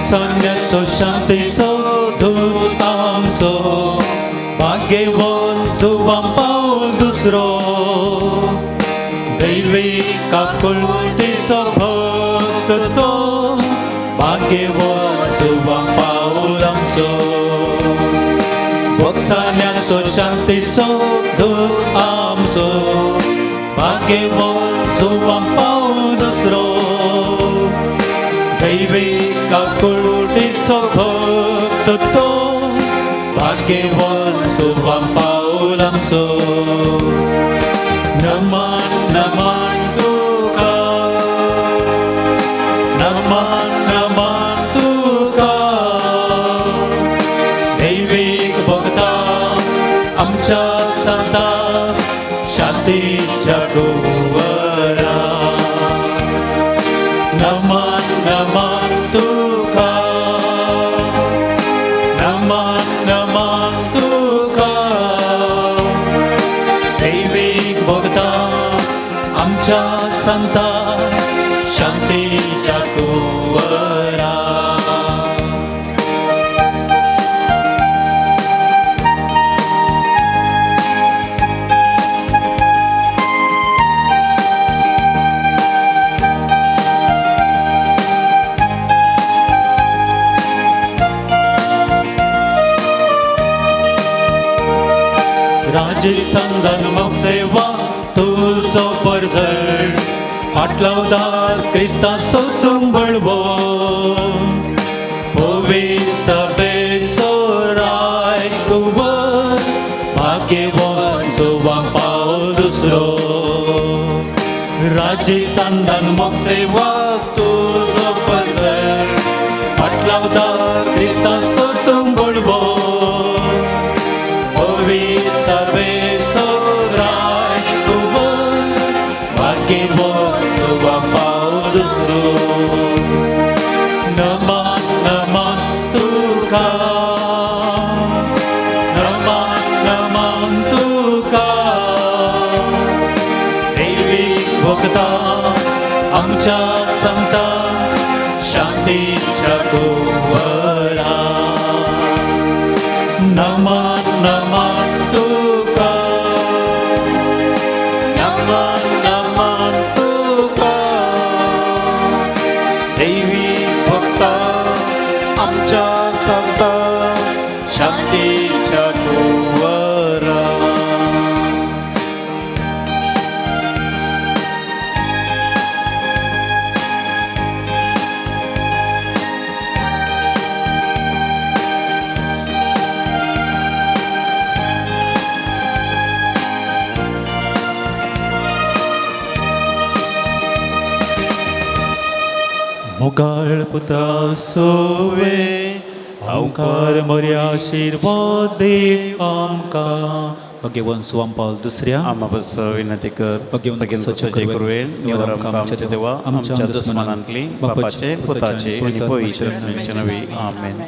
सांगण्याचो शांतीचो दूत आमचो भाग्यवान जुवां पावल दुसरो दैवीक आपुलकीचो भक्त तो भाग्यवान जुवां पावल आमचो. सांगण्याचो शांतीचो दूत आमचो भाग्यवान जुवां पावल दुसरो दैवीक आपुलकीचो भक्त तो भाग्यवान जुवां पावल आमचो. नमन नमन तुका नमन नमन तुका दैवीक भक्ता आमच्या संता शांतीच्या कुंवरा. नमन नमन तुका नमन नमन तुका दैवीक भक्ता आमच्या संता शांतीच्या कुंवरा. राजसंदन मग सेवा तुझो परजड फाटलावदार क्रिस्ताचो तुंबळवो होवे सभेचो रायकुवर भाग्यवान जुवां पावल दुसरो. राजसंदन मग सेवा तुझो परजड फाटलावदार क्रिस्ताचो तुंबळवो सभेचो रायकुवर भाग्यवान जुवां पावल दुसरो. नमन नमन तुका नमन नमन तुका दैवीक भक्ता आमच्या संता शांतीच्या कुंवरा. नमन नमन तुका नमन नमन तुका दैवीक भक्ता आमच्या संता शांतीच्या कुंवरा. मोगाळ पुता सोवे ओंकार मोर्या आशीर्वाद दे आमकां Baghewan Swampal दुसऱ्या आम्हा बस विनंती कर baghewan बगेन सजे करुवेन निवरम आमच्या देवा आमच्या दुश्मनांतली बापाचे पुताचे आणि पवित्र आत्म्याचे नावे आमेन